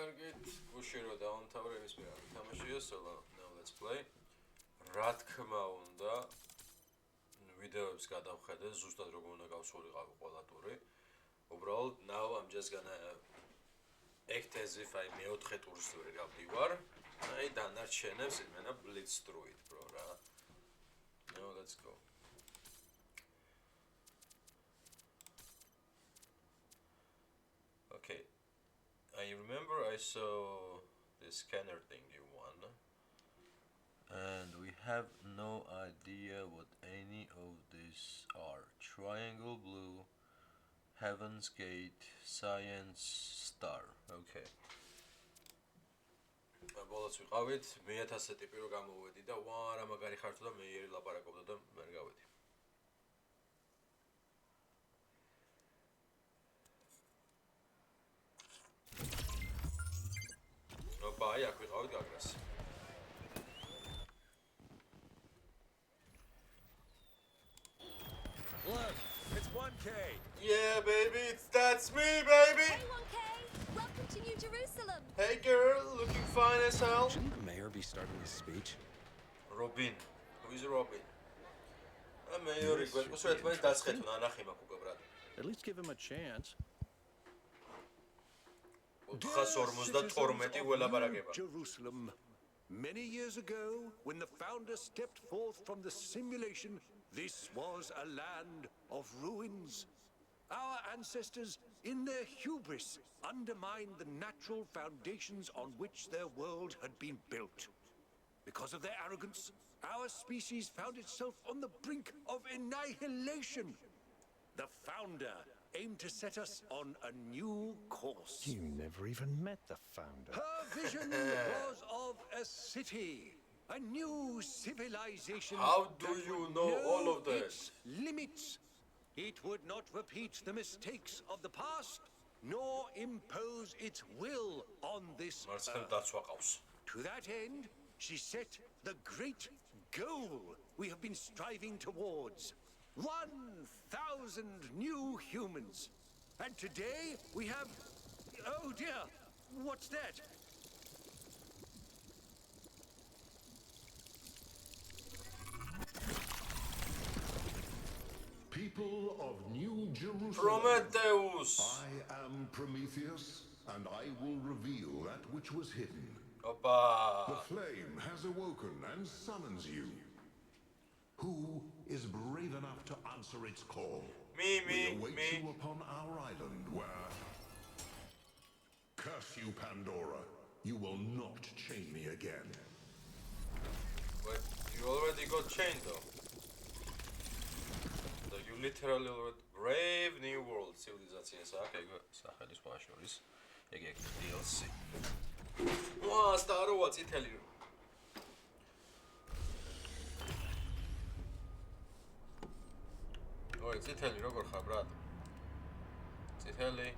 კარგით, გუში რო დავამთავრე იმის მე არ თამაშია solo. Now let's play. რა თქმა უნდა, ვიდეოებს გადავხედე, ზუსტად როგორ უნდა გავსულიყავი ყველა ტური. უბრალოდ now I'm just gonna act as if I მეოთხე ტურს ვერ გავდივარ. აი დანარჩენებს იმენა blitz through it, bro, რა. Now let's go. Okay. I remember I saw this scanner thing you won, and we have no idea what any of these are. Triangle blue, Heaven's Gate, Science Star. Okay. ბოლოს ვიყავით, მე 1000 ტიპი რო გამოვედი და ვარა მაგარი ხართო და მე იერი ლაპარაკობდა და მე გავედი. Bye, აქ ვიყავით გაგრას. Look, it's 1K. Yeah, baby, that's me, baby. Hey, 1K. Welcome to New Jerusalem. Hey, girl, looking fine as hell. Shouldn't the mayor be starting his speech? Robin. Who is Robin? Mayor, გვეთქვით დასხეთუნა ნახი მაქვს უკვე ბრატ. At least give him a chance. 452 ველაპარაკება. Jerusalem. Many years ago, when the founder stepped forth from the simulation, this was a land of ruins. Our ancestors, in their hubris, undermined the natural foundations on which their world had been built. Because of their arrogance, our species found itself on the brink of annihilation. The founder aimed to set us on a new course. You never even met the founder. Her vision was of a city, a new civilization. How do that you would know all of this? Its limits. It would not repeat the mistakes of the past, nor impose its will on this მარცხენ earth. დაცვა ყავს. To that end, she set the great goal we have been striving towards. 1,000 new humans. And today we have... Oh dear, what's that? People of New Jerusalem. Prometheus. I am Prometheus, and I will reveal that which was hidden. Opa. The flame has awoken and summons you. Who is brave enough to answer its call? Me. We await you upon our island where... Curse you, Pandora. You will not chain me again. Wait, you already got chained though. So you literally already... Brave New World civilization. Okay, სახელის პაშორის. ეგ DLC. ვა, სტაროა წითელი. ოი, წითელი როგორ ხარ, ბრატ? წითელი.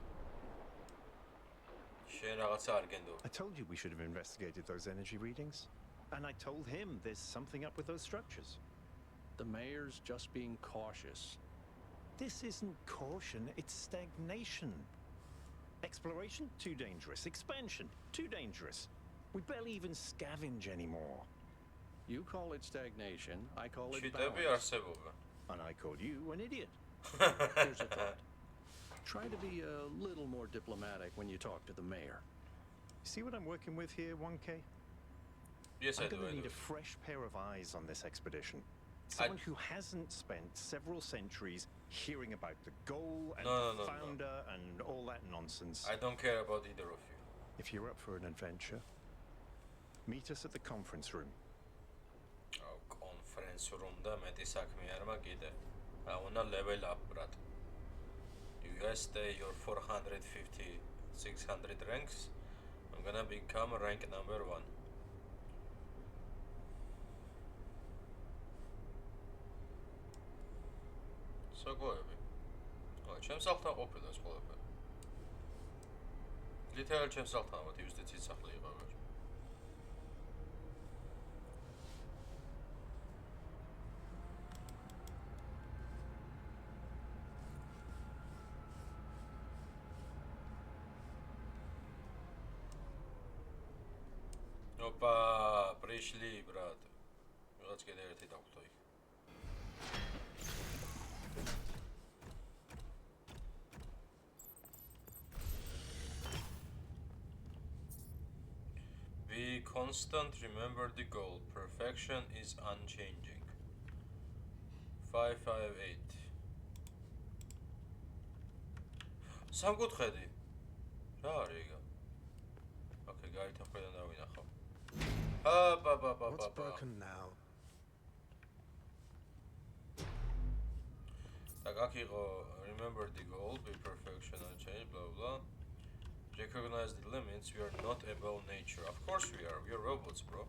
შენ რაღაცა არ გენდო. I told you we should have investigated those energy readings. And I told him there's something up with those structures. The mayor's just being cautious. This isn't caution, it's stagnation. Exploration? Too dangerous. Expansion? Too dangerous. We barely even scavenge anymore. You call it stagnation, I call it ჩიტები balance. არსებობა. And I called you an idiot. Here's a thought. Try to be a little more diplomatic when you talk to the mayor. See what I'm working with here, 1K? Yes, I I'm do. gonna I need do. a fresh pair of eyes on this expedition. Someone who hasn't spent several centuries hearing about the goal and the founder and all that nonsense. I don't care about either of you. If you're up for an adventure, meet us at the conference room. Oh, conference room და მეტი საქმე არ მაგიდე. I wanna level up, brat. You guys stay your 450, 600 ranks. I'm gonna become rank number 1. საგოები. აი, ჩემს სახლთან ყოფილა ეს ყველაფერი. Literally ჩემს სახლთან ვარ, იუსტიციის სახლი იყავ. ოპა, პრიშლი, ბრატ. ვიღაც კიდე ერთი დაგვთო იქ. Be constant, remember the goal. Perfection is unchanging. 558. სამკუთხედი. რა არის ეგა? Okay, გაითა მხრიდან დავინახავ. What's broken now? Так, აქ იყო remember the goal, be perfection unchanged, blah blah. Recognize the limits, we are not above nature. Of course we are robots, bro.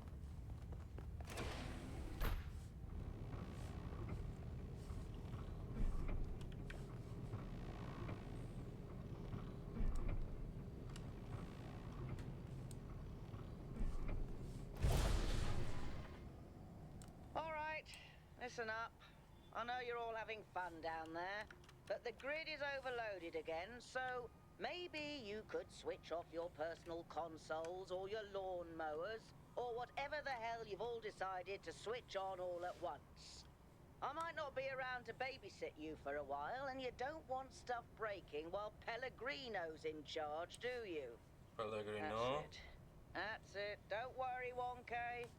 Alright, listen up. I know you're all having fun down there, but the grid is overloaded again, so maybe you could switch off your personal consoles or your lawn mowers, or whatever the hell you've all decided to switch on all at once. I might not be around to babysit you for a while, and you don't want stuff breaking while Pellegrino's in charge, do you? Pellegrino. That's it. Don't worry, 1K.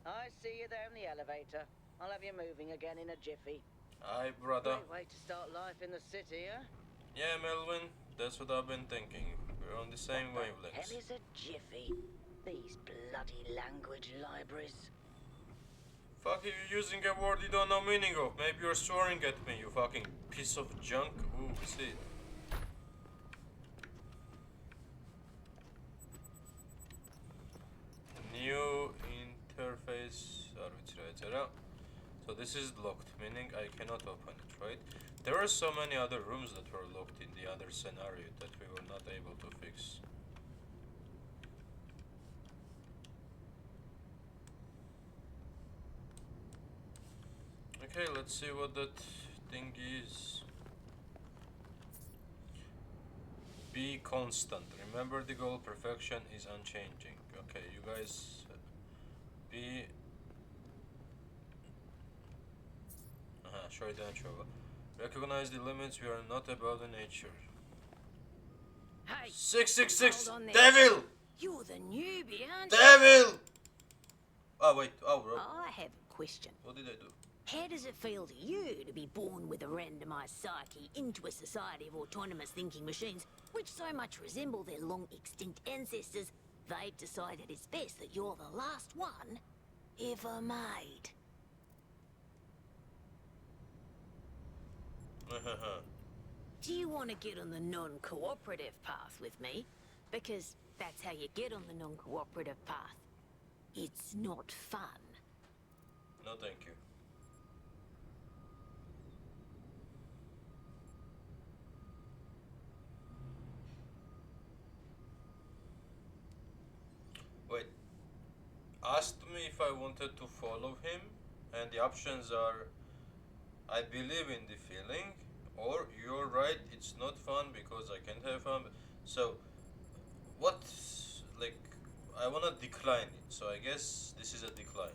I see you there in the elevator. I'll have you moving again in a jiffy. Hi, brother. Great way to start life in the city, huh? Yeah, Melvin, that's what I've been thinking. We're on the same What the hell wavelengths. is a jiffy? These bloody language libraries. Fuck, you're using a word you don't know meaning of. Maybe you're swearing at me, you fucking piece of junk. Ooh, see. New interface. So this is locked, meaning I cannot open it, right? There are so many other rooms that were locked in the other scenario that we were not able to fix. Okay, let's see what that thing is. Be constant. Remember the goal, perfection is unchanging. Okay, you guys be recognize the limits, we are not above the nature. Hey, 666 hold on there. devil! You're the newbie, aren't you? Devil! Oh wait, bro. I have a question. What did I do? How does it feel to you to be born with a randomized psyche into a society of autonomous thinking machines which so much resemble their long extinct ancestors, they've decided it's best that you're the last one ever made? Do you want to get on the non-cooperative path with me? Because that's how you get on the non-cooperative path. It's not fun. No, thank you. Wait. Asked me if I wanted to follow him, and the options are I believe in the feeling, or you're right, it's not fun because I can't have fun. So, what, like, I wanna decline it, so I guess this is a decline.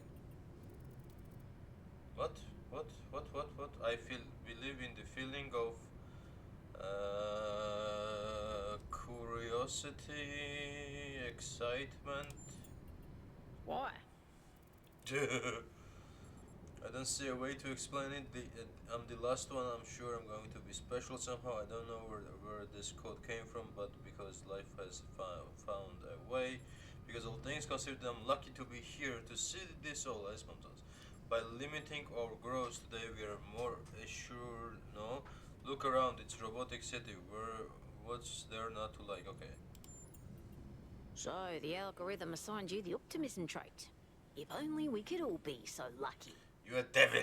What? I believe in the feeling of curiosity, excitement. Why? I don't see a way to explain it. I'm the last one. I'm sure I'm going to be special somehow. I don't know where this code came from, but because life has found a way, because all things considered, I'm lucky to be here to see this all as monsters. By limiting our growth today, we are more assured. No, look around. It's robotic city. What's there not to like? Okay. So the algorithm assigned you the optimism trait. If only we could all be so lucky. You're a devil.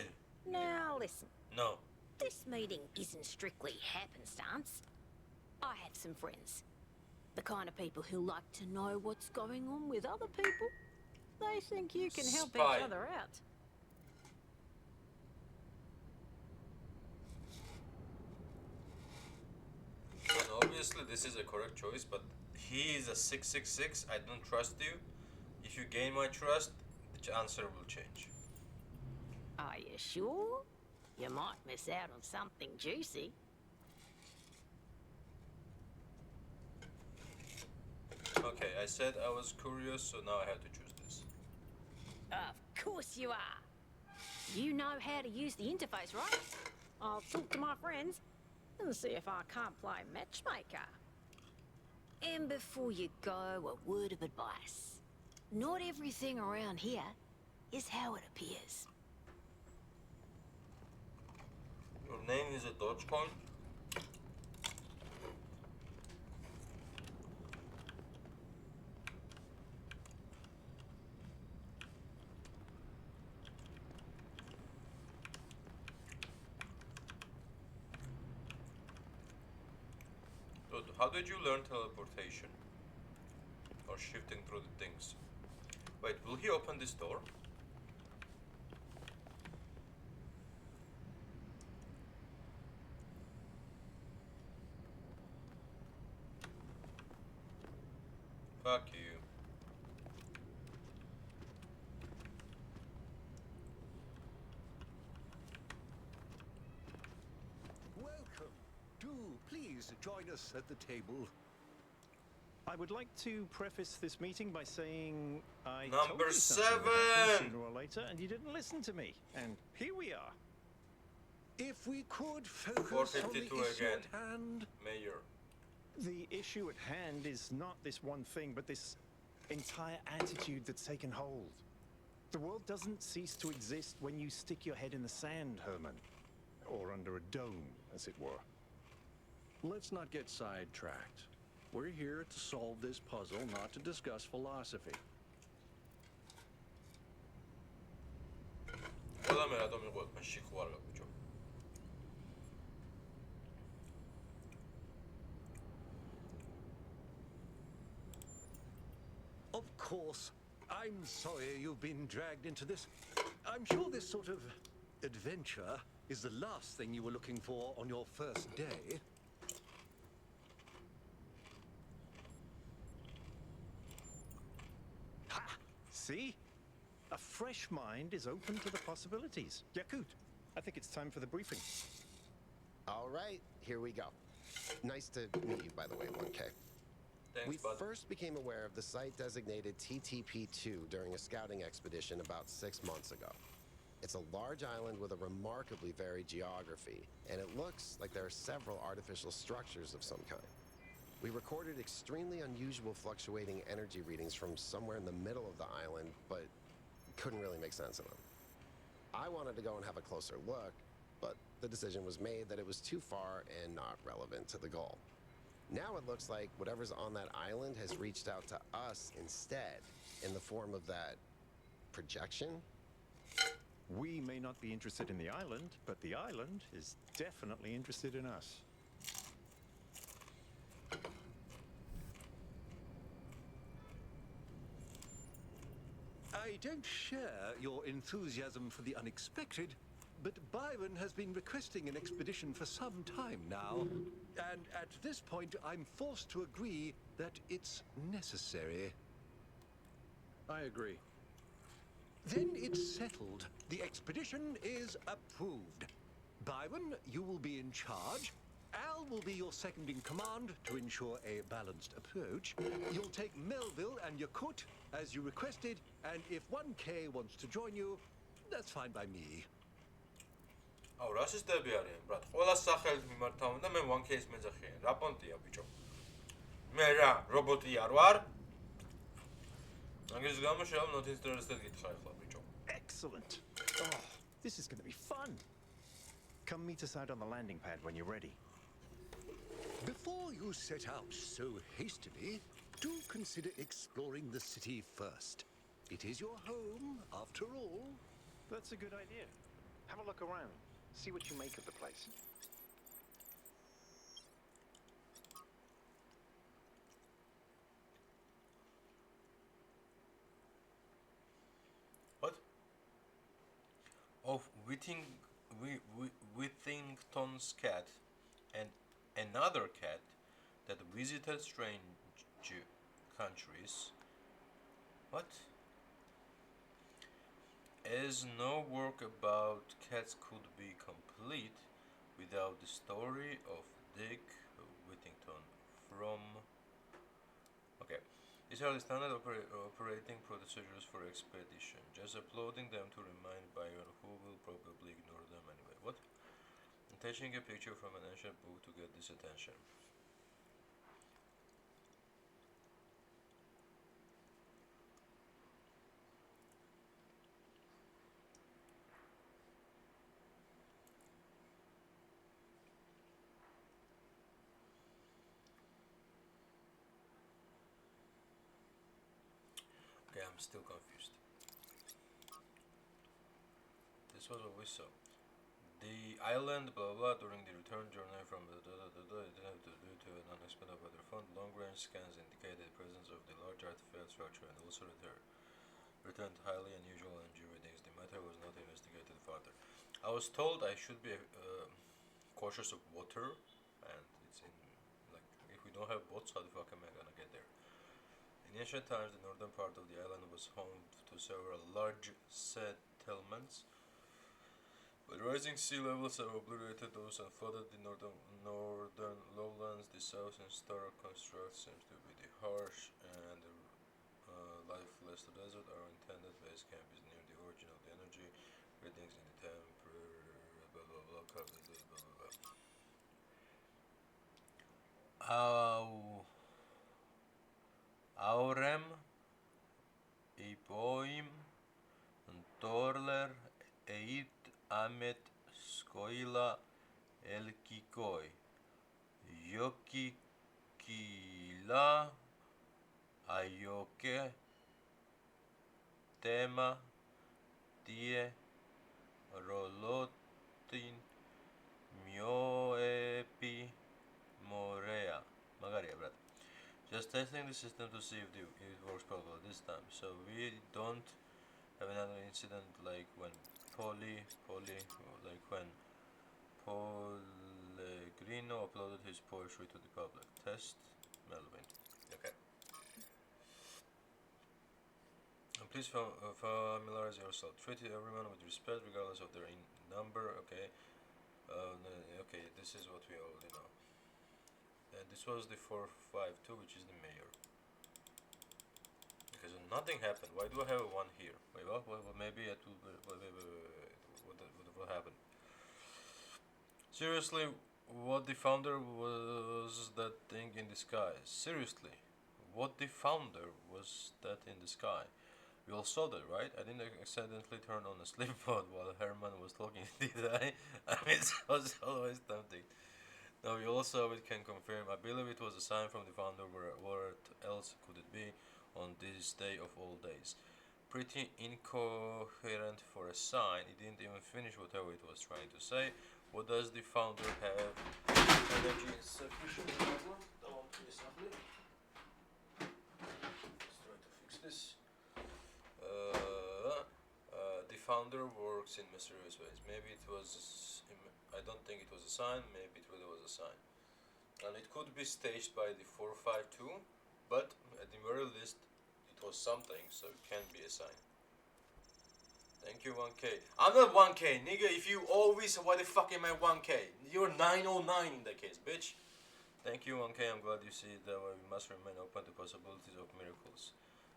Now listen. No. This meeting isn't strictly happenstance. I have some friends. The kind of people who like to know what's going on with other people. They think you can help Spy. each other out. And obviously this is a correct choice, but he is a 666. I don't trust you. If you gain my trust, the answer will change. Are you sure? You might miss out on something juicy. Okay, I said I was curious, so now I have to choose this. Of course you are. You know how to use the interface, right? I'll talk to my friends and see if I can't play matchmaker. And before you go, a word of advice. Not everything around here is how it appears. Your name is a Dogecoin? Dude, how did you learn teleportation? Or shifting through the things? Wait, will he open this door? Fuck you. Welcome. Do please join us at the table. I would like to preface this meeting by saying I Number told you something would happen 7. sooner or later, and you didn't listen to me. And here we are. If we could focus on the 452 issue again. at hand. Mayor. The issue at hand is not this one thing, but this entire attitude that's taken hold. The world doesn't cease to exist when you stick your head in the sand, Herman. Or under a dome, as it were. Let's not get sidetracked. We're here to solve this puzzle, not to discuss philosophy. خودم رادو میگوید من شیخ وارگا بجو. Of course. I'm sorry you've been dragged into this. I'm sure this sort of adventure is the last thing you were looking for on your first day. Ha! See? A fresh mind is open to the possibilities. Yakut, I think it's time for the briefing. All right, here we go. Nice to meet you, by the way, 1K. Thanks, We bud. first became aware of the site designated TTP-2 during a scouting expedition about 6 months ago. It's a large island with a remarkably varied geography, and it looks like there are several artificial structures of some kind. We recorded extremely unusual fluctuating energy readings from somewhere in the middle of the island, but couldn't really make sense of them. I wanted to go and have a closer look, but the decision was made that it was too far and not relevant to the goal. Now it looks like whatever's on that island has reached out to us instead, in the form of that projection. We may not be interested in the island, but the island is definitely interested in us. I don't share your enthusiasm for the unexpected, but Byron has been requesting an expedition for some time now. And at this point, I'm forced to agree that it's necessary. I agree. Then it's settled. The expedition is approved. Byron, you will be in charge. Al will be your second in command to ensure a balanced approach. You'll take Melville and Yakut as you requested, and if 1K wants to join you, that's fine by me. აუ რასისტები არიან ბრატ ყველა სახელით მიმართავენ და მე 1K-ს მეძახიან რა პონტია ბიჭო მე რა რობოტი არ ვარ მაგის გამო შეიძლება not interested გითხრა ახლა ბიჭო Excellent. Oh, this is going to be fun. Come meet us out on the landing pad when you're ready. Before you set out so hastily, do consider exploring the city first. It is your home, after all. That's a good idea. Have a look around. See what you make of the place. what of Whittington's cat and another cat that visited strange countries what as no work about cats could be complete without the story of Dick Whittington from. Okay. These are the standard operating procedures for expedition. Just uploading them to remind Byron, who will probably ignore them anyway. What? Attaching a picture from an ancient book to get this attention. Okay, I'm still confused. This was what we saw. The island, blah blah, during the return journey from the due to an unexpected weather front, long-range scans indicated the presence of the large artifact structure and also returned highly unusual energy readings. The matter was not investigated further. I was told I should be cautious of water, and it's in, like, if we don't have boats, how the fuck am I gonna get there? In ancient times, the northern part of the island was home to several large settlements. But rising sea levels have obliterated those and flooded the northern lowlands. The southern stark construct seems to be the harsh and lifeless desert. Our intended base camp is near the origin of the energy readings in the temper. Blah blah blah blah blah blah blah. Aurem, Ipoim, Torler, Eit Amet Skoila Elkikoi Yokikila Ayoke Tema Tie Rolotin Mioepi Morea. Magaria, brad. Just testing the system to see if it works properly this time, so we don't have another incident like when like when Pellegrino uploaded his poetry to the public. Test Melvin. Okay. And please familiarize yourself. Treat everyone with respect, regardless of their number. Okay. Okay. This is what we already know. And this was the 452, which is the mayor. Because nothing happened. Why do I have a 1 here? Wait, what? Well, maybe it will. What happened? Seriously, what the founder was that thing in the sky? Seriously, what the founder was that in the sky? We all saw that, right? I didn't accidentally turn on a sleep mode while Herman was talking, did I? I mean, it was always tempting. Now we all saw it, can confirm. I believe it was a sign from the founder. What else could it be on this day of all days? Pretty incoherent for a sign. It didn't even finish whatever it was trying to say. What does the founder have? Energy insufficient level. Don't please softly. Let's try to fix this. The founder works in mysterious ways. Maybe it was. I don't think it was a sign. Maybe it really was a sign. And it could be staged by the 452, but at the very least, it was something, so it can be a sign. Thank you, 1K. I'm not 1K, nigga. If you always, why the fuck am I 1K? You're 909 in that case, bitch. Thank you, 1K. I'm glad you see that we must remain open to possibilities of miracles.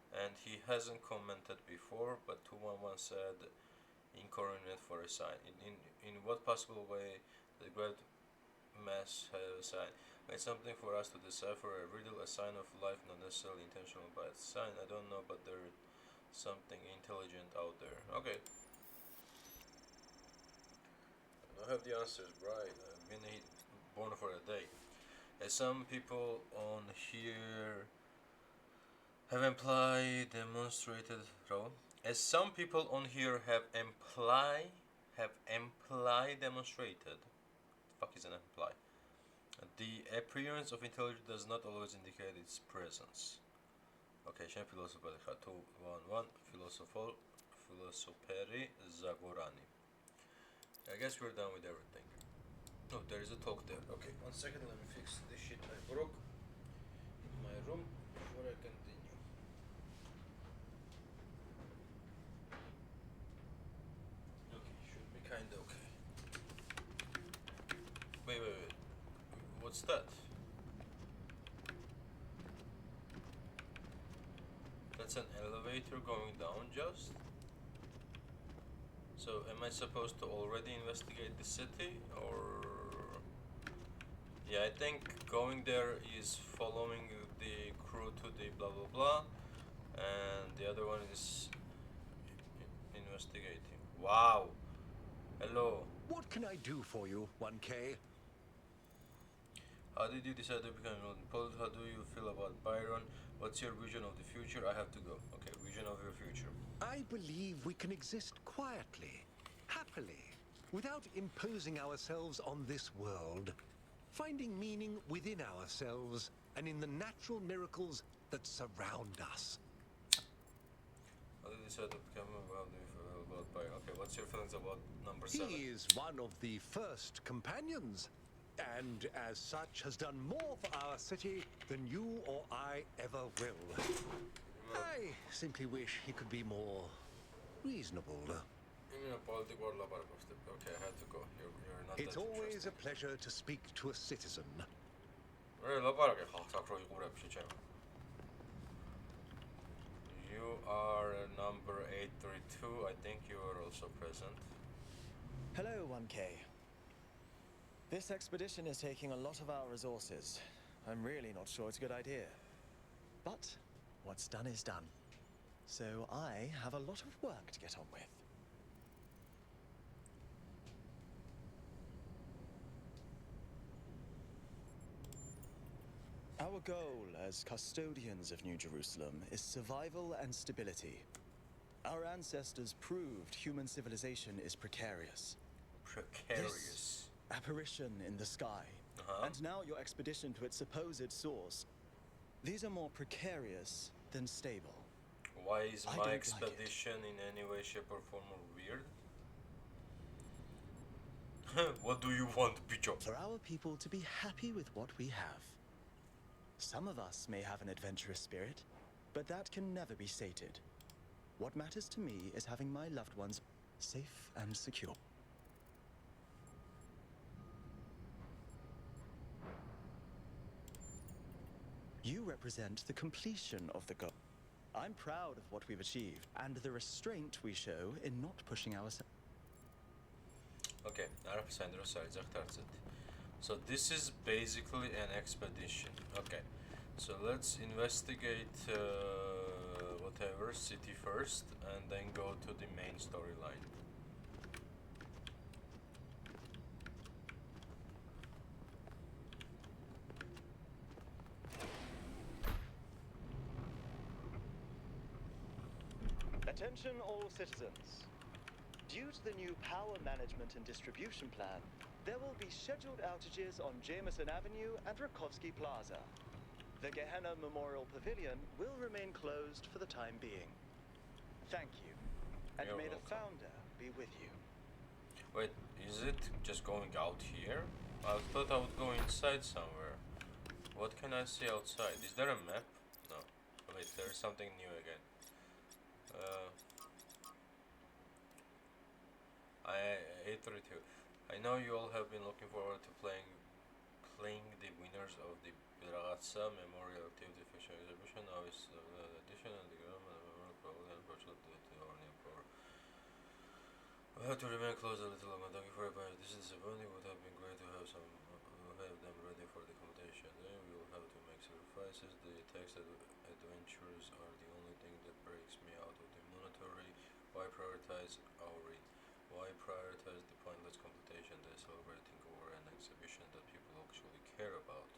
And he hasn't commented before, but 211 said incoordinate for a sign. In what possible way the great mass has a sign? It's something for us to decipher a riddle, a sign of life, not necessarily intentional by its sign. I don't know, but there's something intelligent out there. Okay. I don't have the answers, right? I've been born for a day. As some people on here have demonstrated, as some people on here have demonstrated, fuck is an imply? The appearance of intelligence does not always indicate its presence. Okay, Shem philosopher 211 Philosopheri Zagorani. I guess we're done with everything. Oh, there is a talk there. Okay, 1 second, let me fix this shit I broke in my room before I continue. What's that? That's an elevator going down just? So am I supposed to already investigate the city or... Yeah, I think going there is following the crew to the blah blah blah, and the other one is investigating. Wow. Hello. What can I do for you, 1K? How did you decide to become an poet? How do you feel about Byron? What's your vision of the future? I have to go. Okay, vision of your future. I believe we can exist quietly, happily, without imposing ourselves on this world, finding meaning within ourselves and in the natural miracles that surround us. How did you decide to become how do you feel about Byron? Okay, what's your feelings about number 7? He is one of the first companions, and as such has done more for our city than you or I ever will. I simply wish he could be more reasonable. Okay, I had to go. You're not It's that always a pleasure to speak to a citizen. You are number 832. I think you are also present. Hello, 1K. This expedition is taking a lot of our resources. I'm really not sure it's a good idea. But what's done is done. So I have a lot of work to get on with. Our goal as custodians of New Jerusalem is survival and stability. Our ancestors proved human civilization is precarious. Precarious. This apparition in the sky, and now your expedition to its supposed source. These are more precarious than stable. Why is I my don't expedition in any way, shape, or form weird? What do you want, Picho? For our people to be happy with what we have. Some of us may have an adventurous spirit, but that can never be sated. What matters to me is having my loved ones safe and secure. You represent the completion of the goal. I'm proud of what we've achieved and the restraint we show in not pushing ourselves. Okay, so this is basically an expedition. Okay, so let's investigate whatever city first and then go to the main storyline. Attention all citizens. Due to the new power management and distribution plan, there will be scheduled outages on Jameson Avenue and Rakovsky Plaza. The Gehenna Memorial Pavilion will remain closed for the time being. Thank you, and You're may welcome. the founder be with you. Wait, is it just going out here? I thought I would go inside somewhere. What can I see outside? Is there a map? No. Wait, there's something new again. 832. I know you all have been looking forward to playing the winners of the Ragazza Memorial Activity Fashion Exhibition. Now it's the edition and the Memorial Program and virtual for. We have to remain close a little longer. Thank you for your patience. This is disappointing. It would have been great to have have them ready for the competition. Then we will have to make sacrifices. The text adventures are the only thing that breaks me out of the monotony. Why prioritize our read? Why prioritize the pointless competition they're celebrating over an exhibition that people actually care about?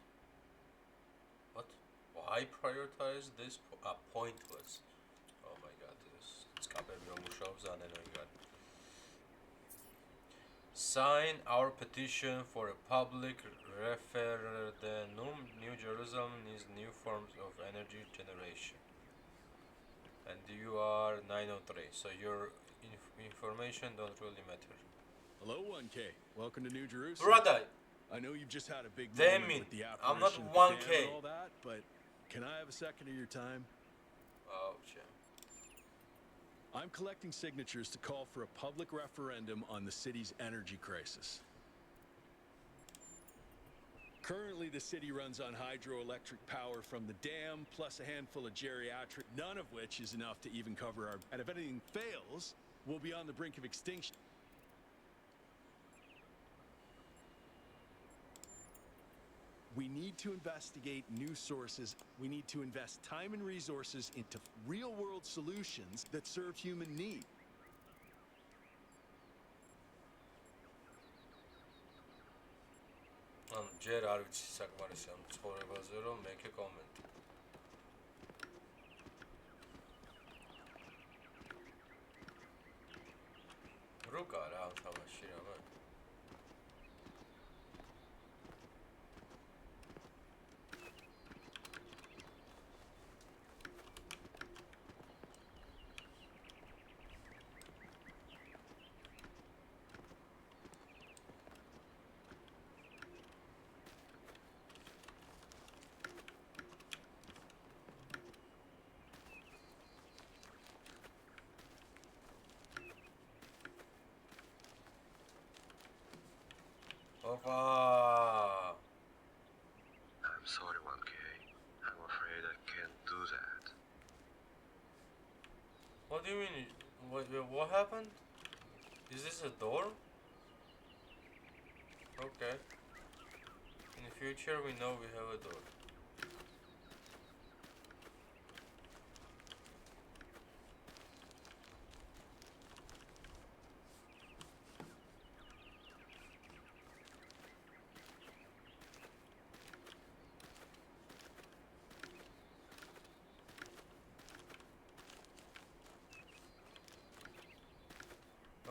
What? Why prioritize this? Pointless. Oh my god, this sign our petition for a public referendum. New Jerusalem needs new forms of energy generation. And you are 903, so your information don't really matter. Hello, 1K. Welcome to New Jerusalem. Brother! I know you've just had a big Damn moment it. with the I'm not apparition at the 1K. dam and all that, but can I have a second of your time? Oh, shit. I'm collecting signatures to call for a public referendum on the city's energy crisis. Currently, the city runs on hydroelectric power from the dam, plus a handful of geriatric, none of which is enough to even cover our... And if anything fails, we'll be on the brink of extinction. We need to investigate new sources. We need to invest time and resources into real-world solutions that serve human need. ჯერ არ ვიცი საკმარისი ამ ცხოვრებაზე რომ მეკე კომენტი. რუკა რა ამ თამაში რამე? I'm sorry, 1K. I'm afraid I can't do that. What do you mean? What happened? Is this a door? Okay. In the future, we know we have a door.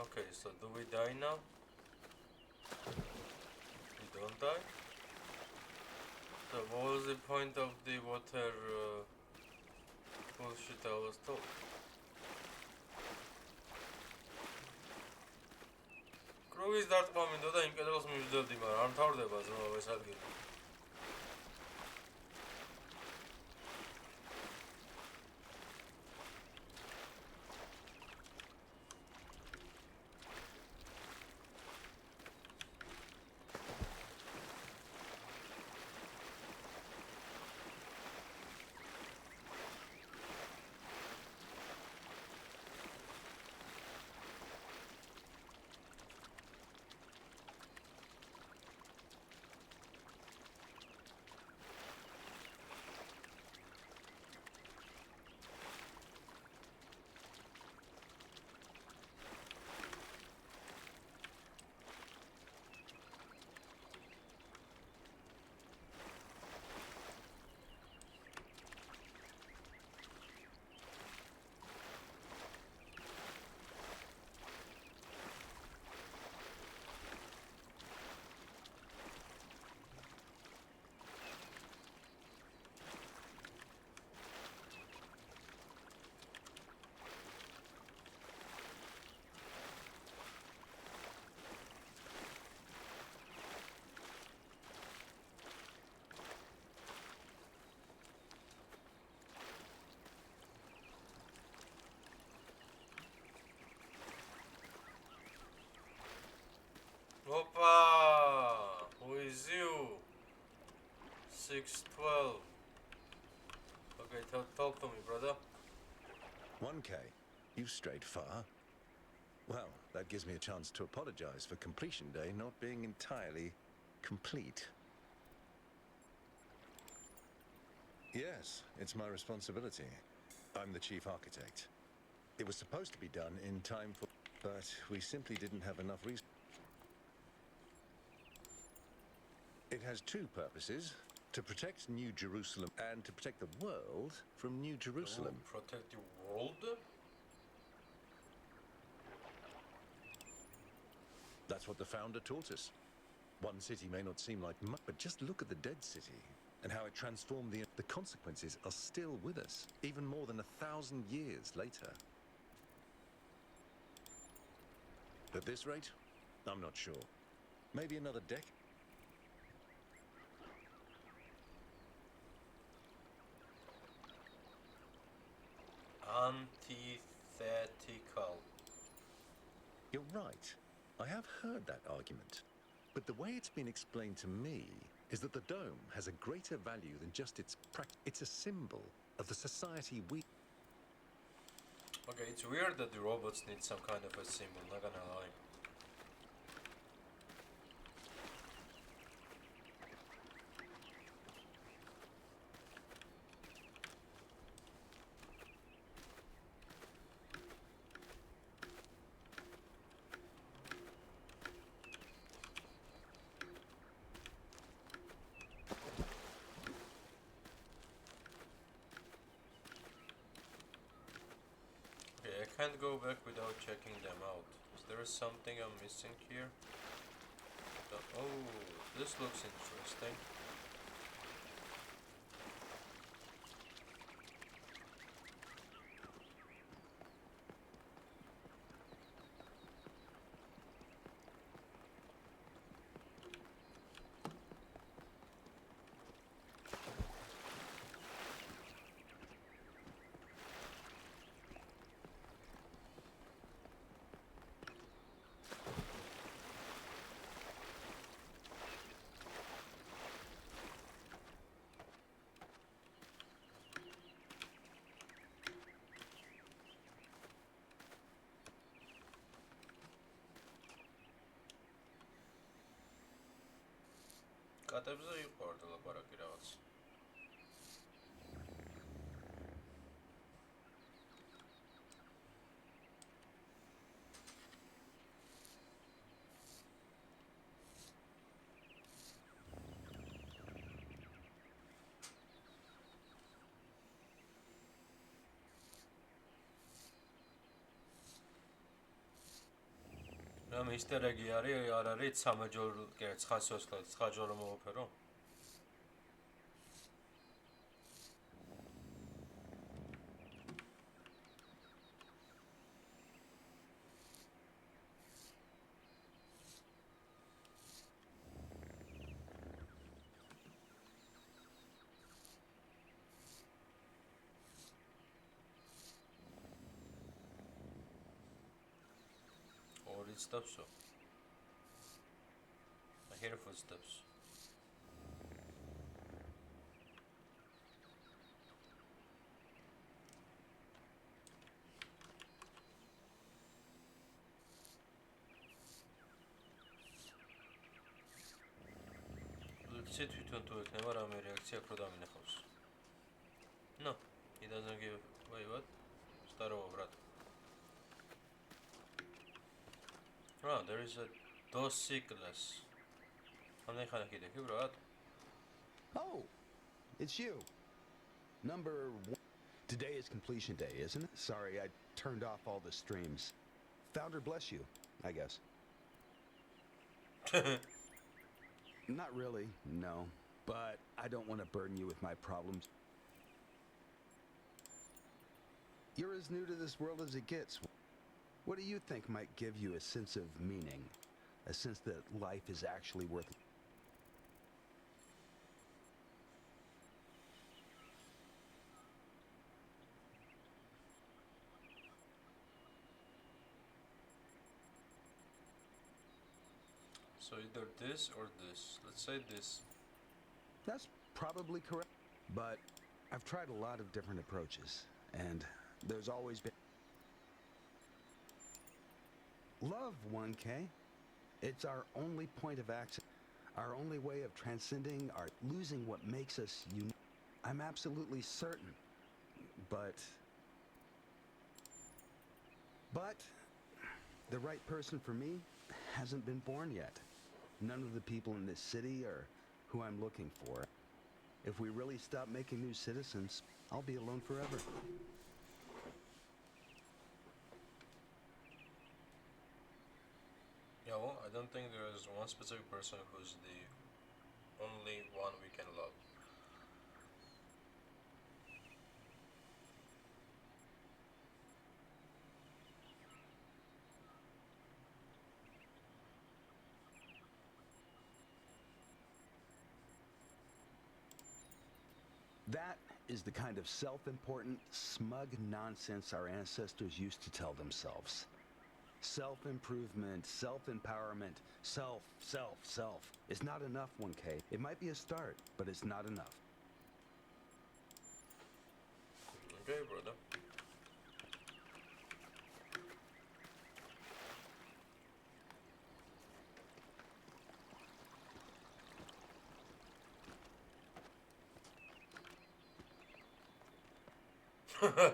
Okay, so do we die now? We don't die? So what was the point of the water bullshit I was told? კრუგის დარტყმა მინდოდა იმ კედელს მივჯდებდი, მაგრამ არ მთავრდება ზომა ეს ადგილი. Opa! Who is you? 612. Okay, talk to me, brother. 1K, you've strayed far. Well, that gives me a chance to apologize for completion day not being entirely complete. Yes, it's my responsibility. I'm the chief architect. It was supposed to be done in time for... but we simply didn't have enough resources. It has two purposes: to protect New Jerusalem and to protect the world from New Jerusalem. Oh, protect the world? That's what the founder taught us. One city may not seem like much, but just look at the dead city and how it transformed the consequences are still with us, even more than 1,000 years later. At this rate, I'm not sure. Maybe another decade. Antithetical. You're right. I have heard that argument. But the way it's been explained to me, is that the dome has a greater value than just its it's a symbol of the society we... Okay, it's weird that the robots need some kind of a symbol, not gonna lie. Okay, I can't go back without checking them out. Is there something I'm missing here? Oh, this looks interesting. კატებზე იყო არ დალაპარაკი რაღაც. რა მისტერ ეგი არის, არ არის 3 ჯერ, კი 9 ჯერ მოვაფერო? Footsteps. I hear footsteps. Let's თვითონ თუ ექნება რამე რეაქცია აქ რო დამინახავს. No, he doesn't give... Wait, what? Start over, brad. Oh, there is a dos cycles. Oh, it's you. Number 1. Today is completion day, isn't it? Sorry, I turned off all the streams. Founder bless you, I guess. Not really, no. But I don't want to burden you with my problems. You're as new to this world as it gets. What do you think might give you a sense of meaning? A sense that life is actually worth it? So either this or this. Let's say this. That's probably correct. But I've tried a lot of different approaches, and there's always been... Love, 1K. It's our only point of access, our only way of transcending, our losing what makes us unique. I'm absolutely certain, but the right person for me hasn't been born yet. None of the people in this city are who I'm looking for. If we really stop making new citizens, I'll be alone forever. Yeah, well, I don't think there is one specific person who's the only one we can love. That is the kind of self-important, smug nonsense our ancestors used to tell themselves. Self-improvement, self-empowerment, self. It's not enough, 1K. It might be a start, but it's not enough. Okay, brother.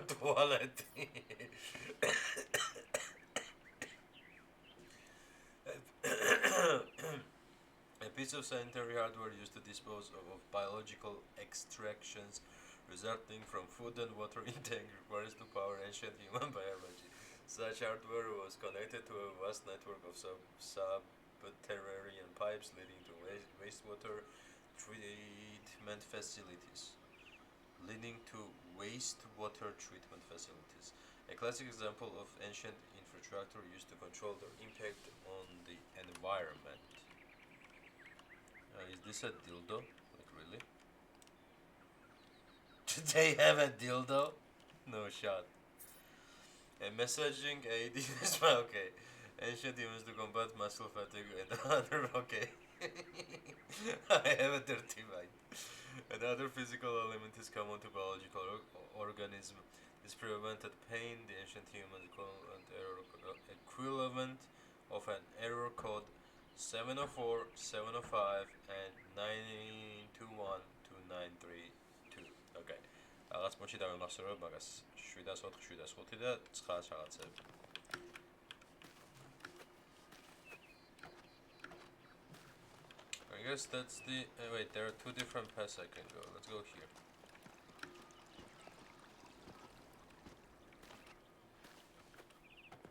Toilet. A piece of sanitary hardware used to dispose of biological extractions resulting from food and water intake requires to power ancient human biology. Such hardware was connected to a vast network of subterranean pipes leading to wastewater treatment facilities. A classic example of ancient infrastructure used to control their impact on the environment. Is this a dildo? Like, really? Do they have a dildo? No shot. A messaging aid is okay. Ancient humans to combat muscle fatigue and other okay. I have a dirty mind. Another physical element is common to biological organism. This prevented pain. The ancient humans equivalent of an error code 704, 705 and 921 2932. Okay. რაღაც პონჩი დავიმახსოვრებ მაგას 704, 705 და 9 რაღაცები. I guess that's the... wait, there are two different paths I can go. Let's go here.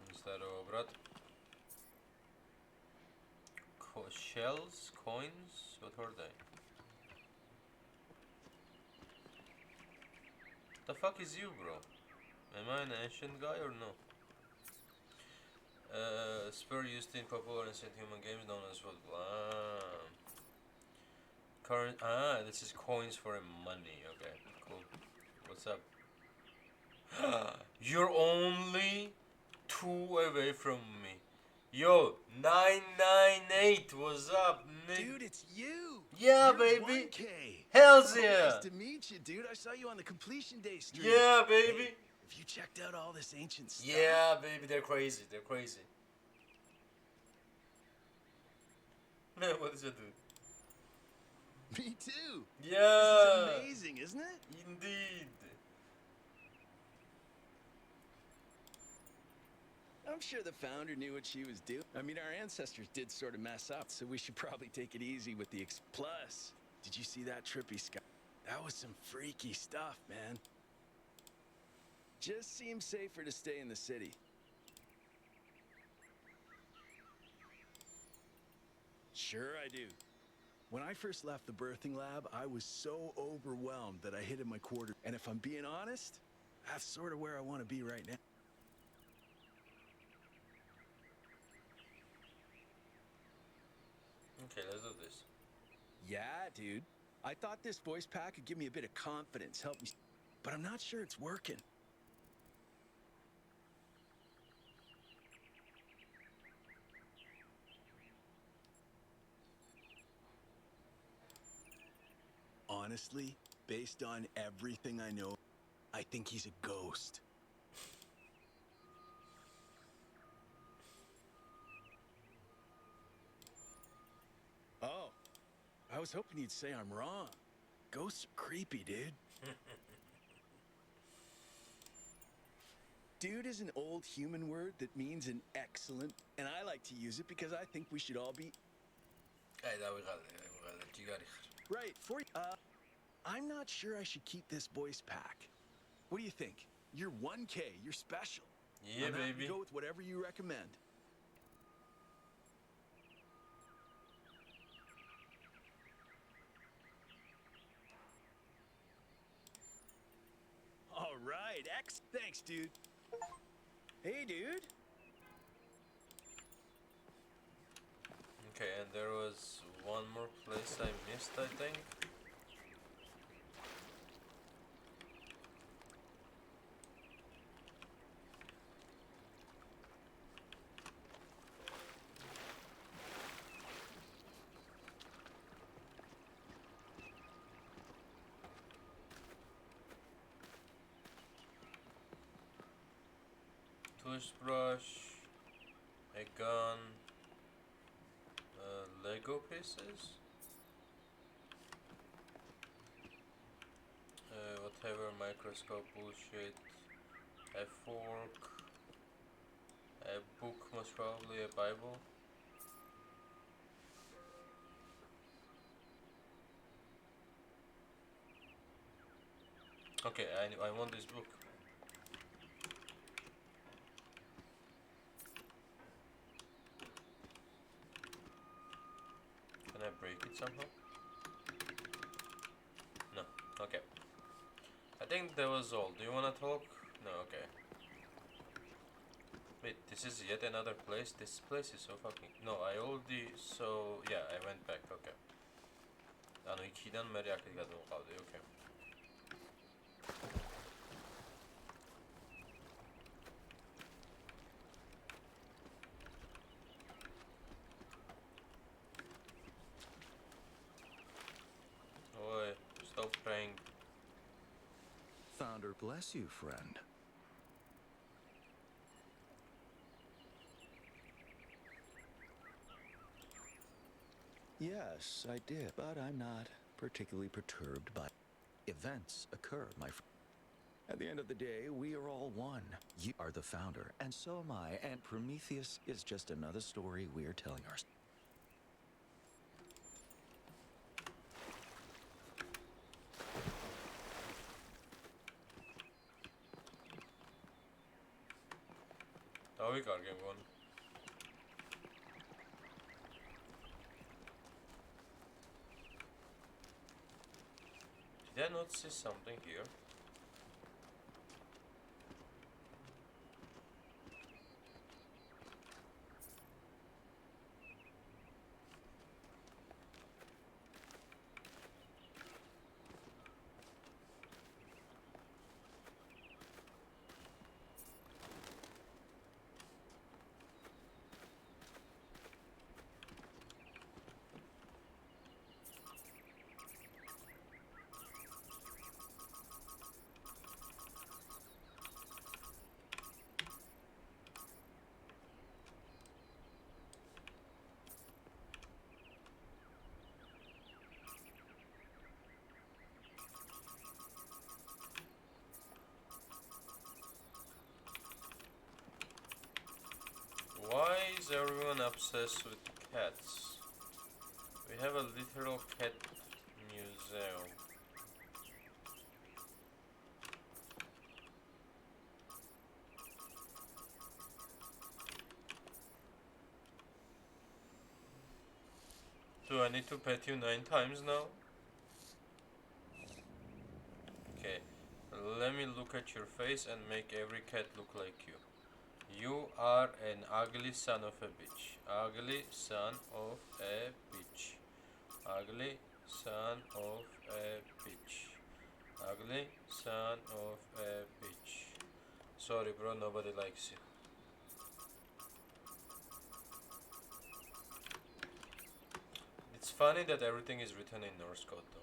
Instead of brat. Shells? Coins? What are they? The fuck is you, bro? Am I an ancient guy or no? Spur used in popular ancient human games known as what? This is coins for money. Okay, cool. What's up? You're only 2 away from me. Yo, 998, what's up, Nick? Dude, it's you! Yeah, You're baby! 1K. Hells yeah! Nice to meet you, dude. I saw you on the completion day stream. Yeah, baby! Hey, have you checked out all this ancient stuff? Yeah, baby, they're crazy. They're crazy. Man, what is it, dude? Me too. Yeah. This is amazing, isn't it? Indeed. I'm sure the founder knew what she was doing. I mean, our ancestors did sort of mess up, so we should probably take it easy with the Plus, did you see that trippy sky? That was some freaky stuff, man. Just seems safer to stay in the city. Sure I do. When I first left the birthing lab, I was so overwhelmed that I hid in my quarters. And if I'm being honest, that's sort of where I want to be right now. Okay, let's do this. Yeah, dude. I thought this voice pack could give me a bit of confidence, help me, but I'm not sure it's working. Honestly, based on everything I know, I think he's a ghost. Oh, I was hoping you'd say I'm wrong. Ghosts are creepy, dude. Dude is an old human word that means an excellent, and I like to use it because I think we should all be... Right, I'm not sure I should keep this voice pack. What do you think? You're 1K, you're special. Yeah, I'm happy baby. to go with whatever you recommend. All right, thanks, dude. Hey, dude. Okay, and there was one more place I missed, I think. polish brush, a gun, Lego pieces, whatever microscope bullshit, a fork, a book, most probably a Bible. Okay, I want this book. Can I break it somehow? No. Okay. I think that was all. Do you wanna talk? No, okay. Wait, this is yet another place? This place is so fucking... No, I already... So... Yeah, I went back, okay. ანუ იქიდან მე აქეთ გადმოვყავდი, okay. Oi, stop praying. Founder bless you, friend. Yes, I did, but I'm not particularly perturbed by events occur, my friend. At the end of the day, we are all one. You are the founder, and so am I, and Prometheus is just another story we're telling ourselves. დავიკარგე მგონი. Did I not see something here? Why is everyone obsessed with cats? We have a literal cat museum. Do I need to pet you 9 times now? Okay, let me look at your face and make every cat look like you. You are an ugly son of a bitch. Ugly son of a bitch. Ugly son of a bitch. Ugly son of a bitch. Sorry bro, nobody likes you. It's funny that everything is written in Norse code though.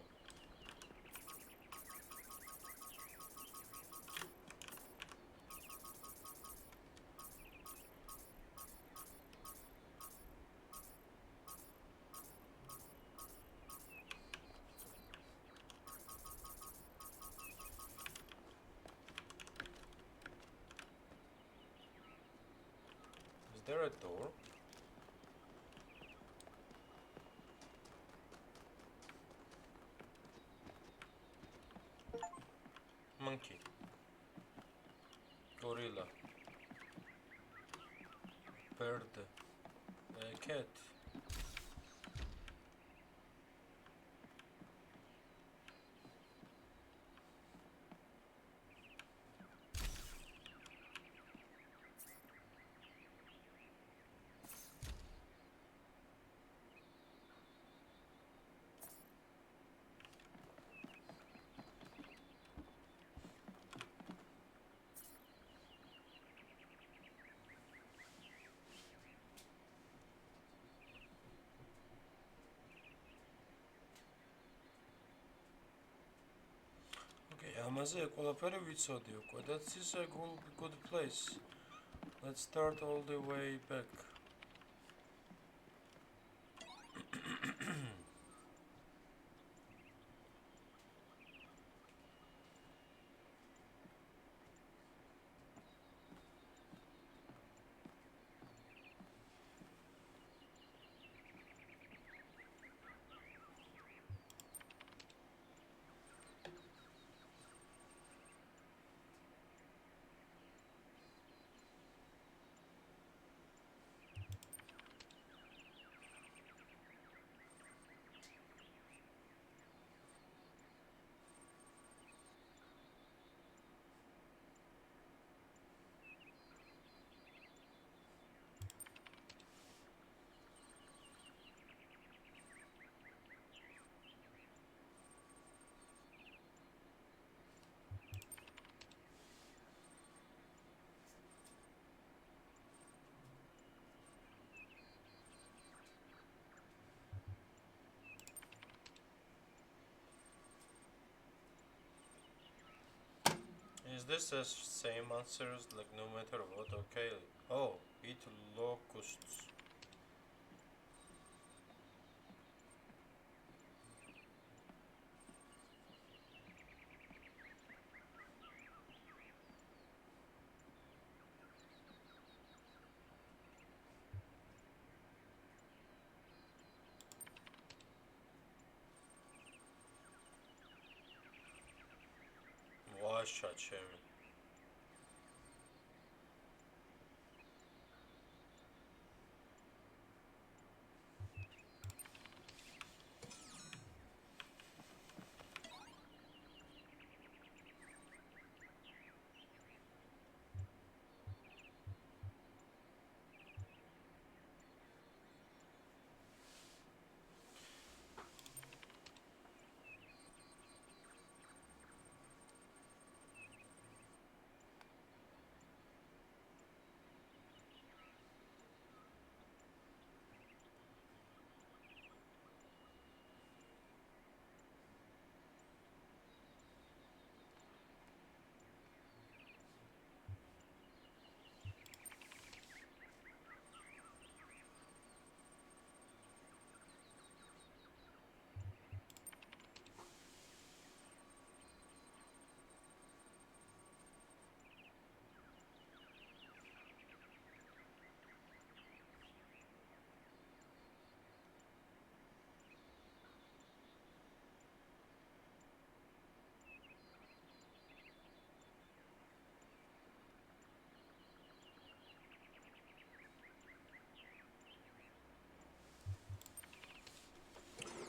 Is there a door? Monkey. Gorilla. Bird. Cat. ამაზე ყველაფერი ვიცოდი უკვე. That's is a good place. Let's start all the way back. Is this the same answers, like no matter what? Okay. Oh, eat locusts. Why shot Sherry?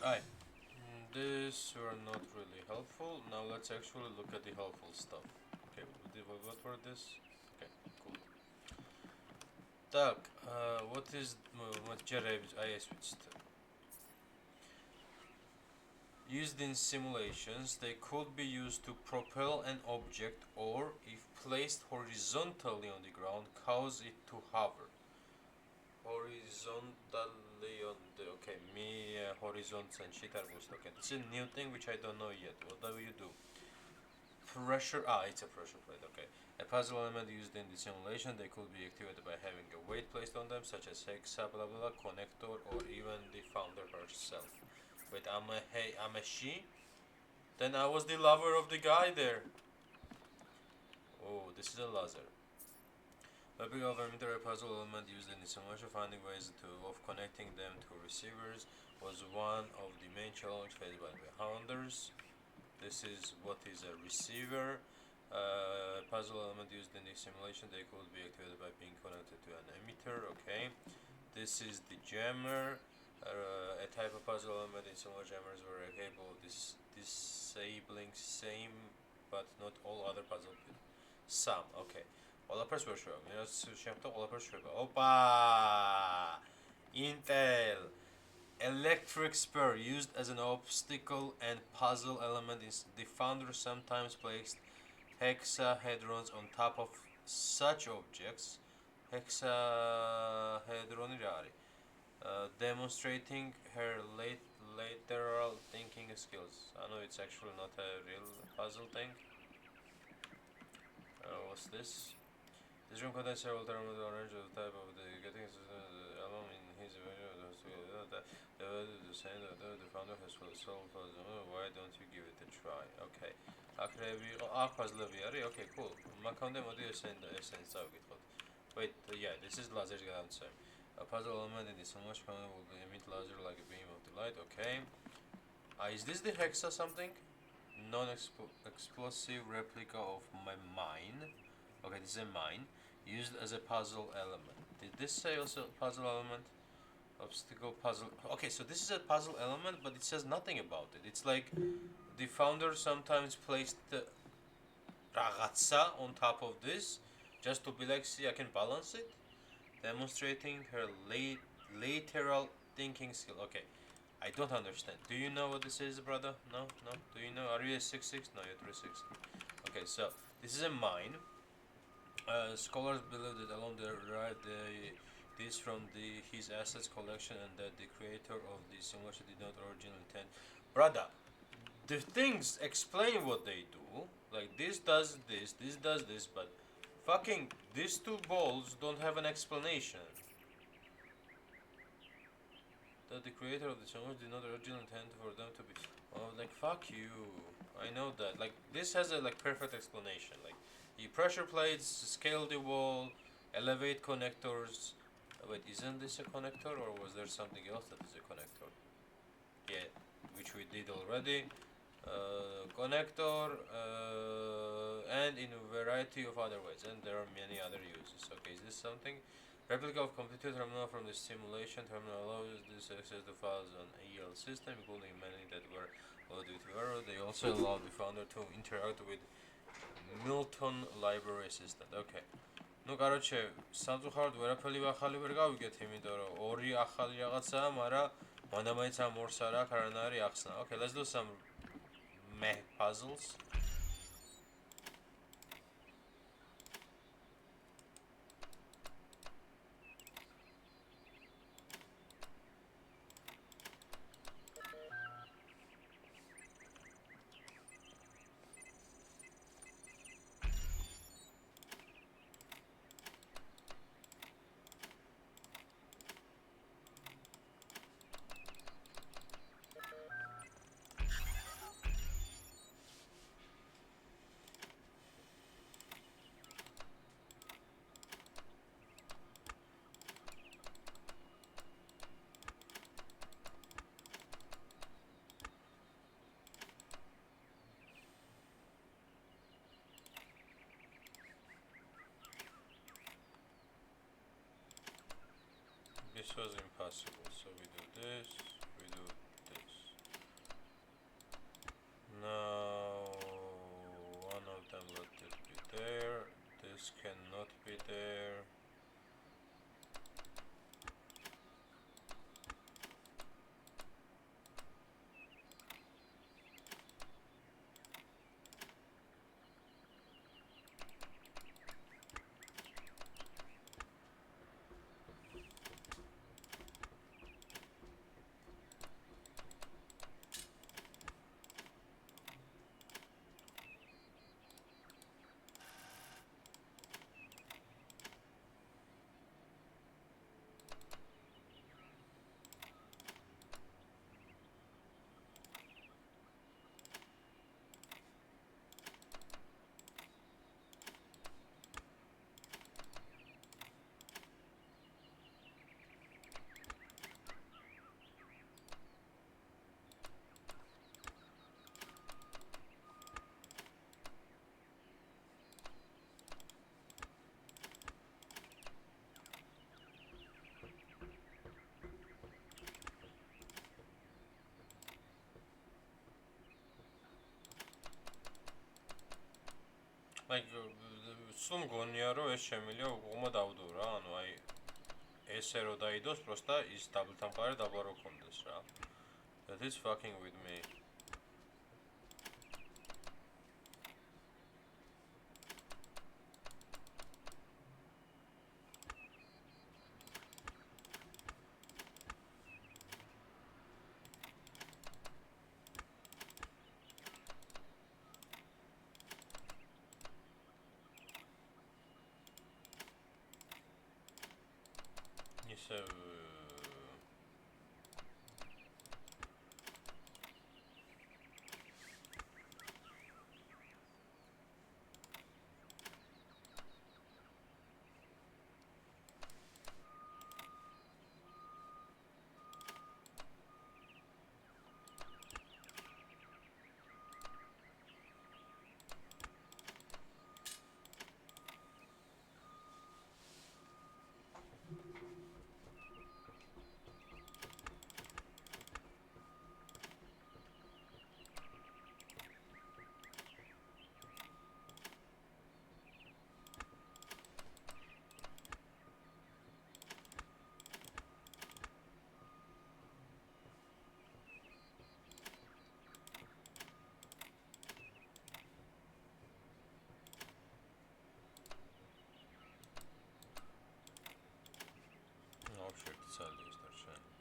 Aye. These were not really helpful. Now let's actually look at the helpful stuff. Okay, what were this? Okay, cool. Так, what is материал? I switched. Used in simulations, they could be used to propel an object or, if placed horizontally on the ground, cause it to hover. Horizontally on the... Okay, me horizont and shit are most okay. It's a new thing which I don't know yet. What do you do? Pressure... Ah, it's a pressure plate, okay. A puzzle element used in the simulation, they could be activated by having a weight placed on them, such as hexa, blah blah blah, connector, or even the founder herself. Wait, I'm a she? Then I was the lover of the guy there. Oh, this is a laser. A big overmeter puzzle element used in the simulation, finding ways of connecting them to receivers was one of the main challenges faced by the Hounders. This is what is a receiver. Puzzle element used in the simulation, they could be activated by being connected to an emitter. Okay. This is the jammer. A type of puzzle element in similar jammers were capable of disabling same but not all other puzzle pieces. Some, okay. ყველაფერს ვერ შვება. მე რაც შემთხვევით ყველაფერს შვება. Opa! Intel electric spur used as an obstacle and puzzle element is the founder sometimes placed hexahedrons on top of such objects. Hexahedroni რა არის? Demonstrating her lateral thinking skills. I know it's actually not a real puzzle thing. What's this? This room contains several terminals arranged of the type of the getting along in his video the same the founder has for the soul puzzle. Why don't you give it a try? Okay. puzzle-ები არის. Okay, cool. მაქამდე მოდი ესენს წავიკითხოთ. Wait, yeah, this is laser გადამცემი. A puzzle element in this image will emit laser like a beam of the light. Okay. Is this the hexa something? Non-explosive replica of my mine. Okay, this is a mine used as a puzzle element. Did this say also puzzle element? Obstacle puzzle. Okay, so this is a puzzle element, but it says nothing about it. It's like the founder sometimes placed the ragazza on top of this just to be like, see, I can balance it, demonstrating her lateral thinking skill. Okay, I don't understand. Do you know what this is, brother? No. Do you know? Are you a 6'6"? No, you're 3'6". Okay, so this is a mine. Scholars believe that along the right, this from his assets collection, and that the creator of the simulation did not originally intend. Brother, the things explain what they do. Like this does this does this, but fucking these two balls don't have an explanation. That the creator of the simulation did not originally intend for them to be. Oh, like fuck you. I know that. Like this has a like perfect explanation. Like the pressure plates scale the wall, elevate connectors. Wait, isn't this a connector, or was there something else that is a connector? Yeah, which we did already. Connector, and in a variety of other ways, and there are many other uses. Okay, is this something? Replica of computer terminal from the simulation terminal allows this access to files on AEL system, including many that were loaded with error. They also allow the founder to interact with Milton library assistant. Okay. Ну, короче, სამწუხაროდ ვერაფერი ახალი ვერ გავიგეთ, იმიტომ რომ ორი ახალი რაღაცაა, მაგრამ მანდამაინც ამ ორს არ აქვს არანაირი ახსნა. Okay, let's do some meh puzzles. This was impossible, so we do this, we do this. Now, one of them let it be there, this cannot be there. Like, სულ მგონია რომ ეს შემიძლია უყურმა დავდო რა, ანუ აი ესე რო დაიდოს, პროსტა ის დაბლთა მხარე დაბლა რო კონდეს რა. That is fucking with me. ისევ Aufschrift Zahl ist das schön.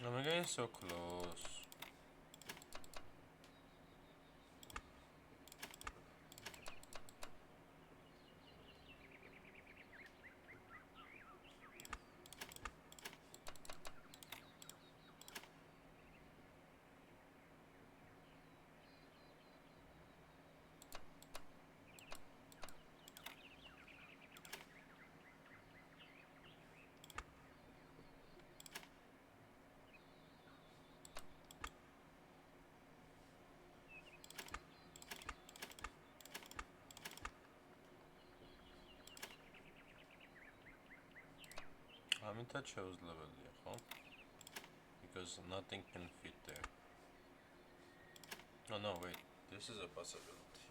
Oh my god, it's so close. ამითაც შეუძლებელია, ხო? Because nothing can fit there. Oh no, wait. This is a possibility.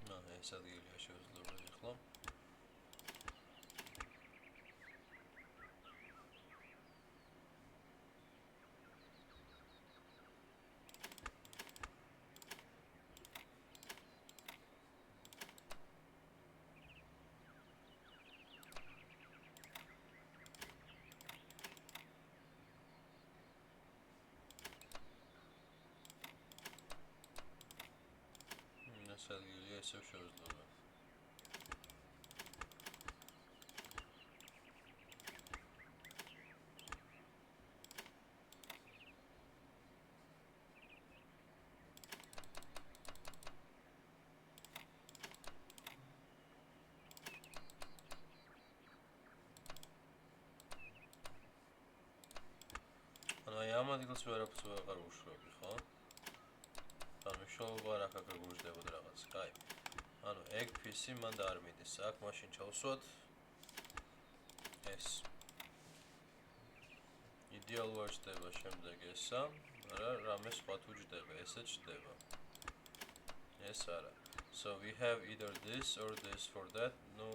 No, ეს ადგილია შეუძლებელი, ხო? ეს ადგილია ისევ შეუძლებელი. აი ამ ადგილს ვერაფერს ვეღარ ვუშვები, ხო? ანუ შოვა რა ქაკა გურჯდებოდა რაღაც. კაი. ანუ ეგ PC მან და არ მიდის. აქ მაშინ ჩავსვათ ეს. იდეალურად ჩდება შემდეგ ესა, მაგრამ რამე სხვა თუ ჯდება, ესე ჩდება. ეს არა. So we have either this or this for that. No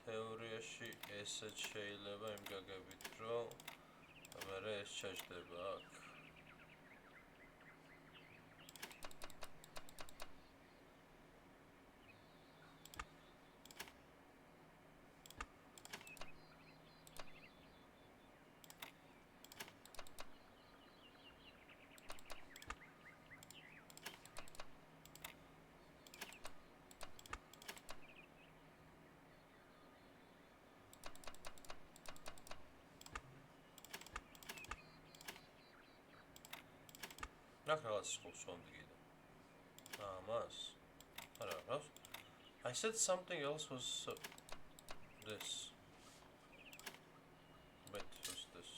თეორიაში ესეც შეიძლება იმ გაგებით, რომ მაგრამ ეს ჩაჯდება აქ. აქ რაღაც სხობს ვამდი კიდე. მას. არა, რა? I said something else was this. Wait, what's this?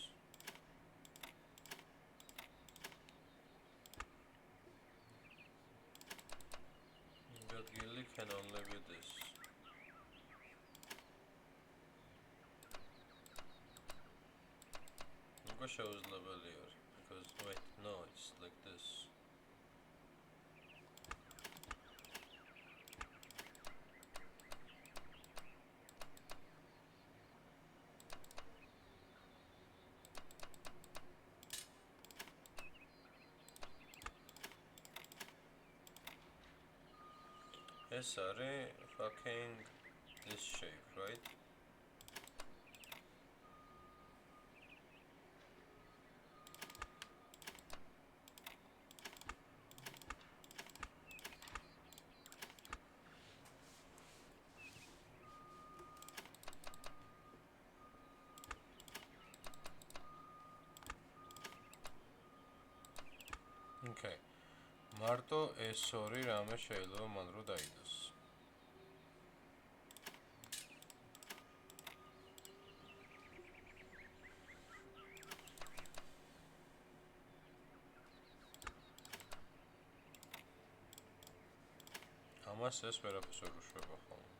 But Gilly can only be this. What shows level here? Because wait, no, it's like this. Yes, sorry, fucking this shape, right? Okay. მარტო ეს ორი რამე შეიძლება მან რო დაიდოს. ამას ეს ვერაფერს ვერ უშვება ხოლმე.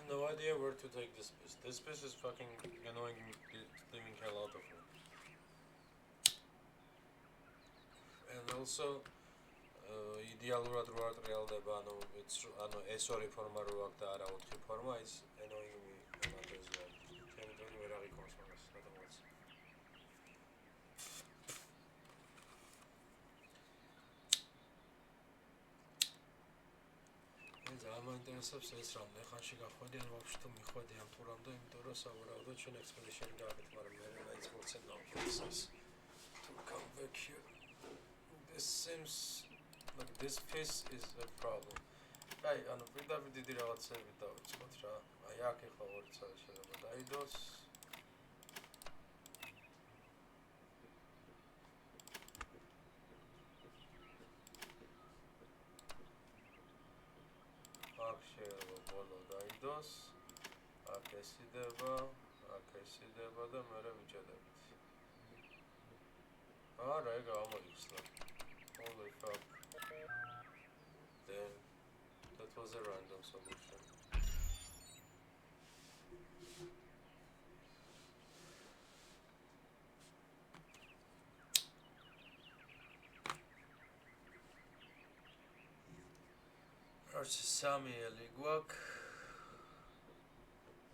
have no idea where to take this piece. This piece is fucking annoying living hell out of me. And also იდეალურად რო არ ტრიალდება, ანუ ეს ორი ფორმა რო აქვს და არა 4 ფორმა, ის annoying me ამაზე. ჩემი დროინი ვერ აღიქონს მაგას, რატომაც. ძალიან მაინტერესებს ეს რამ ნახანში გახვედი, ან ვაფშე თუ მიხვედი ამ ტურამდე, იმიტომ რომ სავარაუდოდ ჩვენ expedition გავაკეთეთ, მაგრამ მე მაინც მოვცემ process to come back here. This seems like this piece is a problem. აი, ანუ პირდაპირ დიდი რაღაცები დავიწყოთ რა. აი, აქ ეხლა ორი ცალი შეიძლება დაიდოს. აქ შეიძლება ბოლო დაიდოს. აქ ესიდება და მერე ვიჭედებით. არა, ეგ ამოიხსნა. Holy fuck. Then that was a random solution. Arch Samueli guak.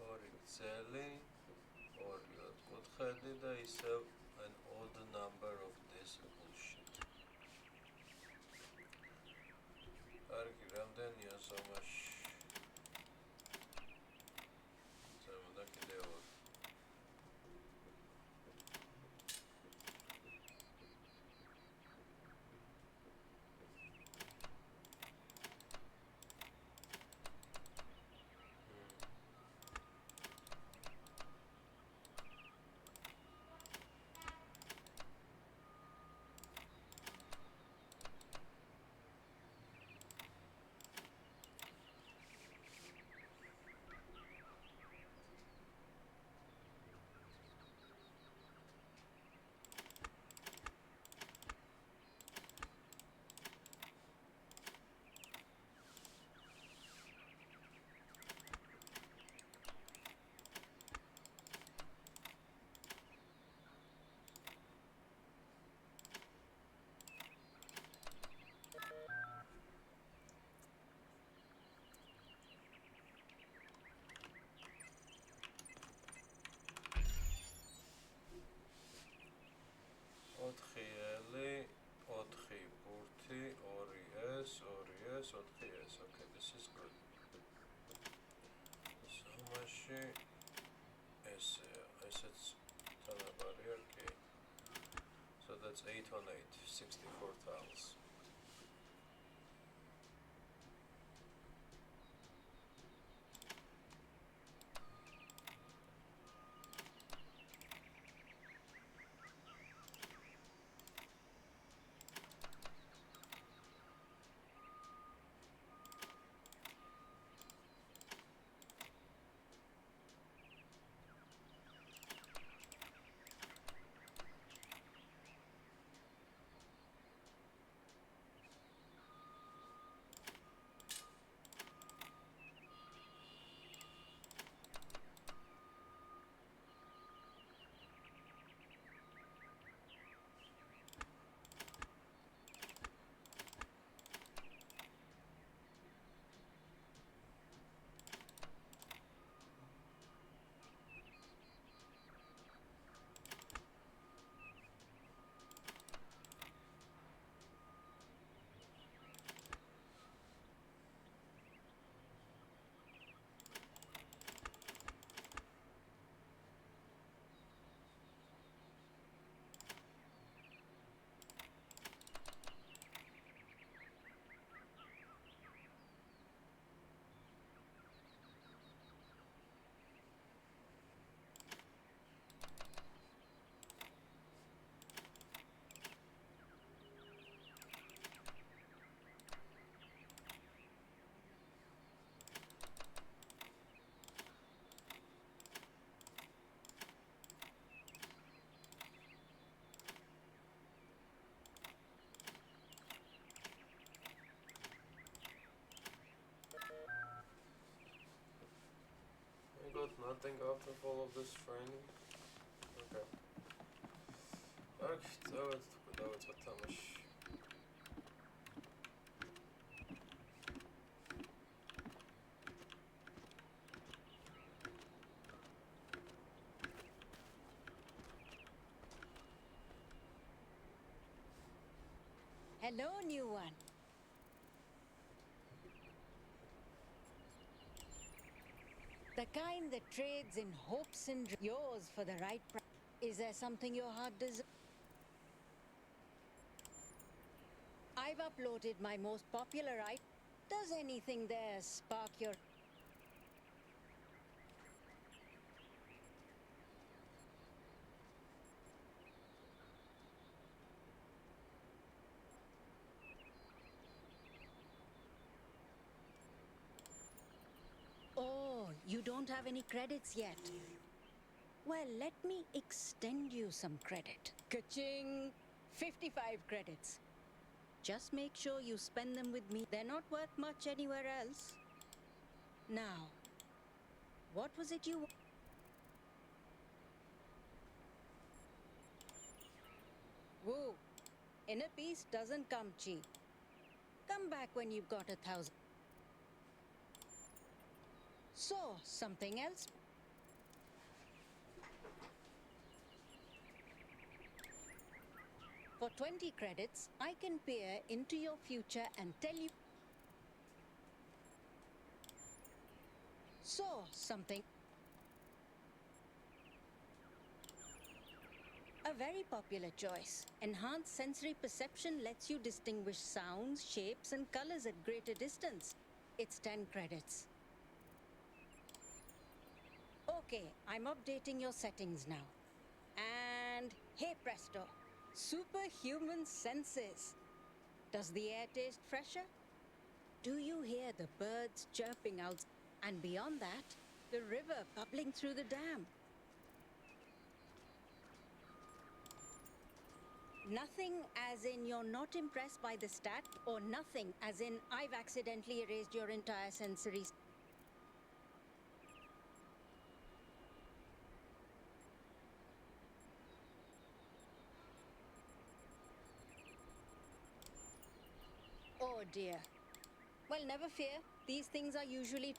ორი გრძელი, ორი ოთხკუთხედი და ისევ an odd number of this bullshit. კარგი, რამდენია ზომაში? ზემოდან კიდევ ორი. Okay, this is good. So much assets okay. So that's 8 on 8, 64 tiles. nothing after all of this training. Okay. Okay, давайте потомаш. Hello, new one. The kind that trades in hopes and yours for the right price. Is there something your heart desires? I've uploaded my most popular item. Does anything there spark your... Oh, you don't have any credits yet. Well, let me extend you some credit. Ka-ching! 55 credits. Just make sure you spend them with me. They're not worth much anywhere else. Now, what was it you... Whoa, inner peace doesn't come cheap. Come back when you've got 1,000. So, something else? For 20 credits, I can peer into your future and tell you... So, something... A very popular choice. Enhanced sensory perception lets you distinguish sounds, shapes, and colors at greater distance. It's 10 credits. Okay, I'm updating your settings now. And hey presto, superhuman senses. Does the air taste fresher? Do you hear the birds chirping out? And beyond that, the river bubbling through the dam. Nothing as in you're not impressed by the stat, or nothing as in I've accidentally erased your entire sensory... Oh dear. Well, never fear. These things are usually...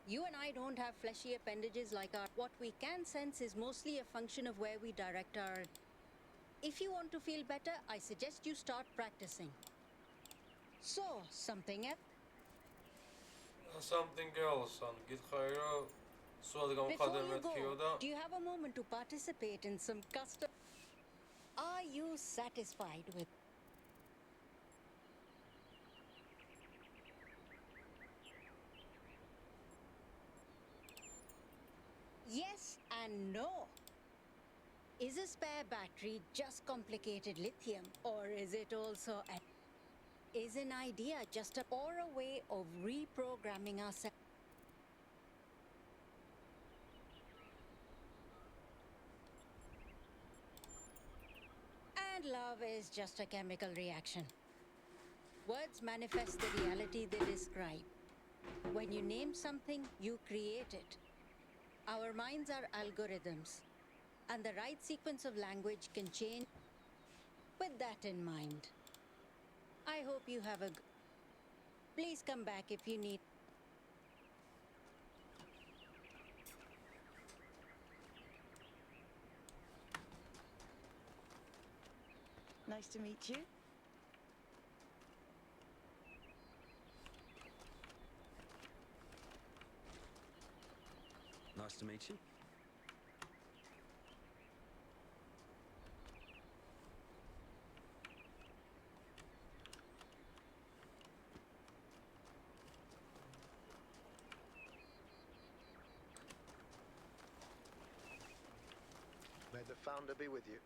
You and I don't have fleshy appendages like our... What we can sense is mostly a function of where we direct our... If you want to feel better, I suggest you start practicing. So, something else? Something else, გითხარი სულ Before გამხადე you მეთქიო go, და do you have a moment to participate in some custom... Are you satisfied with... Yes and no. Is a spare battery just complicated lithium, or is it also is an idea just or a way of reprogramming ourselves? And love is just a chemical reaction. Words manifest the reality they describe. When you name something, you create it. Our minds are algorithms, and the right sequence of language can change. With that in mind, I hope you have a... Please come back if you need... Nice to meet you. Nice to meet you. May the founder be with you.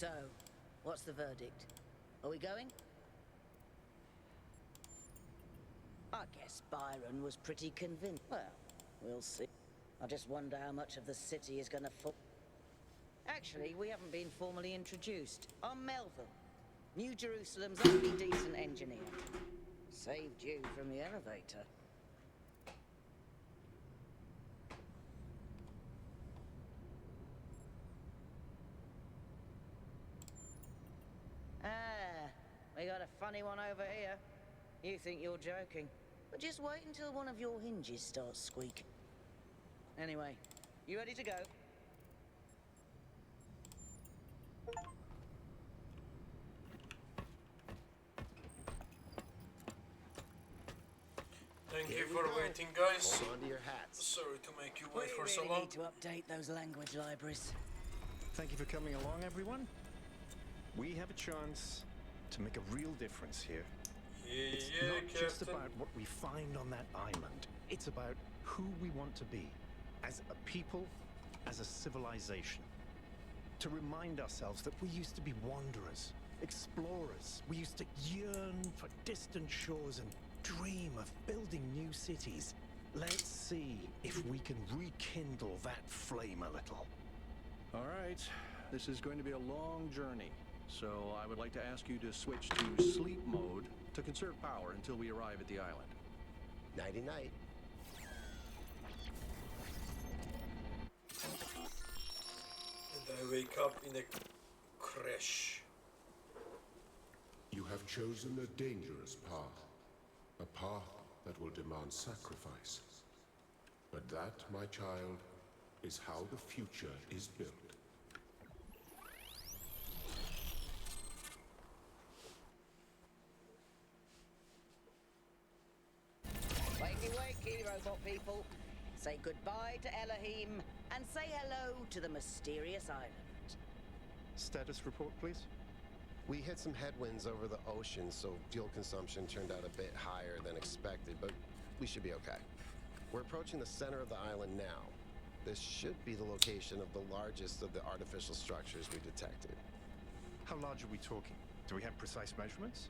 So, what's the verdict? Are we going? I guess Byron was pretty convinced. Well, we'll see. I just wonder how much of the city is going to fall. Actually, we haven't been formally introduced. I'm Melville, New Jerusalem's only decent engineer. Saved you from the elevator. We got a funny one over here. You think you're joking, but just wait until one of your hinges starts squeaking. Anyway, you ready to go? Thank you for waiting, guys. Hold on to your hats. Sorry to make you We wait for so really long. need to update those language libraries. Thank you for coming along, everyone. We have a chance to make a real difference here. It's not just about what we find on that island. It's about who we want to be as a people, as a civilization. To remind ourselves that we used to be wanderers, explorers. We used to yearn for distant shores and dream of building new cities. Let's see if we can rekindle that flame a little. All right. This is going to be a long journey. So I would like to ask you to switch to sleep mode to conserve power until we arrive at the island. Nighty-night. And I wake up in a crash. You have chosen a dangerous path. A path that will demand sacrifice. But that, my child, is how the future is built. Wakey, wakey, robot people. Say goodbye to Elohim and say hello to the mysterious island. Status report, please. We hit some headwinds over the ocean, so fuel consumption turned out a bit higher than expected, but we should be okay. We're approaching the center of the island now. This should be the location of the largest of the artificial structures we detected. How large are we talking? Do we have precise measurements?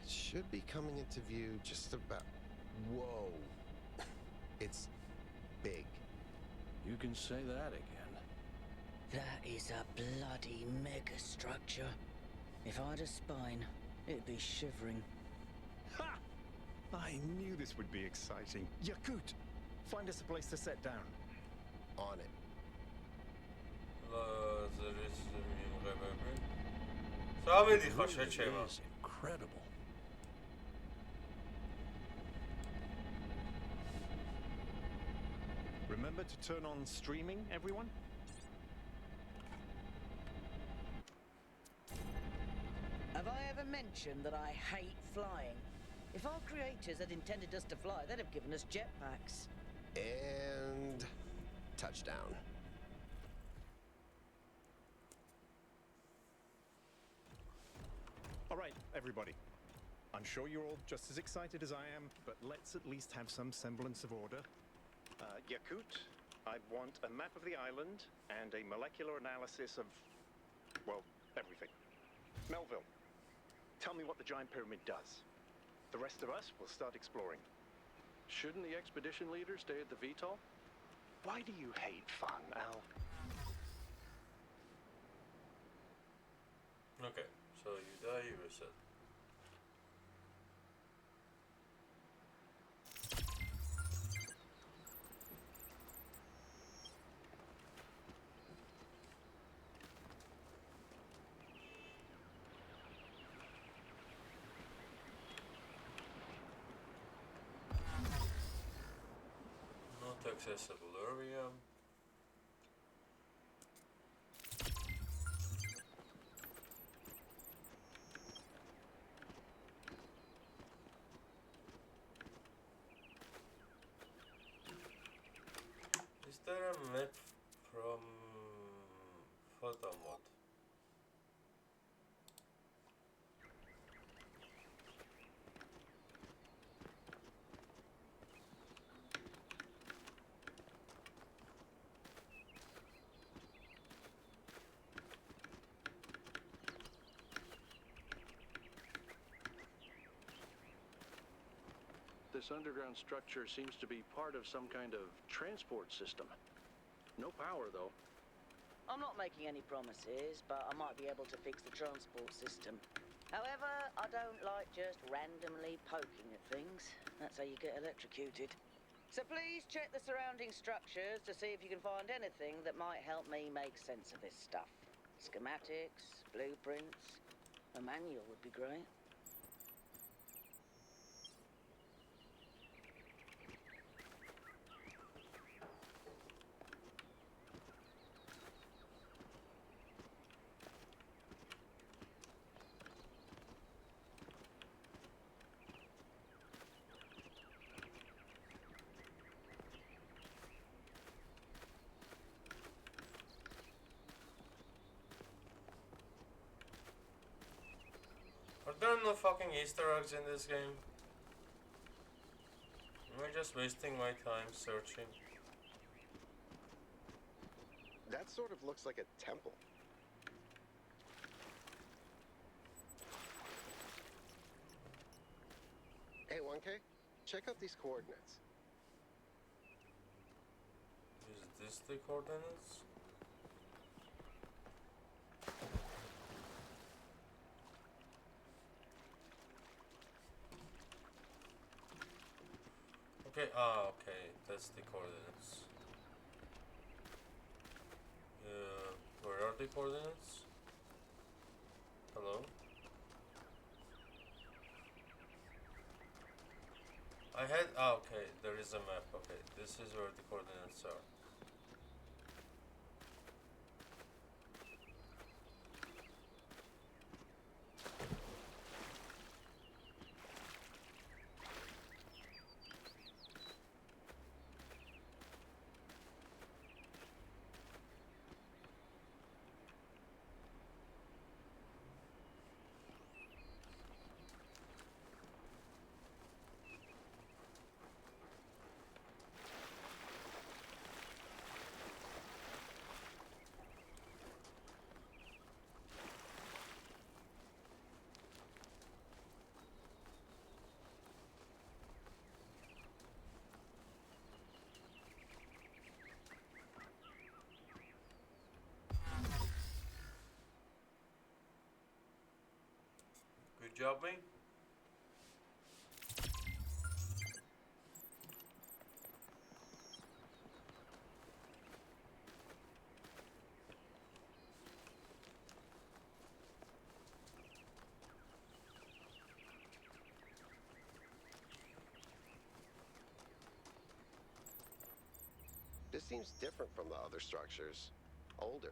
It should be coming into view just about... Whoa. It's big. You can say that again. That is a bloody megastructure. If I had a spine, it'd be shivering. Ha! I knew this would be exciting. Yakut, find us a place to set down. On it. It's incredible. Remember to turn on streaming, everyone? Have I ever mentioned that I hate flying? If our creators had intended us to fly, they'd have given us jetpacks. And... touchdown. All right, everybody. I'm sure you're all just as excited as I am, but let's at least have some semblance of order. Yakut, I want a map of the island and a molecular analysis of, well, everything. Melville, tell me what the giant pyramid does. The rest of us will start exploring. Shouldn't the expedition leader stay at the VTOL? Why do you hate fun, Al? Okay, so you die, you reset. Not accessible area. Is there a map from photo mod? this underground structure seems to be part of some kind of transport system. No power, though. I'm not making any promises, but I might be able to fix the transport system. However, I don't like just randomly poking at things. That's how you get electrocuted. So please check the surrounding structures to see if you can find anything that might help me make sense of this stuff. Schematics, blueprints, a manual would be great. Are there no fucking Easter eggs in this game? Am I just wasting my time searching? That sort of looks like a temple. Hey, 1K, check out these coordinates. Is this the coordinates? Okay, okay, that's the coordinates. Where are the coordinates? Hello? I had, okay, there is a map, okay, this is where the coordinates are. Good job, me. This seems different from the other structures. Older.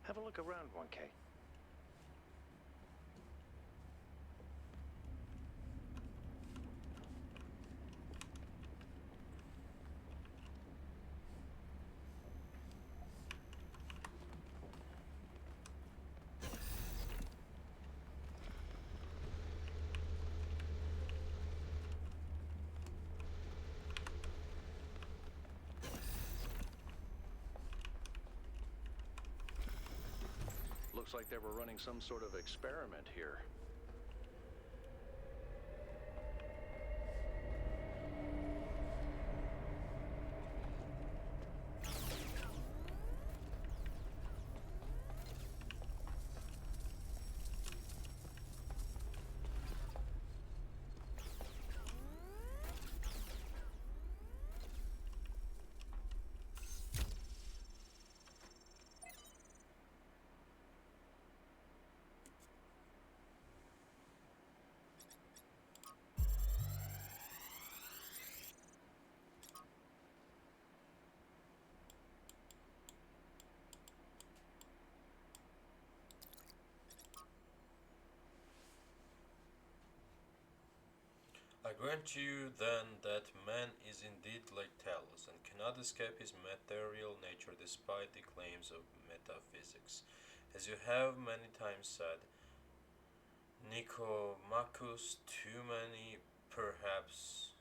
Have a look around, 1K. Looks like they were running some sort of experiment here. I grant you then that man is indeed like Talos and cannot escape his material nature despite the claims of metaphysics. As you have many times said, Nicomachus, too many, perhaps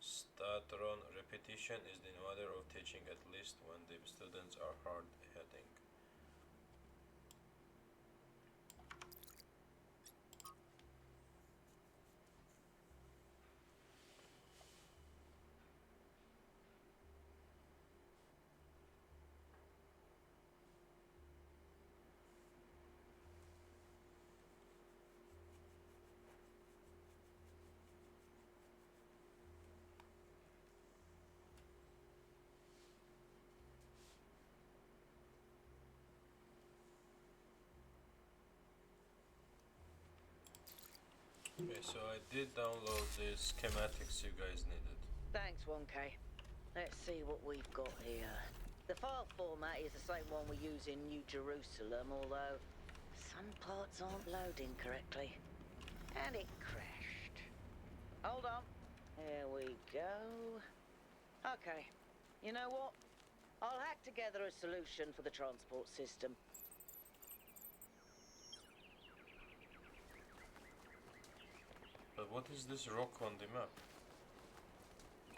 statron, repetition is the mother of teaching, at least when the students are hard-heading. Okay, so I did download the schematics you guys needed. Thanks, 1K. Let's see what we've got here. The file format is the same one we use in New Jerusalem, although some parts aren't loading correctly. And it crashed. Hold on. Here we go. Okay. You know what? I'll hack together a solution for the transport system. But what is this rock on the map?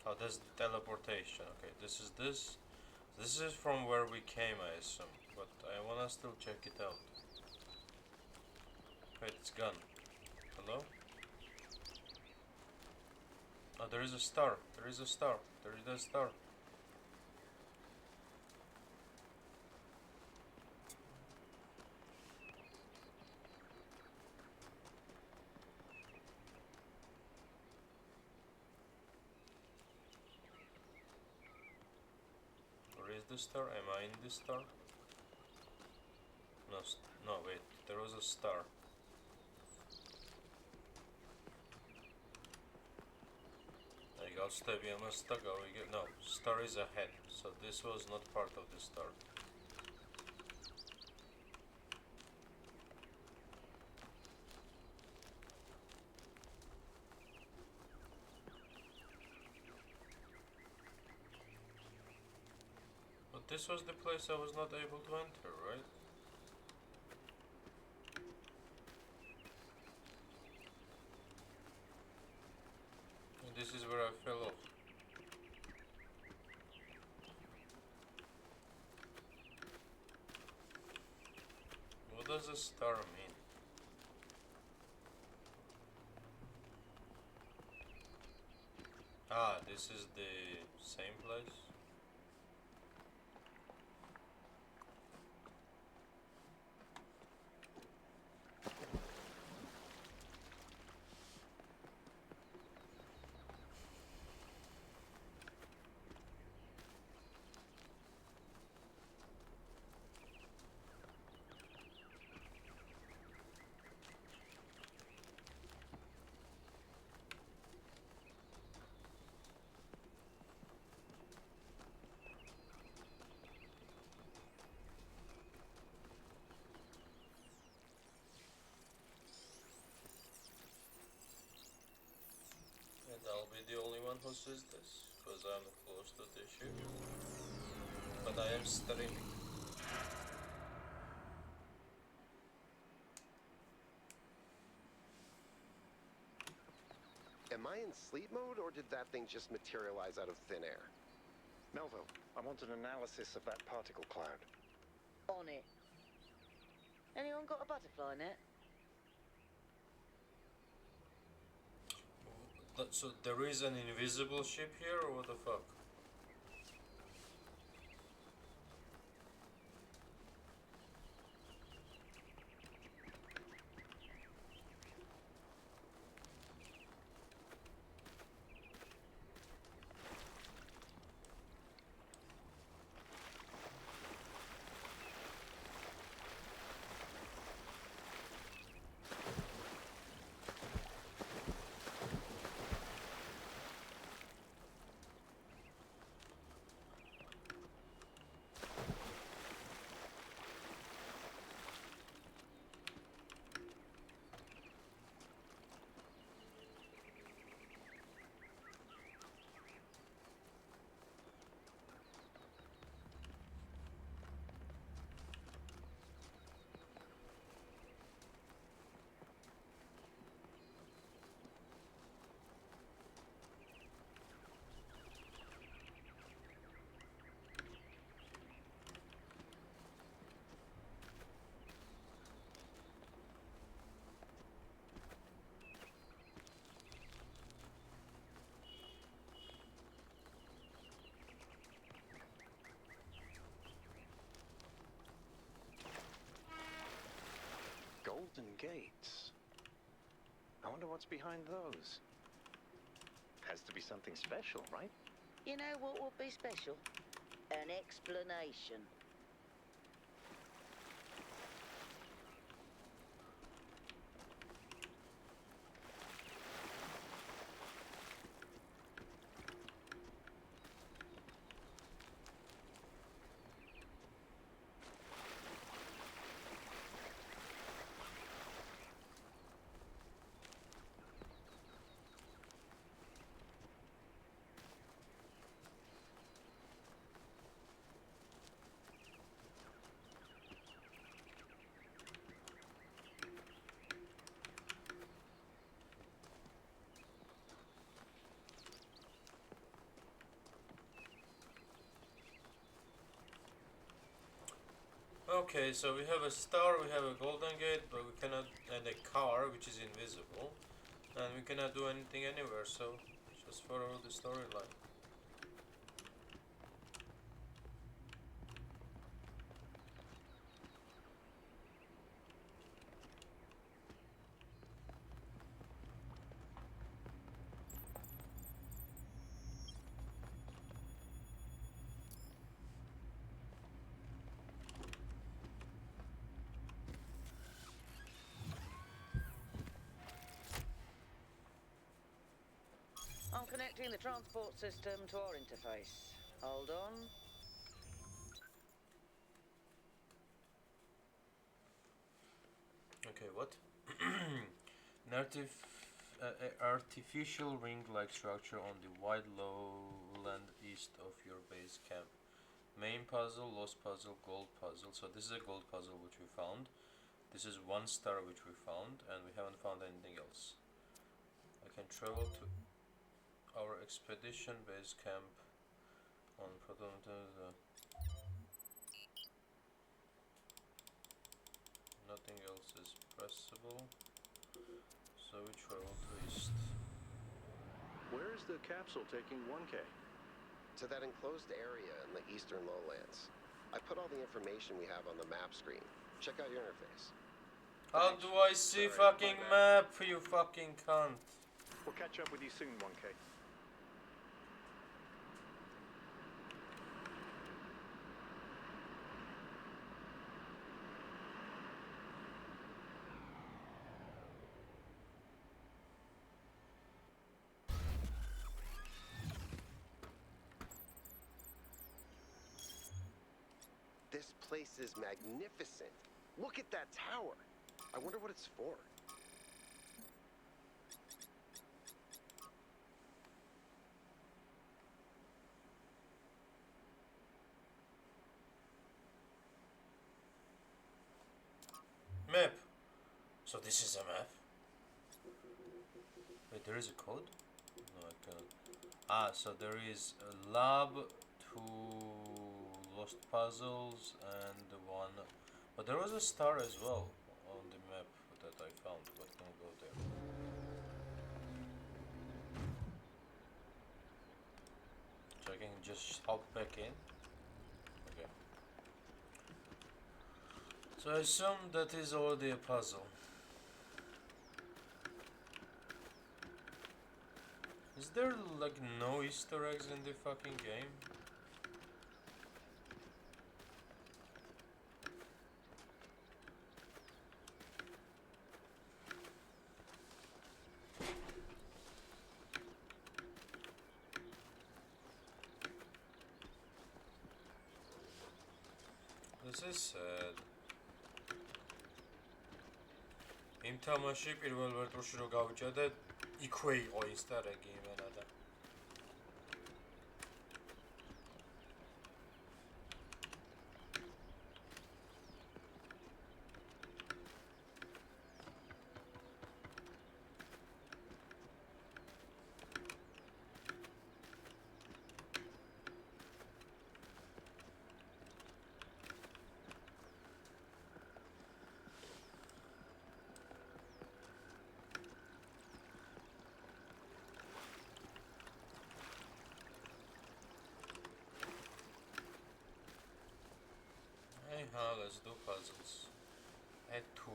Oh, that's teleportation. Okay, this is this. This is from where we came, I assume. But I wanna still check it out. Wait, it's gone. Hello? Oh, there is a star. There is a star. There is a star. Where is the star? Am I in this star? No, no, wait. There was a star. There you go. No, star is ahead. So this was not part of the star. But this was the place I was not able to enter, right? And this is where I fell off. What does a star mean? Ah, this is the same place? And I'll be the only one who sees this, because I'm close to the ship. But I am streaming. Am I in sleep mode, or did that thing just materialize out of thin air? Melville, I want an analysis of that particle cloud. On it. Anyone got a butterfly net? So there is an invisible ship here, or what the fuck? Golden gates. I wonder what's behind those. Has to be something special, right? You know what would be special? An explanation. Okay, so we have a star, we have a golden gate, but we cannot, and a car which is invisible, and we cannot do anything anywhere. So just follow the storyline. I'm connecting the transport system to our interface. Hold on. Okay, what? Artificial ring-like structure on the wide lowland east of your base camp. Main puzzle, lost puzzle, gold puzzle. So this is a gold puzzle which we found. This is 1 star which we found, and we haven't found anything else. I can travel to our expedition base camp on nothing else is pressable, so we travel to east. Where is the capsule taking 1K? To that enclosed area in the eastern lowlands. I put all the information we have on the map screen. Check out your interface. How do I see fucking map, you fucking cunt? We'll catch up with you soon, 1K. This place is magnificent. Look at that tower. I wonder what it's for. Map. So this is a map. Wait, there is a code? No, I cannot. Ah, so there is a lab, 2 lost puzzles, and 1. But there was a star as well on the map that I found, but don't go there. So I can just hop back in. Okay. So I assume that is already a puzzle. Is there like no Easter eggs in the fucking game? This is sad. იმ თამაში პირველ ვერტულში რო გავიჭადე, იქვე იყო Easter egg იმენა და let's do puzzles. Add 2.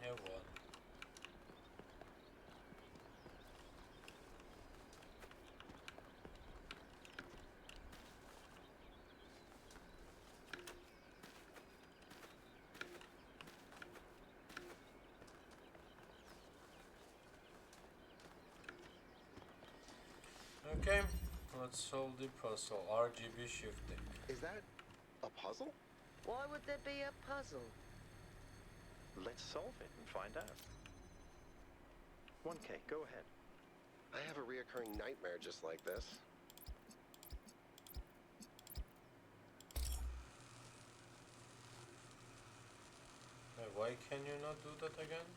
Add 1. Okay. Let's solve the puzzle. RGB shifting. Is that a puzzle? Why would there be a puzzle? Let's solve it and find out. 1K, go ahead. I have a reoccurring nightmare just like this. Why can you not do that again?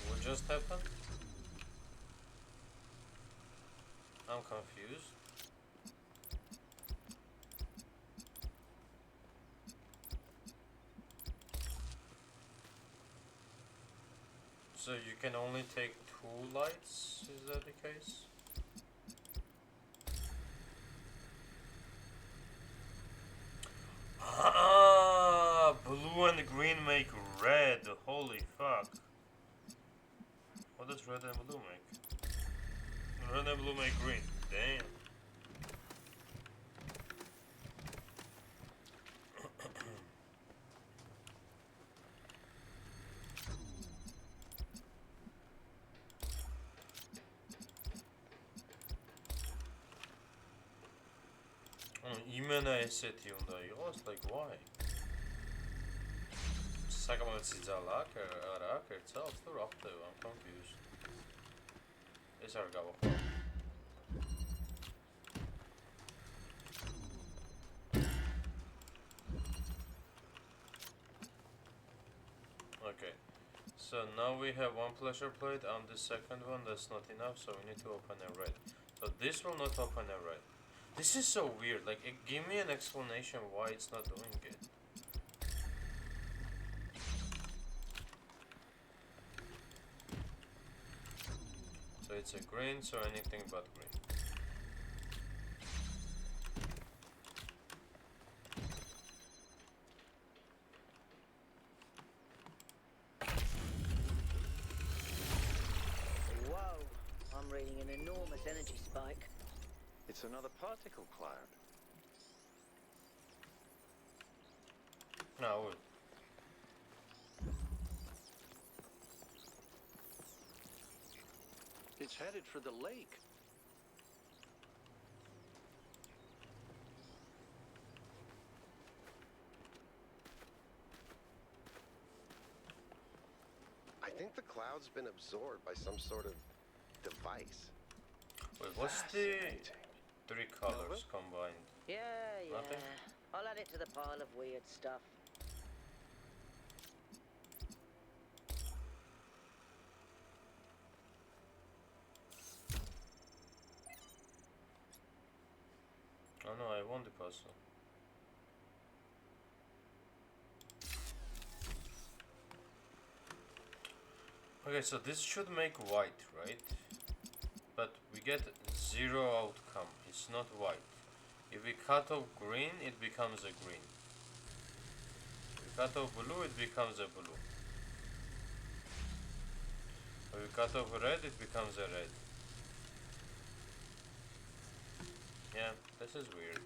What just happened? I'm confused. So you can only take 2 lights, is that the case? Ah, blue and green make red. Holy fuck. What does red and blue make? Red and blue make green. Damn. იმენა ესეთი უნდა იყოს, like why? საკამოც ძალა აქ არა აქ ერთსალს თუ რა ხდება? I'm confused. ეს არ გავახო. Okay. So now we have 1 pleasure plate on the second one. That's not enough, so we need to open a red. So this will not open a red. This is so weird. Like, give me an explanation why it's not doing it. So it's a green, so anything but green. Whoa, I'm reading an enormous energy spike. It's another particle cloud. No. It's headed for the lake. I think the cloud's been absorbed by some sort of device. Wait, what's the 3 colors combined? Yeah. Nothing? I'll add it to the pile of weird stuff. Oh no, I won the puzzle. Okay, so this should make white, right? But we get 0 outcome. It's not white. If we cut off green, it becomes a green. If we cut off blue, it becomes a blue. If we cut off red, it becomes a red. Yeah, this is weird.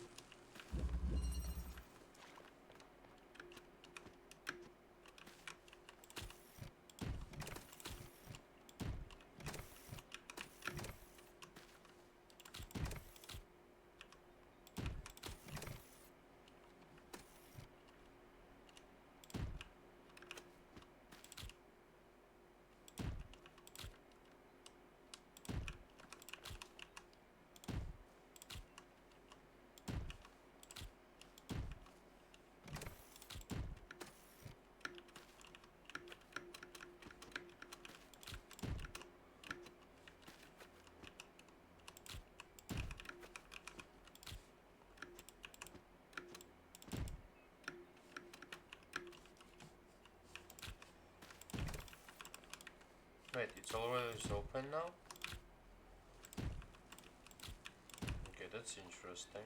Wait, it's always open now? Okay, that's interesting.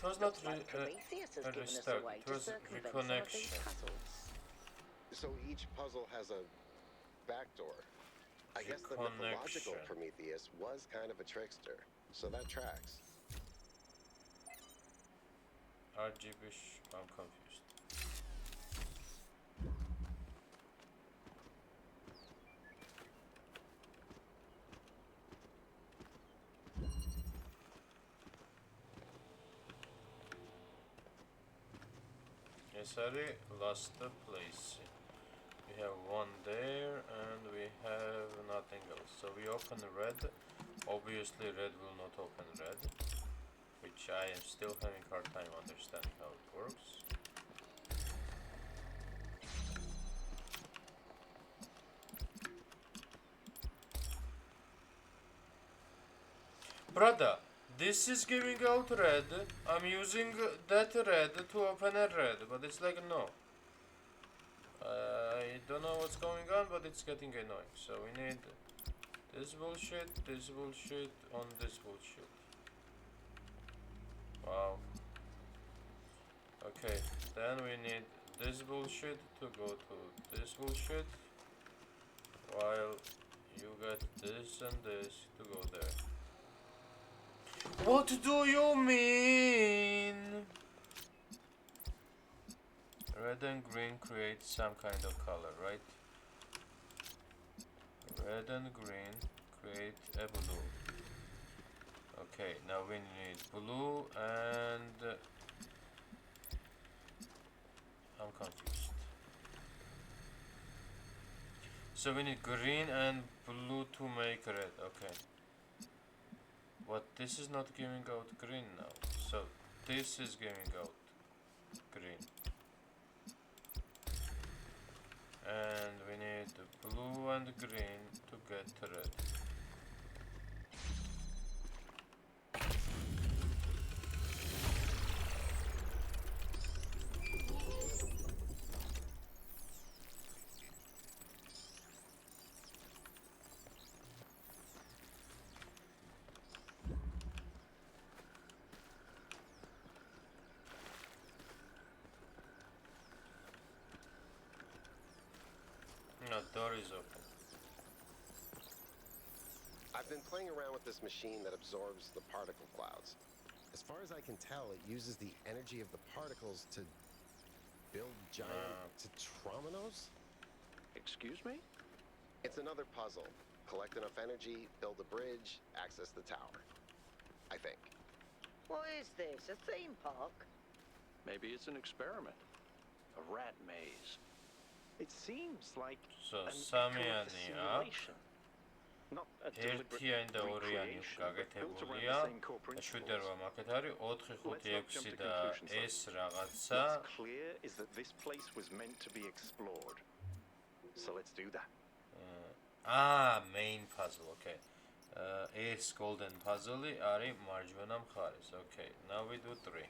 It was not Looks like Prometheus has a given us restart. a way It to was circumvent some of these reconnection. puzzles. So each puzzle has a backdoor. I guess the mythological Reconnection. Prometheus was kind of a trickster, so that tracks. RGB. I'm confused. Yes, I lost the place. We have one there and we have nothing else. So we open red. Obviously red will not open red, which I am still having hard time understanding how it works. Brother, this is giving out red. I'm using that red to open a red, but it's like no. I don't know what's going on, but it's getting annoying. So we need this bullshit on this bullshit. Wow. Okay, then we need this bullshit to go to this bullshit, while you get this and this to go there. What do you mean? Red and green create some kind of color, right? Red and green create a blue. Okay, now we need blue and I'm confused. So we need green and blue to make red. Okay. But this is not giving out green now. So this is giving out green. And we need blue and green to get red. No, door is open. I've been playing around with this machine that absorbs the particle clouds. As far as I can tell, it uses the energy of the particles to build giant tetrominos? Excuse me? It's another puzzle. Collect enough energy, build a bridge, access the tower. I think. What is this, a theme park? Maybe it's an experiment. A rat maze. It seems like So an სამიანი echo of a simulation. Not a deliberate ერთიანი და ორიანი recreation, but built around გაკეთებულია. the same core principles. შვიდერვა მაგეთ არის 4, 5, Let's not jump 6 to და conclusions, though. ეს რაღაცა. What's clear is that this place was meant to be explored. So let's do that. Main puzzle, okay. ეს golden puzzle არის მარჯვენა მხარეს. Okay, now we do 3.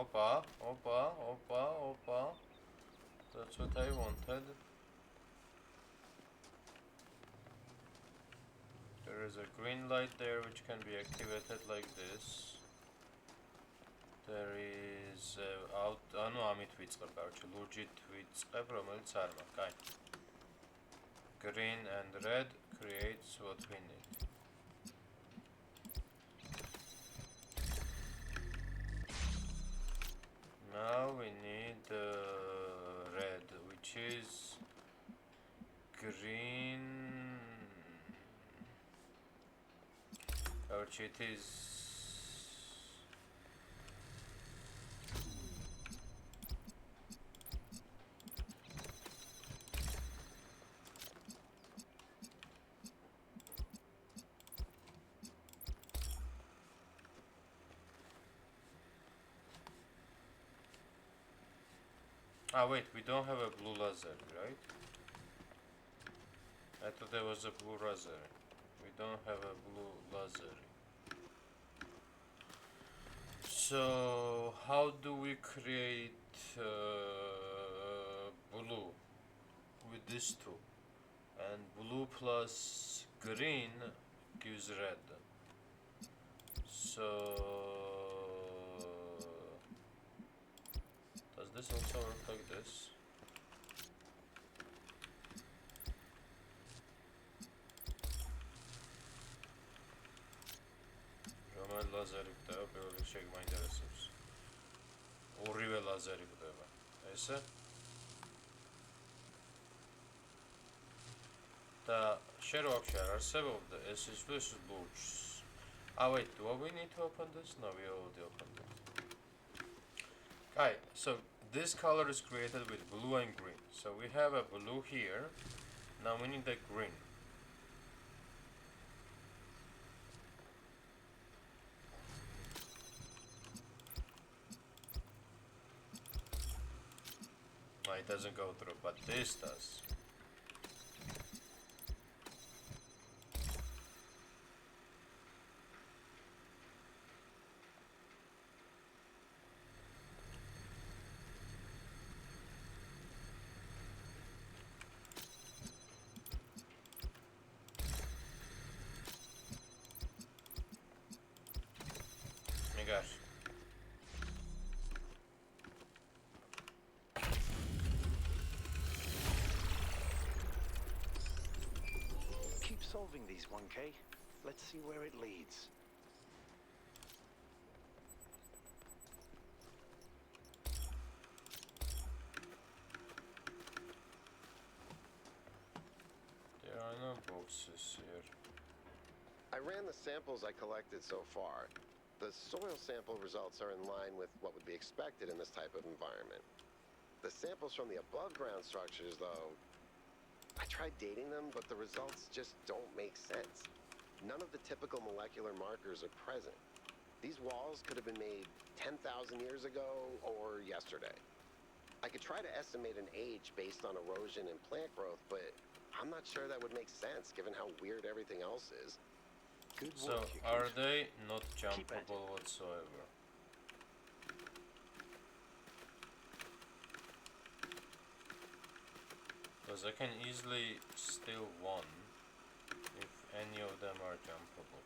Opa, opa, opa, opa. That's what I wanted. There is a green light there which can be activated like this. There is ანუ ამით ვიწყებ, короче, ლურჯით ვიწყებ, რომელიც არ მაქვს, კაი. Green and red creates what we need. Now we need red, which is green. Ouch, it is. Ah, wait, we don't have a blue laser, right? I thought there was a blue laser. We don't have a blue laser. So, how do we create blue with these two? And blue plus green gives red. So, does this also work like this? რომელი ლაზერი გვდება პირველ რიგში მაინტერესებს. ორივე ლაზერი გვდება. ესე? და შენ რო вообще არ არსებობდა ეს ის თუ ეს ლურჯს. Ah wait, do we need to open this? No, we already opened it. Okay, so this color is created with blue and green. So we have a blue here. Now we need the green. No, it doesn't go through, but this does. My gosh. Keep solving these, 1K. Let's see where it leads. There are no boxes here. I ran the samples I collected so far. The soil sample results are in line with what would be expected in this type of environment. The samples from the above-ground structures, though, I tried dating them, but the results just don't make sense. None of the typical molecular markers are present. These walls could have been made 10,000 years ago or yesterday. I could try to estimate an age based on erosion and plant growth, but I'm not sure that would make sense given how weird everything else is. So, are they not jumpable whatsoever? Because I can easily steal one if any of them are jumpable.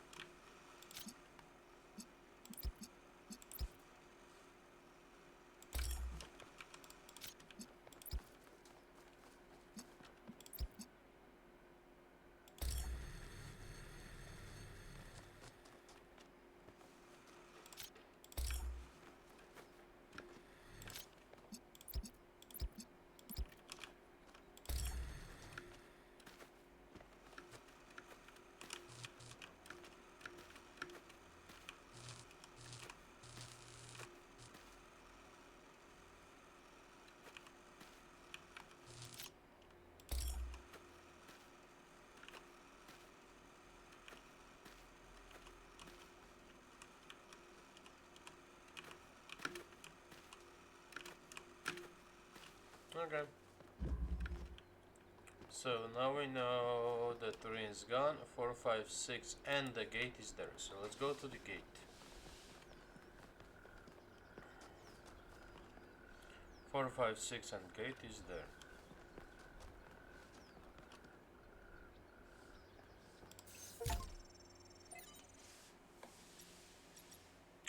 Okay. So now we know the 3 is gone, 4, 5, 6 and the gate is there. So let's go to the gate. 4, 5, 6 and gate is there.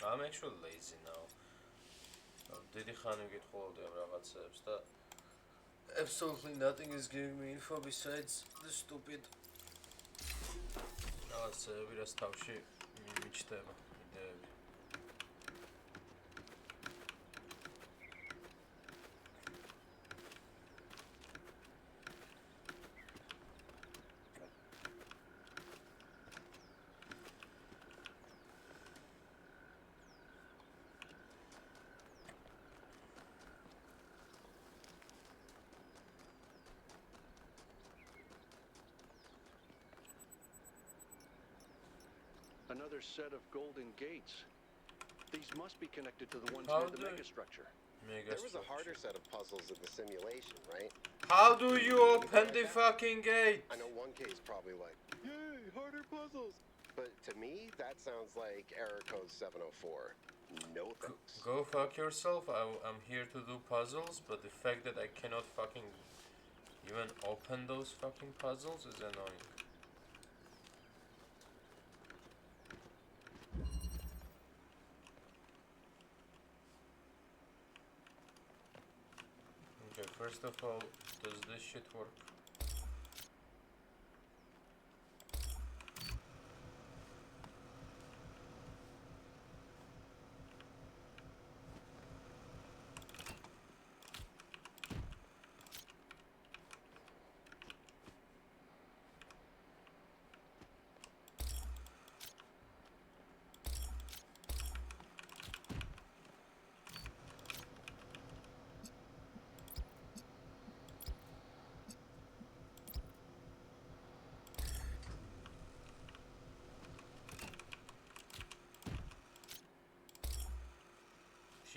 I'm actually lazy now. დიდი ხანი ვკითხულობდი ამ რაღაცებს და absolutely nothing is giving me info besides the stupid რაღაცები, რაც თავში მიჩნდება იდეები. Another set of golden gates. These must be connected to the ones How near the do- megastructure. There was a harder set of puzzles in the simulation, right? How do you open the fucking gate? I know 1K is probably like, yay, harder puzzles. But to me, that sounds like error code 704. No thanks. Go fuck yourself. I'm here to do puzzles, but the fact that I cannot fucking even open those fucking puzzles is annoying. Okay, first of all, does this shit work?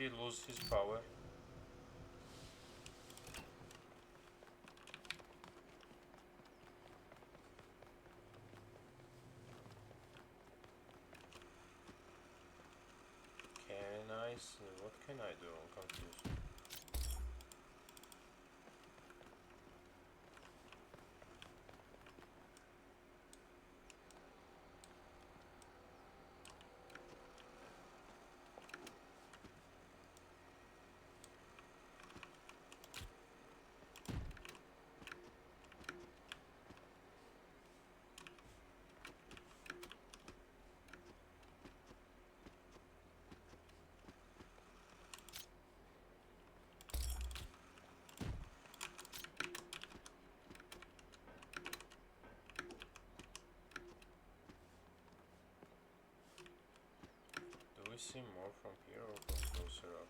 He lose his power. Can I see? What can I do? I'm confused. Do we see more from here or from closer up?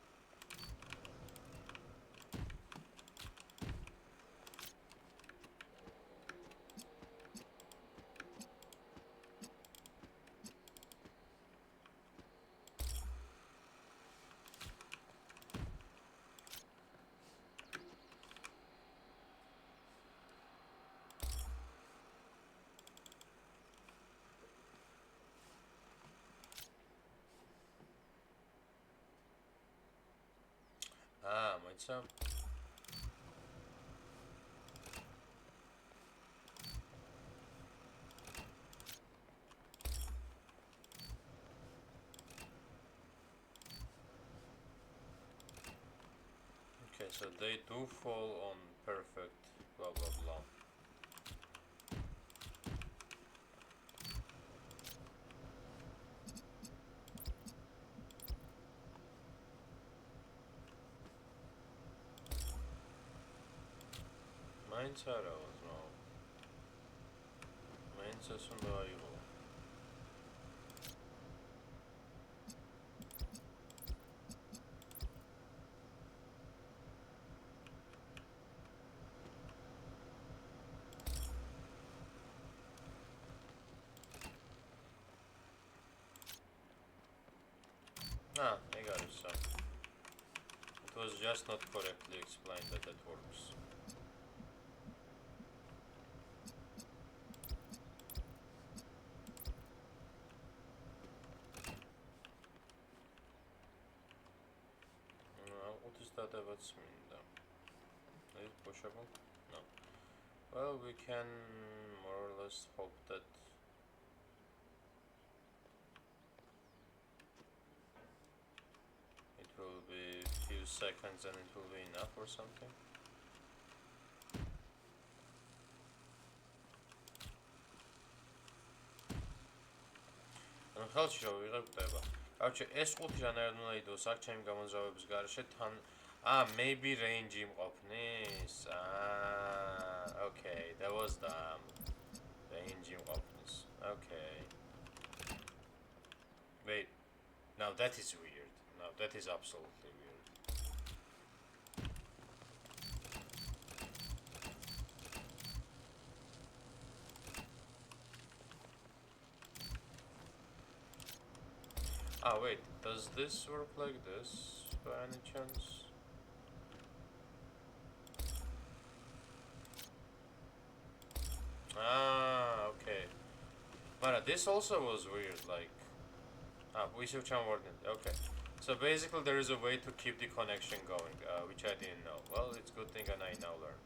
Ah, myself. Okay, so they do fall on perfect blah blah blah. Mine's arrows, no. Mine's a survival. Ah, I got it, so. It was just not correctly explained that it works. What is that about mean though? Is it pushable? No. Well, we can more or less hope that it will be a few seconds and it will be enough or something. ხელში რა ვიღებდება. Короче, ეს ყუთი რანაირად უნდა იდოს აქ ჩემი გამონძრავების გარეშე თან maybe range იმყოფნის. Okay, that was dumb. Range იმყოფნის. Okay. Wait. Now that is weird. Now that is absolutely weird. Wait, does this work like this by any chance? Ah, okay. But this also was weird, like... we should okay. So basically there is a way to keep the connection going, which I didn't know. Well, it's a good thing and I now learned.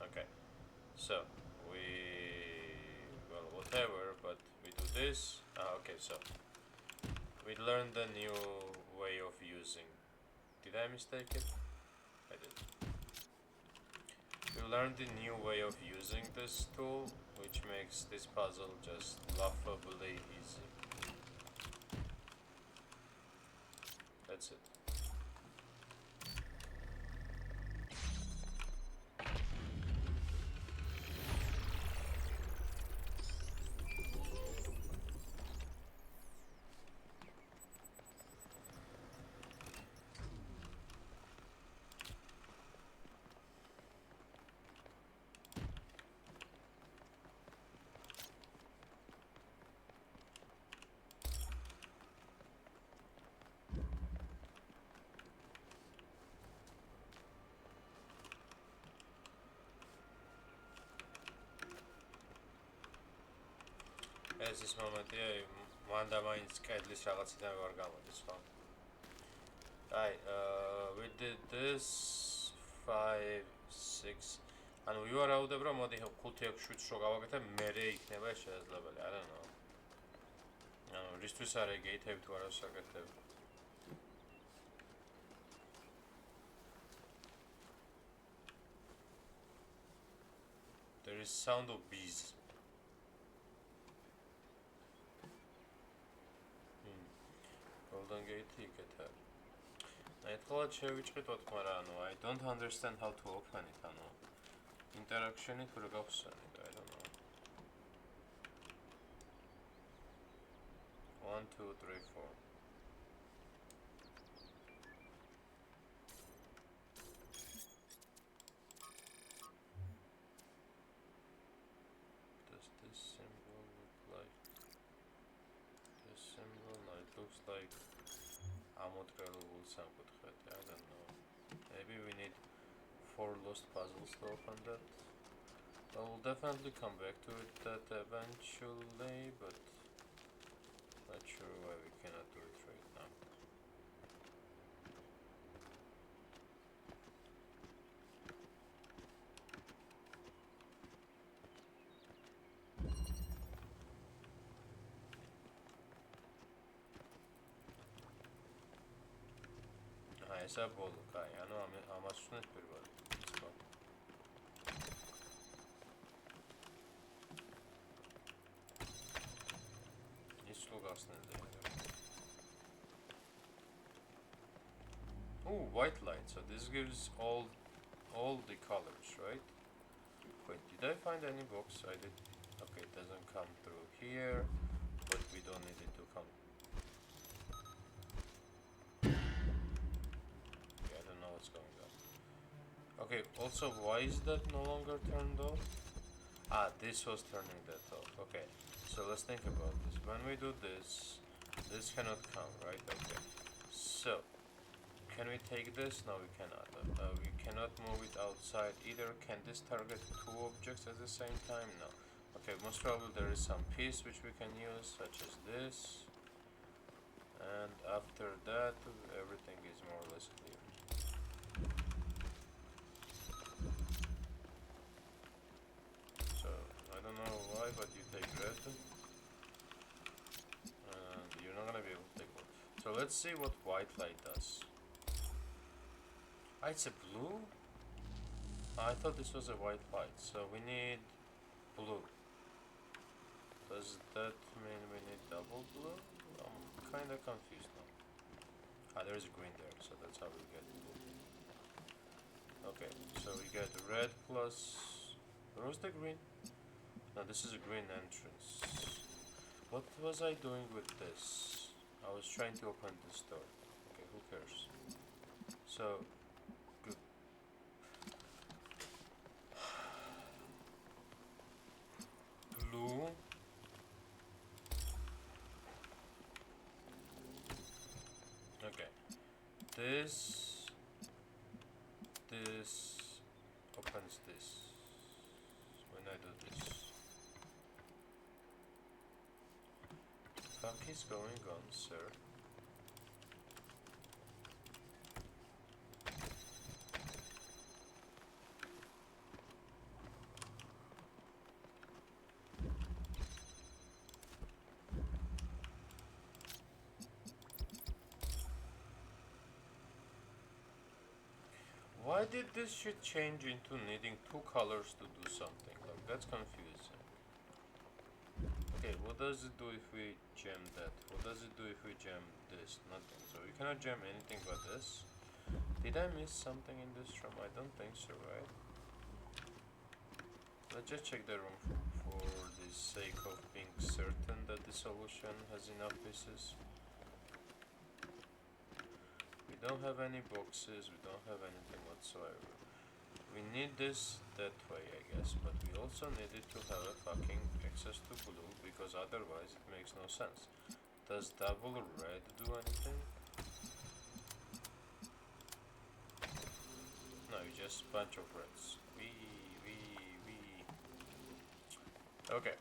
Okay. So, well, whatever, but we do this. Okay, so... we learned the new way of using... Did I mistake it? I did. We learned the new way of using this tool, which makes this puzzle just laughably easy. That's it. ეს ის მომენტია, მანდა მაინც კედლის რაღაციდან ვარ გამოდის, ხო? აი, we did this 5 6 ანუ ვივარაუდებ რომ მოდი 5 6 7 რო გავაკეთე, მერე იქნება შესაძლებელი, I don't know. ანუ რისთვის არის გეითები თუ არა საკეთებ? There is sound of bees. Golden Gate იქეთ არის. Ერთად შევიჭრიტოთ, მაგრამ ანუ I don't understand how to open it, ანუ interaction-ი თუ რა გავხსენით, I don't know. 1 2 3 4 Does this symbol look like this symbol? No, it looks like ამოტრელულ სამკუთხედი, I don't know. Maybe we need 4 lost puzzles to open that. I will definitely come back to it that eventually, but not sure why we cannot do it right now. ესა ბოლო, კაი, ანუ ამას ვსვენეთ პირველი. ხო. ის რო გახსნელია. Oh, white light. So this gives all the colors, right? Wait, did I find any box? I did. Okay, it doesn't come through here, but we don't need it to come. What's going on? Okay, also why is that no longer turned off? Ah, this was turning that off. Okay, so let's think about this. When we do this, this cannot come, right? Okay, so can we take this? No, we cannot. We cannot move it outside either. Can this target 2 objects at the same time? No. Okay, most probably there is some piece which we can use, such as this, and after that everything is more or less clear. I don't know why, but you take red, and you're not gonna be able to take one. So let's see what white light does. Ah, it's a blue? I thought this was a white light, so we need blue. Does that mean we need double blue? I'm kinda confused now. Ah, there's a green there, so that's how we get blue. Okay, so we get red plus... where's the green? No, this is a green entrance. What was I doing with this? I was trying to open this door. Okay, who cares? So, good. Blue. Okay. This opens this. When I do this. fuck is going on, sir? Why did this shit change into needing 2 colors to do something? Like, that's confusing. Okay, what does it do if we jam that? What does it do if we jam this? Nothing. So we cannot jam anything but this. Did I miss something in this room? I don't think so, right? Let's just check the room for the sake of being certain that the solution has enough pieces. We don't have any boxes, we don't have anything whatsoever. We need this that way, I guess, but we also needed to have a fucking access to blue, because otherwise it makes no sense. Does double red do anything? No, just a bunch of reds. Okay,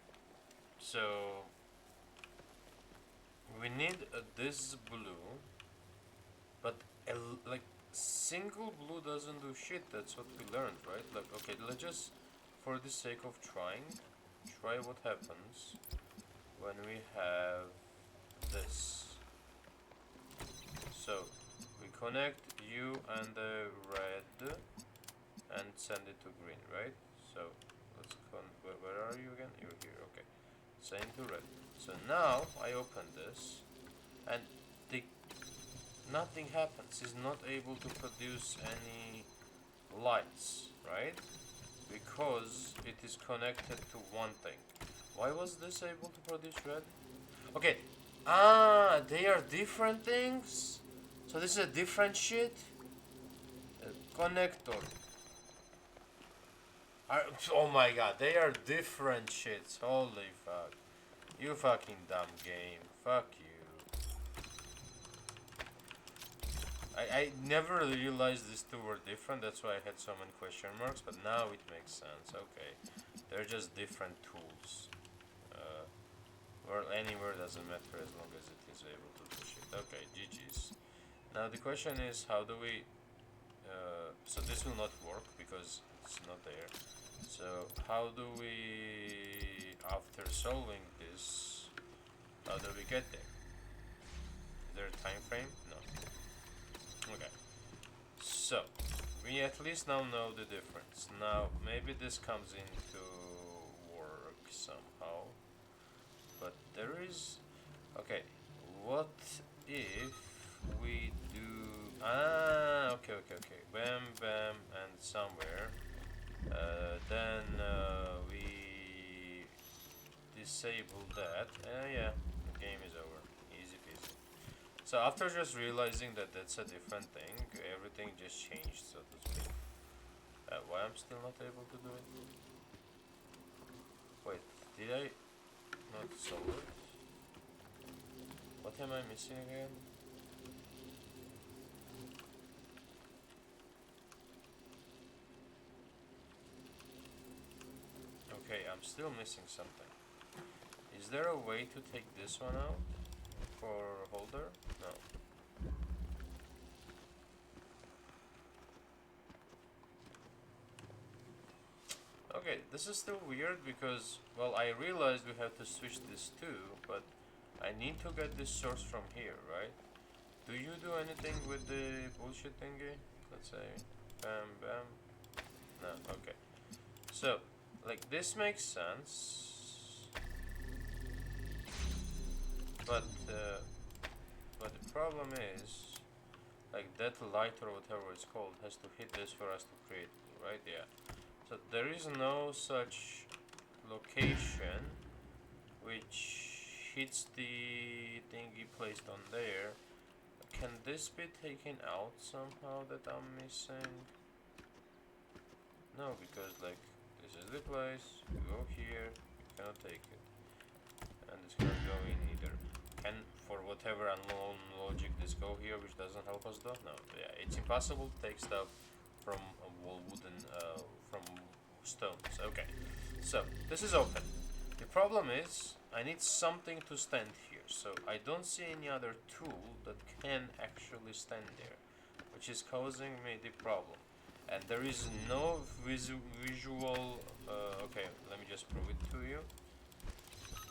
so we need this blue, but like single blue doesn't do shit. That's what we learned, right? Like, okay, let's just, for the sake of trying, try what happens when we have this. So we connect you and the red and send it to green, right? So let's where are you again? You're here. Okay, send to red. So now I open this and nothing happens. It's not able to produce any lights, right? Because it is connected to one thing. Why was this able to produce red? Okay. Ah, they are different things. So this is a different shit. Connector. Oh my god, they are different shits. Holy fuck. You fucking dumb game. Fuck you. I never realized these two were different, that's why I had so many question marks, but now it makes sense. Okay, they're just different tools. Or anywhere doesn't matter as long as it is able to do shit. Okay, GG's. Now the question is, how do we... so this will not work because it's not there. So how do we, after solving this, how do we get there? Is there a time frame? No. Okay, so we at least now know the difference. Now maybe this comes into work somehow, but there is... okay, what if we do... okay, bam, bam, and somewhere, then we disable that, yeah, the game is over, easy peasy. So after just realizing that that's a different thing, everything just changed, so to speak. Why I'm still not able to do it? Wait, did I not solve it? What am I missing again? Okay, I'm still missing something. Is there a way to take this one out for holder? No. Okay, this is still weird because, well, I realized we have to switch this too, but I need to get this source from here, right? Do you do anything with the bullshit thingy? Let's say, bam, bam. No, okay. So, like, this makes sense, but the problem is, like, that light or whatever it's called has to hit this for us to create blue, right? Yeah. So there is no such location which hits the thingy placed on there. Can this be taken out somehow that I'm missing? No, because like this is the place, you go here, you cannot take it. And this cannot go in either. Can, for whatever unknown logic, this go here, which doesn't help us though? No, yeah, it's impossible to take stuff from a wooden, from stones. Okay, so this is open. The problem is, I need something to stand here. So I don't see any other tool that can actually stand there, which is causing me the problem. And there is no visual, okay, let me just prove it to you.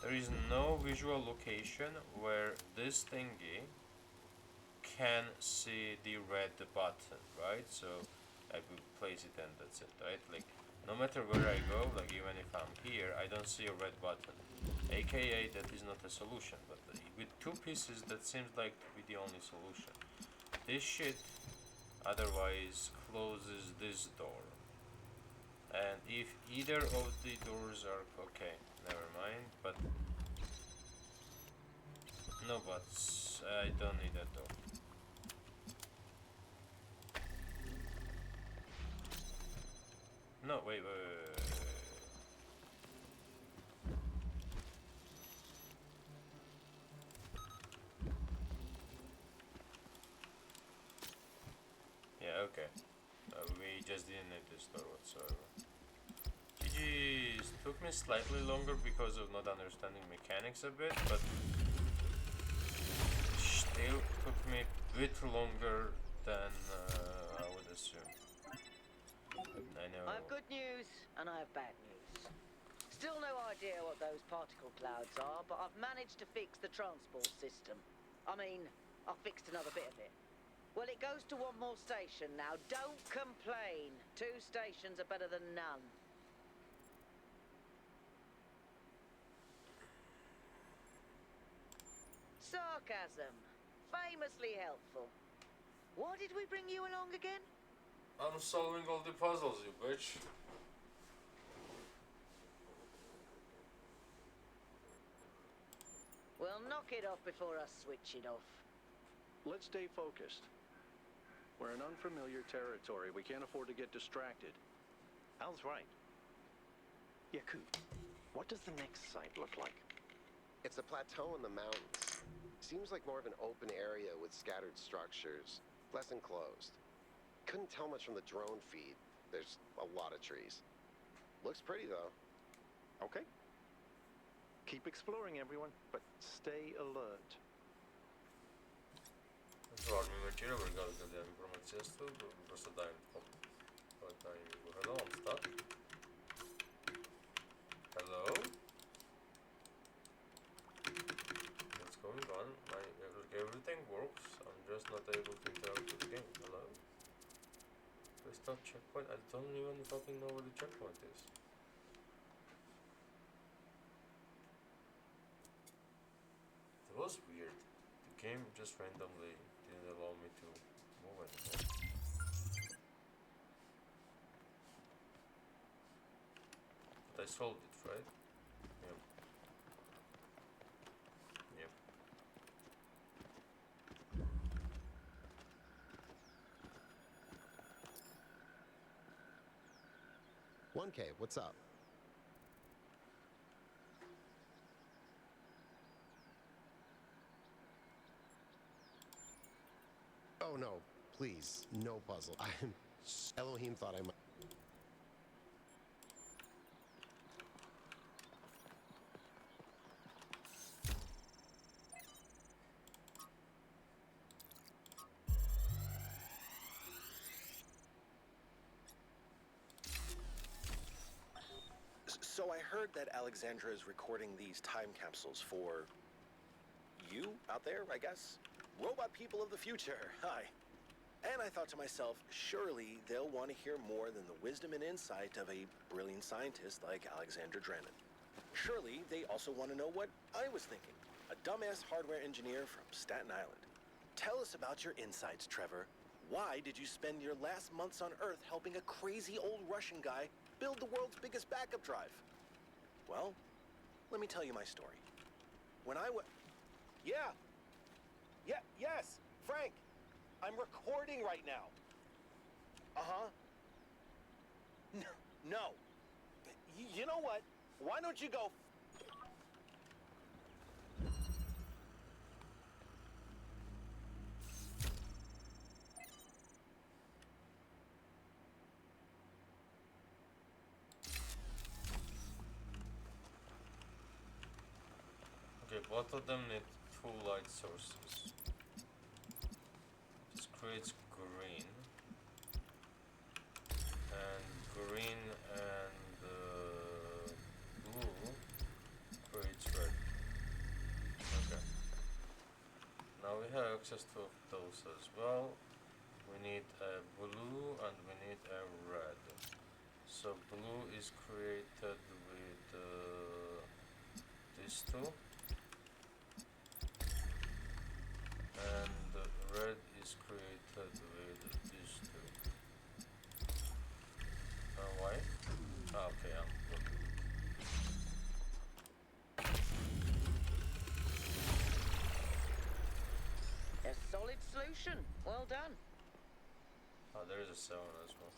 There is no visual location where this thingy can see the red button, right? So I will place it and that's it, right? Like, no matter where I go, like even if I'm here, I don't see a red button. AKA that is not a solution, but with two pieces that seems like to be the only solution. This shit otherwise closes this door. And if either of the doors are okay, never mind, but no buts, I don't need that door. No, wait. Yeah, okay. We just didn't need this door whatsoever. GG's. Took me slightly longer because of not understanding mechanics a bit, but still took me a bit longer than I would assume. I know. I have good news and I have bad news. Still no idea what those particle clouds are, but I've managed to fix the transport system. I mean, I've fixed another bit of it. Well, it goes to one more station now. Don't complain. 2 stations are better than none. Sarcasm. Famously helpful. Why did we bring you along again? I'm solving all the puzzles, you bitch. Well, knock it off before I switch it off. Let's stay focused. We're in unfamiliar territory. We can't afford to get distracted. Al's right. Yakut, what does the next site look like? It's a plateau in the mountains. Seems like more of an open area with scattered structures, less enclosed. Couldn't tell much from the drone feed. There's a lot of trees. Looks pretty though. Okay. Keep exploring, everyone, but stay alert. Varmim večera vrgali kad ja informacijastu, prosto dajem hello, I'm stuck. Hello? What's going on? Everything works, I'm just not able to interact with the game. Hello? Please stop checkpoint. I don't even fucking know where the checkpoint is. It was weird. The game just randomly didn't allow me to move anymore. But I solved it, right? Yep. Yep. 1K, what's up? Oh no, please, no puzzle. Elohim thought I might. So I heard that Alexandra is recording these time capsules for you out there, I guess? Robot people of the future, hi. And I thought to myself, surely they'll want to hear more than the wisdom and insight of a brilliant scientist like Alexandra Drennan. Surely they also want to know what I was thinking, a dumbass hardware engineer from Staten Island. Tell us about your insights, Trevor. Why did you spend your last months on Earth helping a crazy old Russian guy build the world's biggest backup drive? Well, let me tell you my story. When I was... Yeah. Yes, Frank. I'm recording right now. Uh-huh. No. You know what? Why don't you go... Okay, both of them need two light sources. This creates green. And green and blue creates red. Okay. Now we have access to those as well. We need a blue and we need a red. So blue is created with these two. And red is created with these two. Why? Okay, I'm looking. A solid solution. Well done. Oh, there is a 7 as well.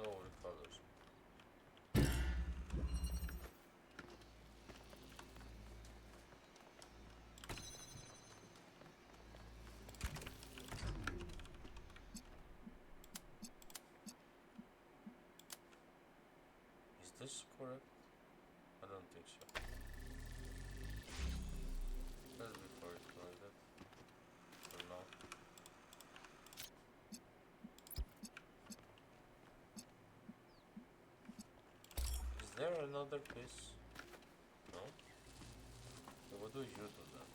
All the colors. Is this correct? I don't think so. Let's before it like that. For now. Is there another piece? No? So what do you do then?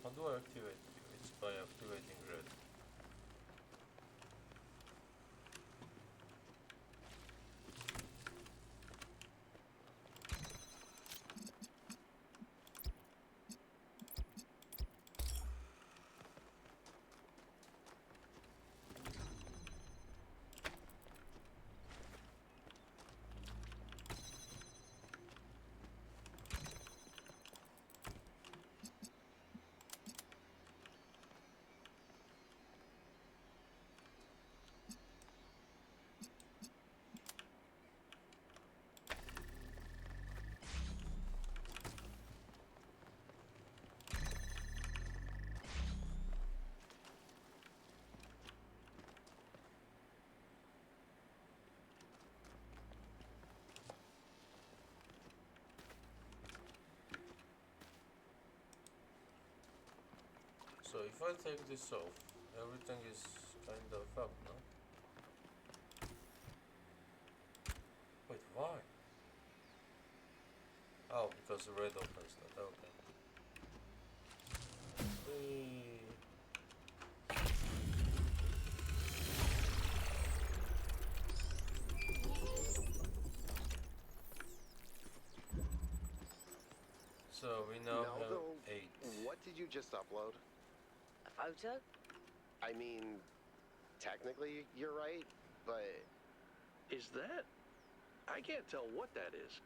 How do I activate you? It's by activating red. So if I take this off, everything is kind of up, no? Wait, why? Oh, because the red opens that, okay. So we now Melville, have 8. what did you just upload? A photo? I mean, technically you're right, but... Is that? I can't tell what that is.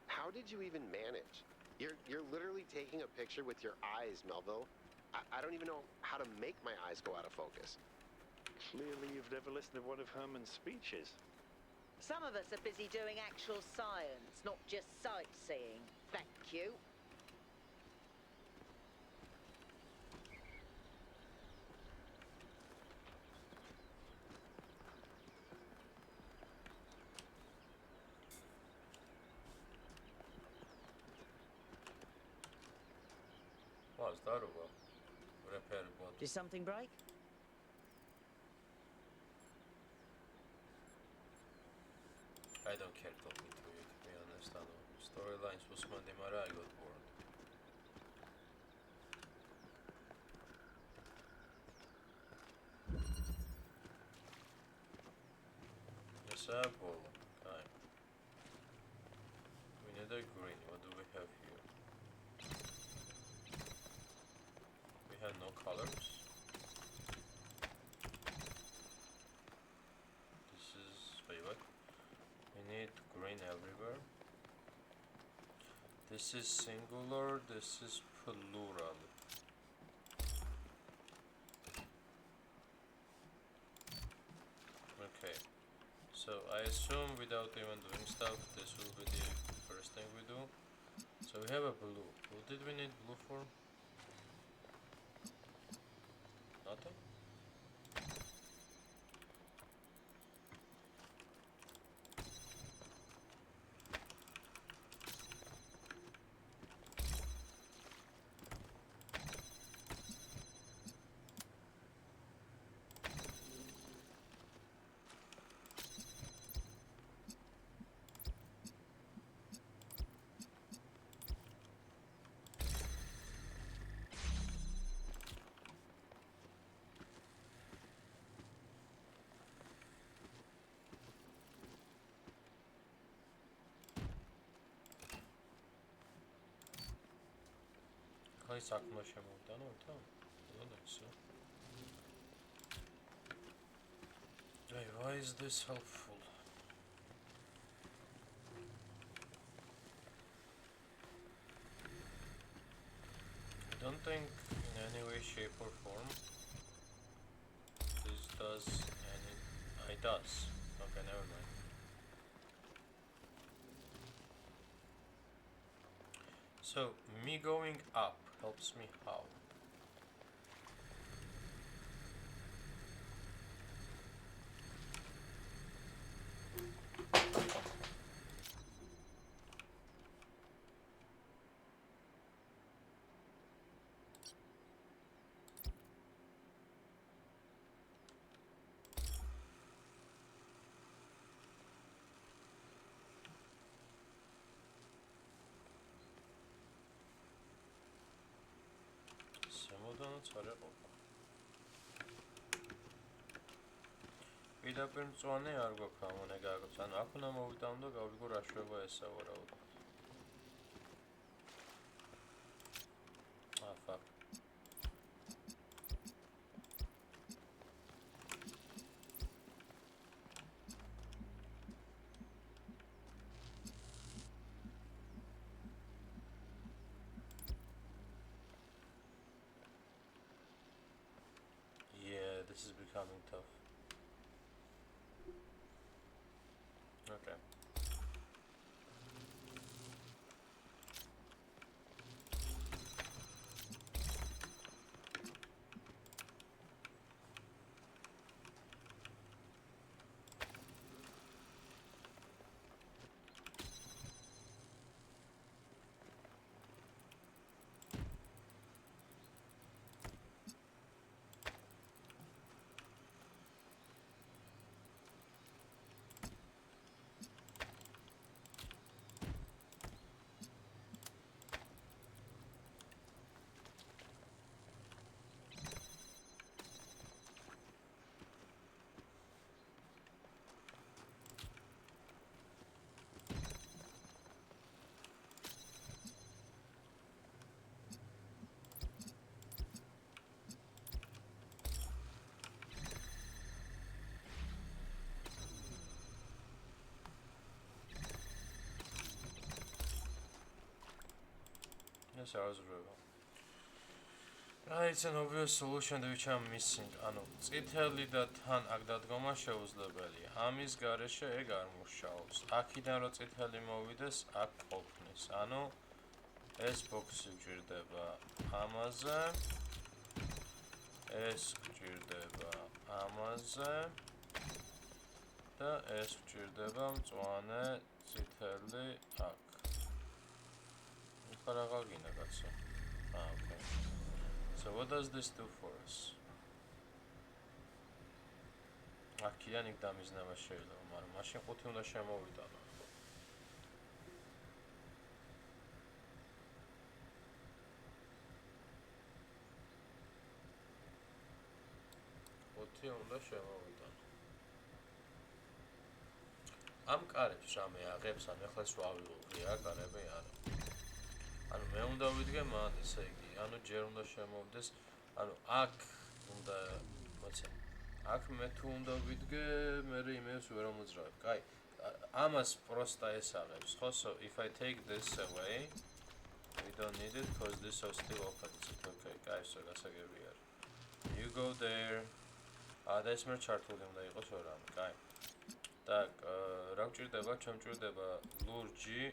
How did you even manage? You're literally taking a picture with your eyes, Melville. I don't even know how to make my eyes go out of focus. Clearly you've never listened to one of Herman's speeches. Some of us are busy doing actual science, not just sightseeing. Thank you. Oh, it's that well. Repair bot. Did something break? I don't care talking to you, to be honest. I know storylines was Monday, I got bored. Yes, apple. Okay. We need a green. What do we have here? We have no colors. This is, wait, what? We need green everywhere. This is singular, this is plural. Okay, so I assume without even doing stuff, this will be the first thing we do. So we have a blue. What did we need blue for? Nothing? Hay sakma შემოვიტანო ერთად? რა ისე? Hey, why is this helpful? I don't think in any way, shape or form this does any... It does. Okay, never mind. So, me going up helps me how? შემოდანაც არ ეყოფა. პირდაპირ მწვანე არ გვაქვს ამონე გააკეთოს. ანუ აქ უნდა მოვიტანო და გავიგო რა შვება ესა ვარაუდო. fuck. Yeah, this is becoming tough. Okay. Yes, I was wrong. It's an obvious solution which I'm missing. ანუ წითელი და თან აქ დადგომა შეუძლებელია. ამის გარეშე ეგ არ მუშაობს. აქიდან რო წითელი მოვიდეს, აქ ყოფნის. ანუ ეს ბოქსი გვჭირდება ამაზე. ეს გვჭირდება ამაზე. და ეს გვჭირდება მწვანე წითელი აქ. Paragagina, that's it. Ah, okay. So what does this do for us? აქიდან იქ დამიზნება შეიძლება, მაგრამ მაშინ ხუთი უნდა შემოვიტანო. ხუთი უნდა შემოვიტანო. ამ კარებს რამე აღებს, ან ეხლას ვავიღო, რა კარები არა. ანუ მე უნდა ვიდგე მათ, ესე იგი, ანუ ჯერ უნდა შემოვიდეს ანუ აქ უნდა მოიცე აქ მე თუ უნდა ვიდგე მე იმეს ვერ მოძრავებ. კაი ამას პროსტა ესაღებს ხო? So if I take this away we don't need it because this is still open. Okay, კაი, so გასაგები არ. You go there. და ეს მე ჩართული უნდა იყოს რა რამე. კაი. Так, რა გვჭირდება? ჩვენ გვჭირდება ლურჯი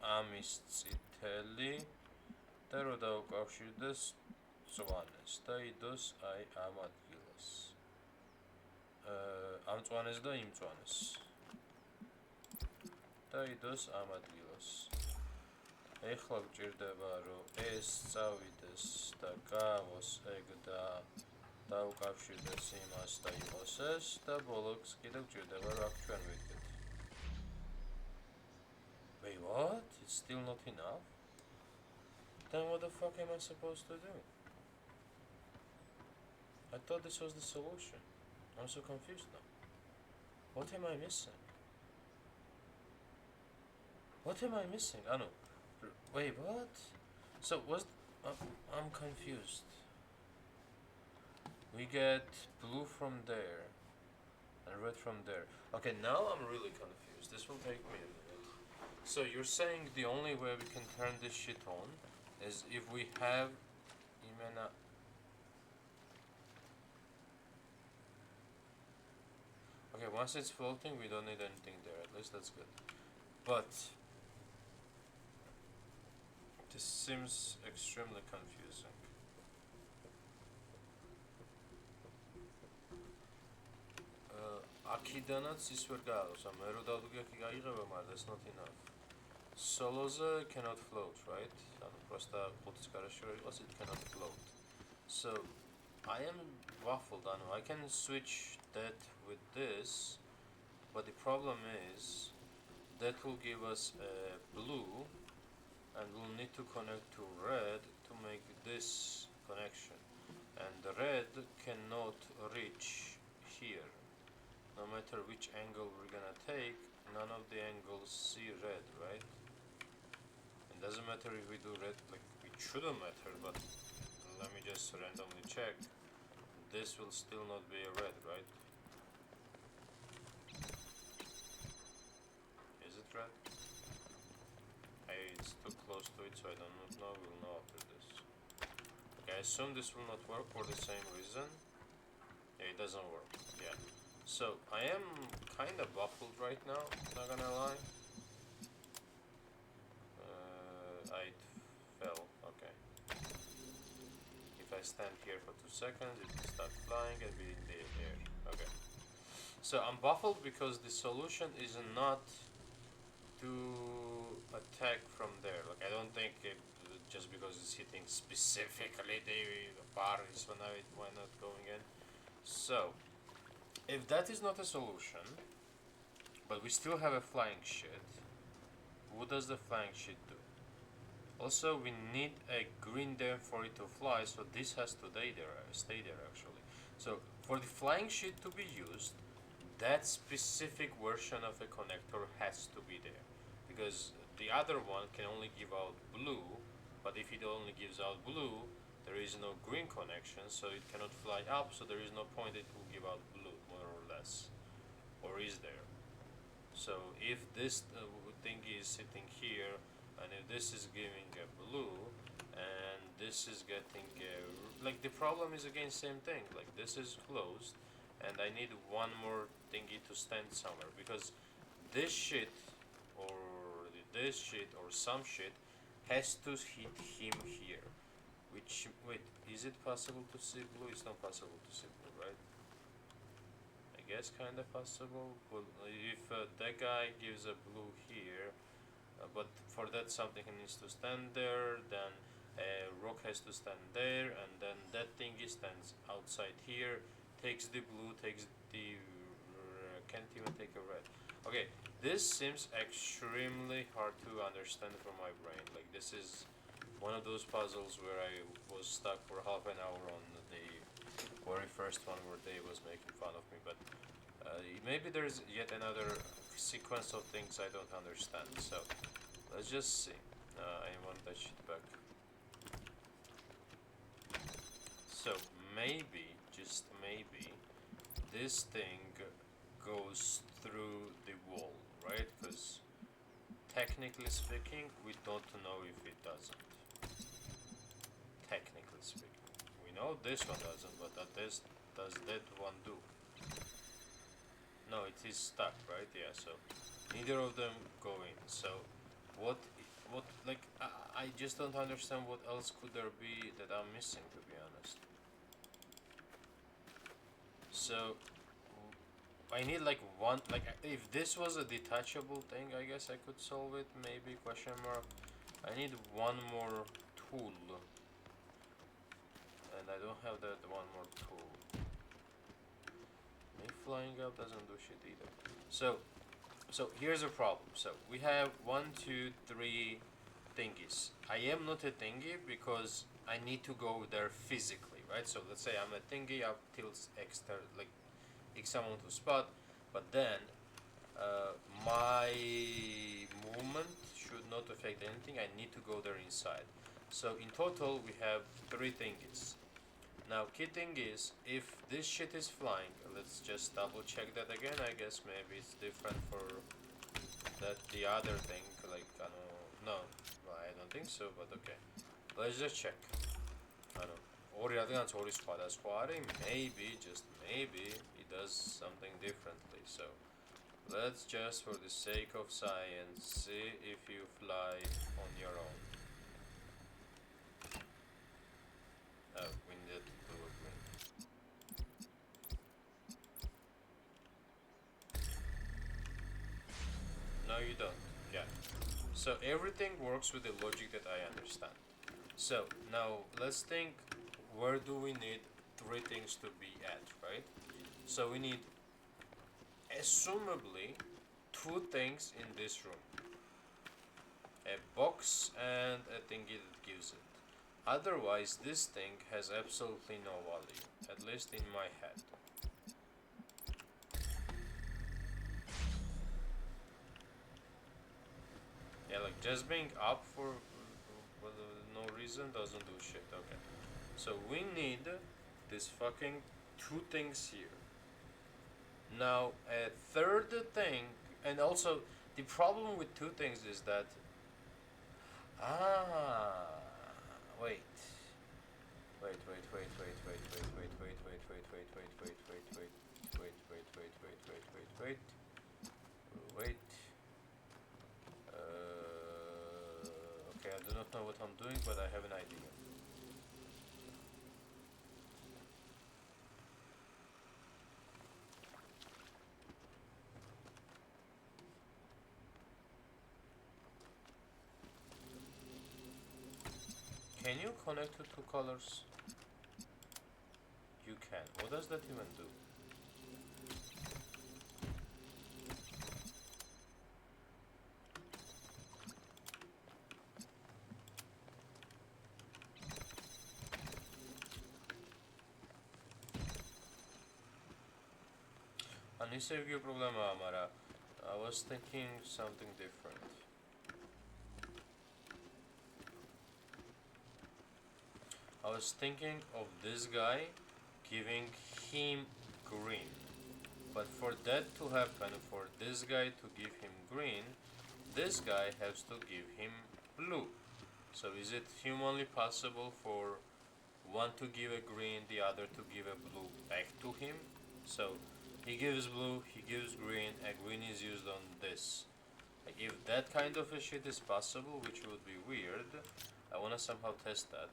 ამის წითელი და რო დავუკავშირდეს მწვანეს და იდოს აი ამ ადგილას. ამ მწვანეს და იმ მწვანეს. და იდოს ამ ადგილას. ეხლა გვჭირდება რომ ეს წავიდეს და გავოს ეგ და დაუკავშირდეს იმას და იყოს ეს და ბოლოს კიდევ გვჭირდება რომ აქ ჩვენ ვიდგეთ. Wait, what? It's still not enough? Then what the fuck am I supposed to do? I thought this was the solution. I'm so confused now. What am I missing? What am I missing? I know. Wait, what? So was I'm confused. We get blue from there and red from there. Okay, now I'm really confused. This will take me a minute. So you're saying the only way we can turn this shit on is if we have Imena. Okay, once it's floating, we don't need anything there. At least that's good. But this seems extremely confusing. აქიდანაც ის ვერ გააღოს. მე რო დავდგე აქ გაიღება, მაგრამ that's not enough. Soloze cannot float, right? ანუ просто ყუთის გარშე რო იყოს, it cannot float. So I am waffled. I can switch that with this, but the problem is that will give us a blue, and we'll need to connect to red to make this connection. And the red cannot reach here. No matter which angle we're gonna take, none of the angles see red, right? It doesn't matter if we do red, like it shouldn't matter, but let me just randomly check. This will still not be a red, right? Is it red? Hey, it's too close to it, so I don't know. We'll know after this. Okay, I assume this will not work for the same reason. Yeah, it doesn't work. Yeah. So I am kind of baffled right now, not gonna lie. I fell, okay. If I stand here for 2 seconds, it will start flying and be in the air. Okay. So I'm baffled because the solution is not to attack from there. Like I don't think it, just because it's hitting specifically the bar is why not going in. So if that is not a solution, but we still have a flying shit, what does the flying shit do? Also, we need a green there for it to fly, so this has to stay there actually. So for the flying shit to be used, that specific version of a connector has to be there, because the other one can only give out blue, but if it only gives out blue, there is no green connection, so it cannot fly up, so there is no point it will give out blue, more or less. Or is there? So if this thing is sitting here, and if this is giving a blue, and this is getting a, like the problem is again same thing, like this is closed, and I need one more thingy to stand somewhere, because this shit, or this shit, or some shit, has to hit him here. Which, wait, is it possible to see blue? It's not possible to see blue, right? I guess kind of possible. Well, if that guy gives a blue here, but for that something needs to stand there, then a rock has to stand there, and then that thingy stands outside here, takes the blue, takes the, can't even take a red. Okay, this seems extremely hard to understand for my brain. Like this is one of those puzzles where I was stuck for half an hour on the very first one where Dave was making fun of me, but maybe there's yet another sequence of things I don't understand, so let's just see. I want that shit back. So maybe, just maybe, this thing goes through the wall, right? Because technically speaking, we don't know if it doesn't. Technically speaking, we know this one doesn't, but does that one do? No, it is stuck, right? Yeah. So neither of them go in. So what? Like I just don't understand what else could there be that I'm missing, to be honest. So I need like one, like if this was a detachable thing, I guess I could solve it, maybe, question mark. I need one more tool, and I don't have that one more tool. Me flying up doesn't do shit either. So here's a problem. So we have 1, 2, 3 thingies. I am not a thingy because I need to go there physically, right? So let's say I'm a thingy up till like X amount of spot, but then my movement should not affect anything. I need to go there inside. So in total we have 3 thingies. Now key thing is, if this shit is flying, let's just double check that again. I guess maybe it's different for the other thing, like I don't know. No, I don't think so, but okay. Let's just check. I don't know. ორი რადგანაც ორი სხვადასხვა არის, maybe, just maybe it does something differently. So let's just, for the sake of science, see if you fly on your own. Oh, we needed to do a green. No, you don't. Yeah. So everything works with the logic that I understand. So now let's think, where do we need 3 things to be at, right? So we need, assumably, 2 things in this room. A box and a thingy that gives it. Otherwise, this thing has absolutely no value, at least in my head. Yeah, like just being up for no reason doesn't do shit. Okay. So we need this fucking 2 things here. Now, a third thing, and also the problem with 2 things is that wait. Okay, I do not know what I'm doing, but I have an idea. Can you connect to 2 colors? You can. What does that even do? Anise bir problema, Amara. I was thinking something different. I was thinking of this guy giving him green. But for that to happen, for this guy to give him green, this guy has to give him blue. So is it humanly possible for one to give a green, the other to give a blue back to him? So he gives blue, he gives green, a green is used on this. Like, if that kind of a shit is possible, which would be weird, I wanna somehow test that.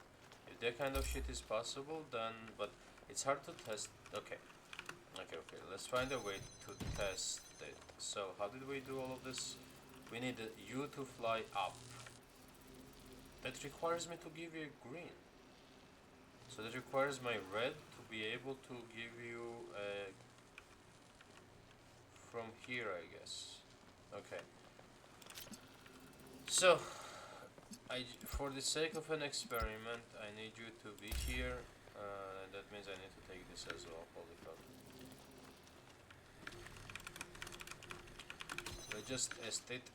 If that kind of shit is possible, then, but it's hard to test. Okay, let's find a way to test it. So how did we do all of this? We need you to fly up. That requires me to give you a green. So that requires my red to be able to give you a from here, I guess. Okay. So for the sake of an experiment, I need you to be here. That means I need to take this as well. Holy fuck. Let's just estate.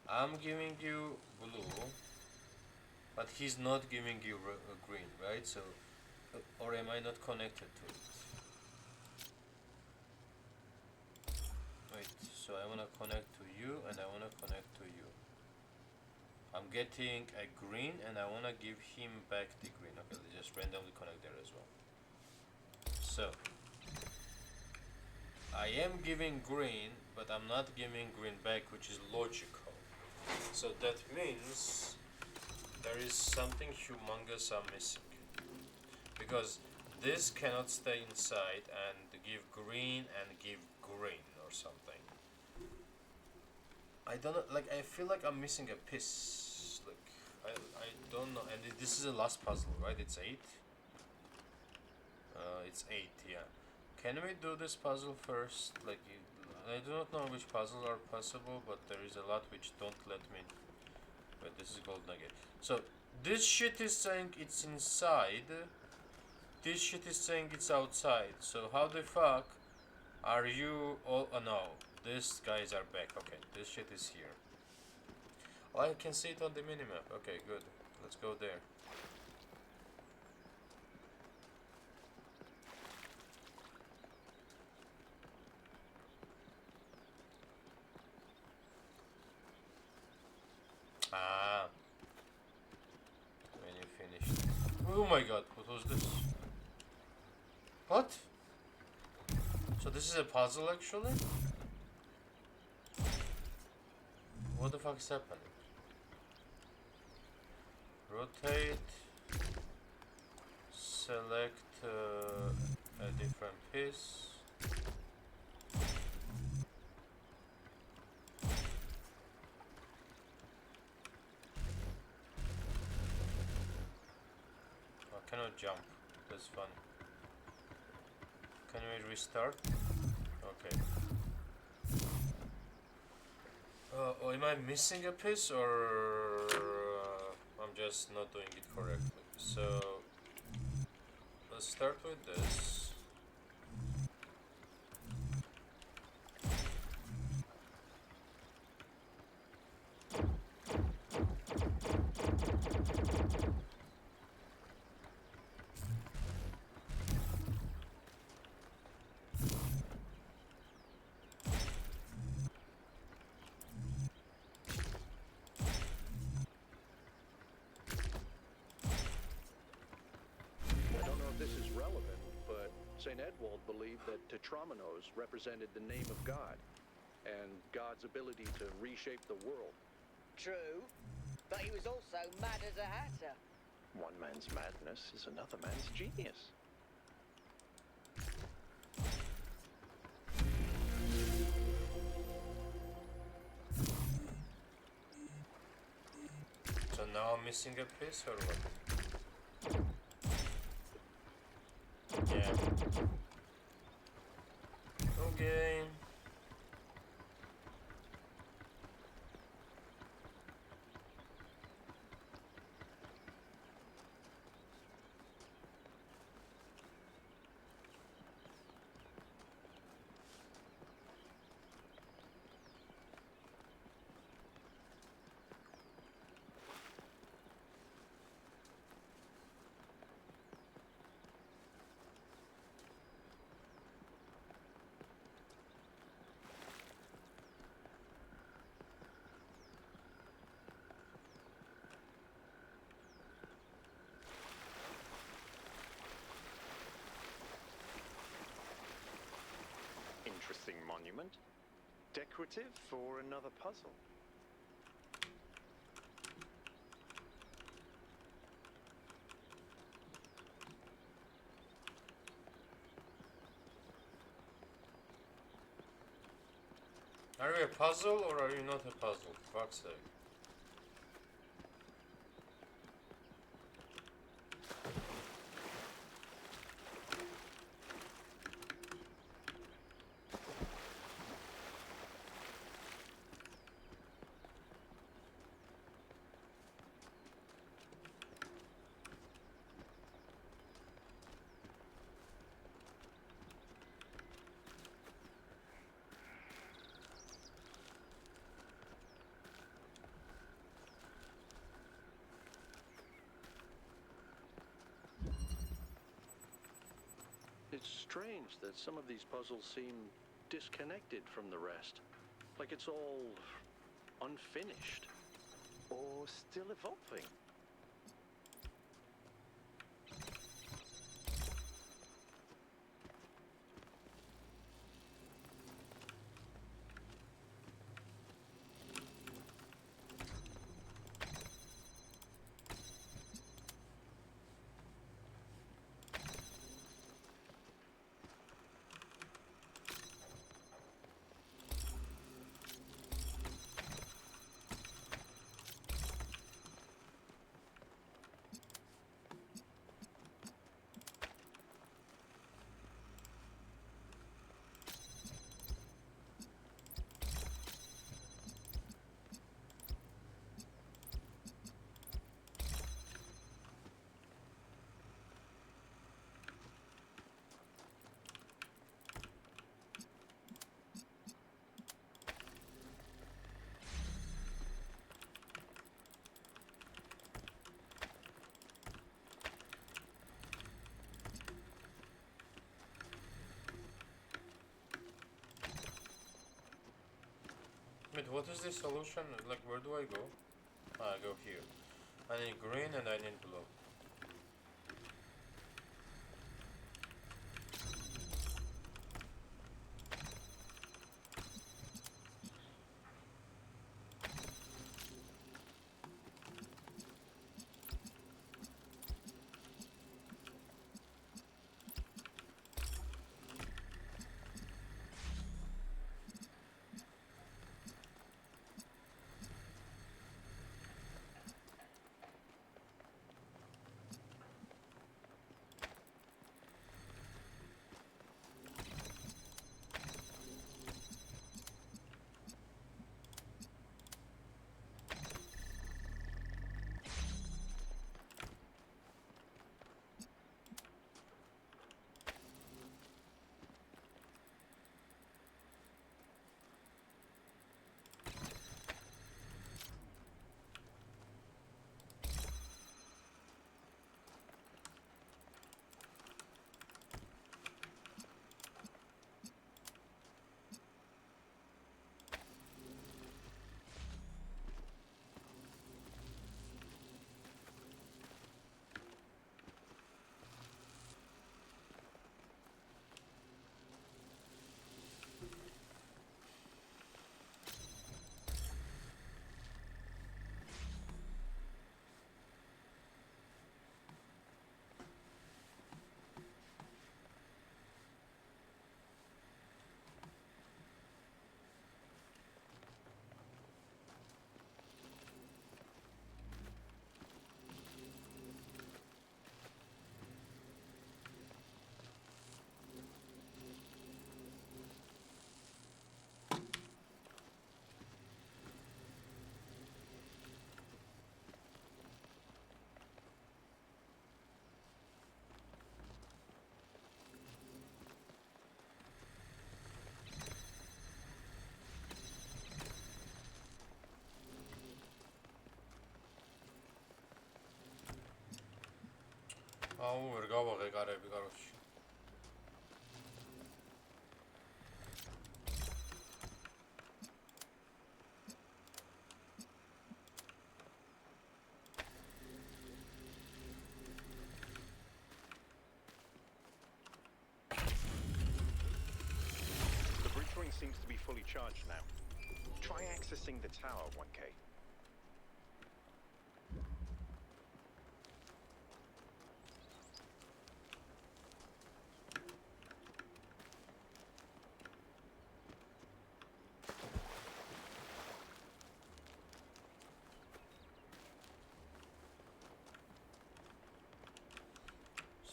I'm giving you blue, but he's not giving you green, right? So, or am I not connected to it? Wait, so I wanna connect to you and I wanna connect to you. I'm getting a green and I wanna give him back the green. Okay, let's just randomly connect there as well. So, I am giving green, but I'm not giving green back, which is logical. So that means there is something humongous I'm missing. Because this cannot stay inside and give green and give green or something. I don't know, like I feel like I'm missing a piece. Like I don't know, and this is the last puzzle, right? It's 8. It's 8, yeah. Can we do this puzzle first? Like, I do not know which puzzles are possible, but there is a lot which don't let me. But this is gold nugget. So this shit is saying it's inside. This shit is saying it's outside. So how the fuck are you all? Oh no, these guys are back. Okay, this shit is here. Oh, I can see it on the minimap. Okay, good. Let's go there. Ah, when you finished. Oh my god, what was this? What? So this is a puzzle actually? What the fuck is happening? Rotate. Select a different piece. I cannot jump. That's fun. Can we restart? Okay. Oh, am I missing a piece or I'm just not doing it correctly? So let's start with this. St. Edwald believed that Tetramenos represented the name of God and God's ability to reshape the world. True, but he was also mad as a hatter. One man's madness is another man's genius. So now I'm missing a piece or what? Yeah. Okay. Interesting monument. Decorative for another puzzle. Are you a puzzle or are you not a puzzle? For fuck's sake. strange that some of these puzzles seem disconnected from the rest. Like it's all unfinished. Or still evolving. Wait, what is the solution? Like, where do I go? I go here. I need green and I need blue. აუ, ვერ გავაღე კარები, კაროჩი. The bridge ring seems to be fully charged now. Try accessing the tower, 1K.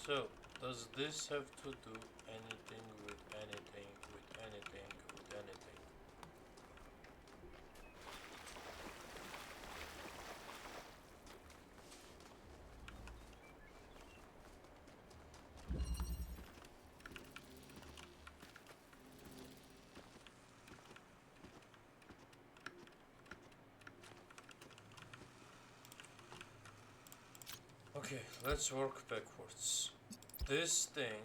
So, does this have to do anything with anything, with anything, with anything? Okay, let's work backwards. This thing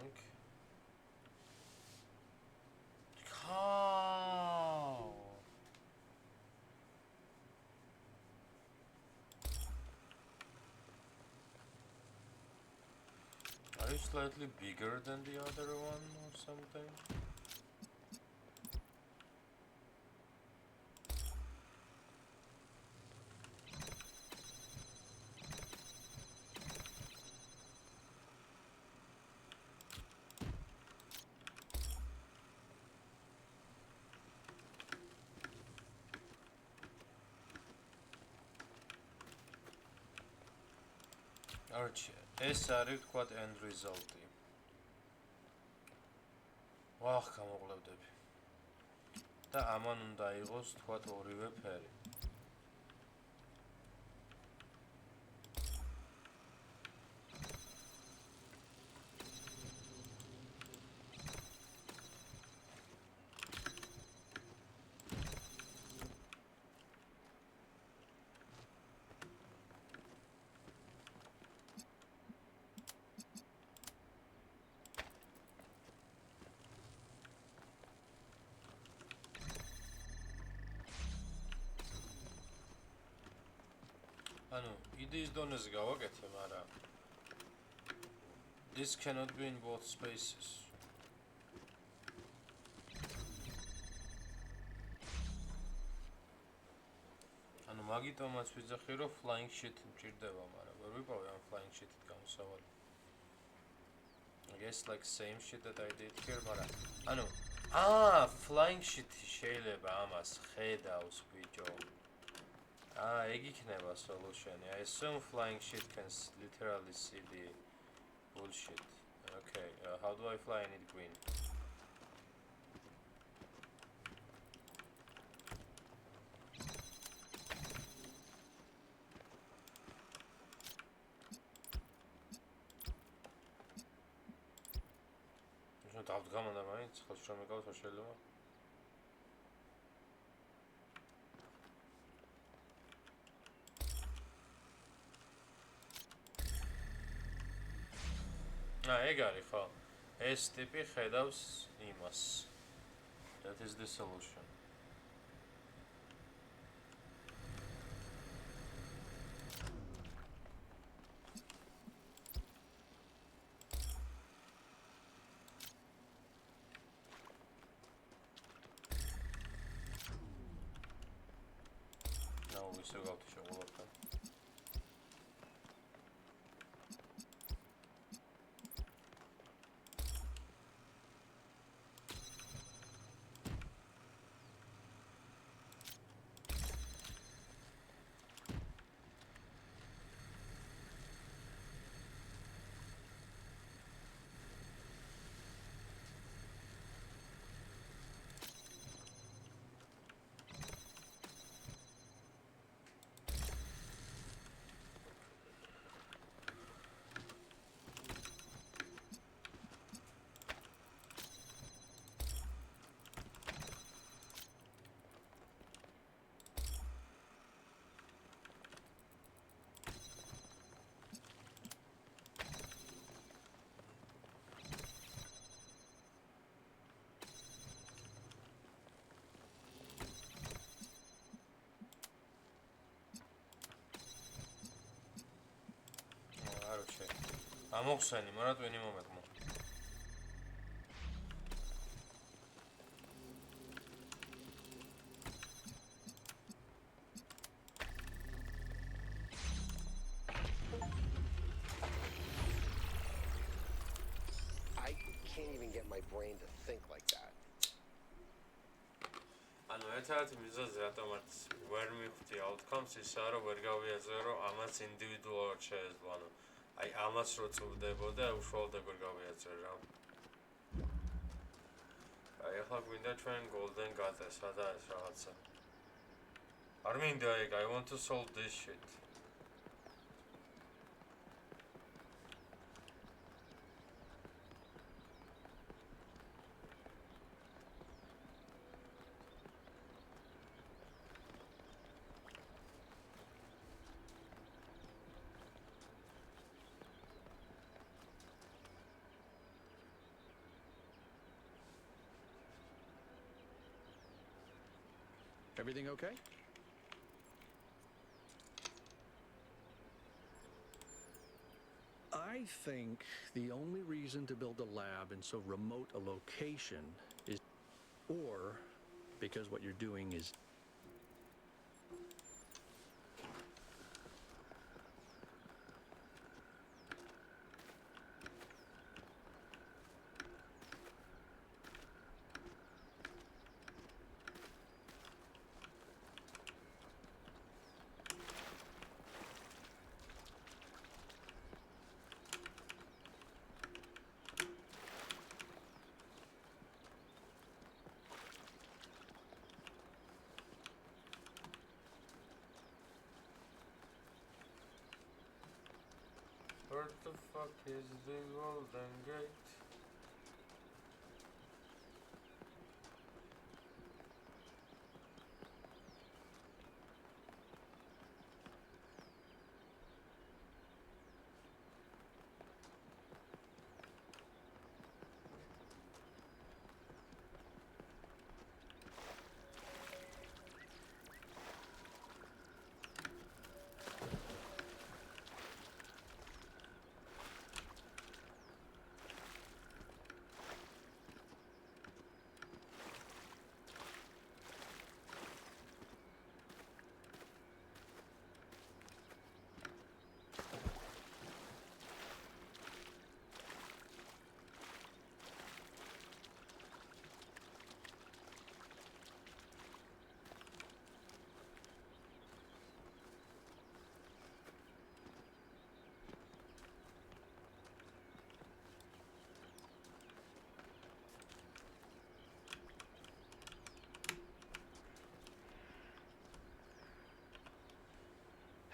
seems slightly bigger than the other one or something. Archie, ეს არის თქვათ end result-ი. ვახ, გამოყლებდები. და ამან უნდა იყოს თქვათ ორივე ფერი. ანუ იდეის დონეზე გავაკეთე, მაგრამ this cannot be in both spaces. ანუ მაგიტომაც ვიძახი, რომ flying shit მჭირდება, მაგრამ ვერ ვიპოვე ამ flying shit-ით გამოსავალი. I guess like same shit that I did here, მაგრამ ანუ flying shit შეიძლება ამას ხედავს, ბიჭო. Ეგ იქნება solution. I assume flying shit can literally see the bullshit. Okay, how do I fly in it green? Нужно დავდგამოდა მაინც, ხელში რომ ეკავოს არ შეიძლება. ეგ არის ხო? ეს ტიპი ხედავს იმას. That is the solution. Now we still got to show all of them. ამოხსენი, მაგრამ ტვინი მომეკმო. I can't even get my brain to think like that. ანუ ერთადერთი მიზეზი რატომაც ვერ მივხვდი outcomes ისაა, რომ ვერ გავიაზრე, რომ ამას ინდივიდუალურად შეეძლო, ანუ აი ამას რო წვდებოდა, უშუალოდ ეგ ვერ გავიაზრე რა. აი ახლა გვინდა ჩვენ golden gate, სადა არის რაღაცა. არ მინდა ეგ, I want to solve this shit. Everything okay? I I think the only reason to build a lab in so remote a location is, or because what you're doing is. Where the fuck is the golden gate?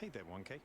Hey there, 1K.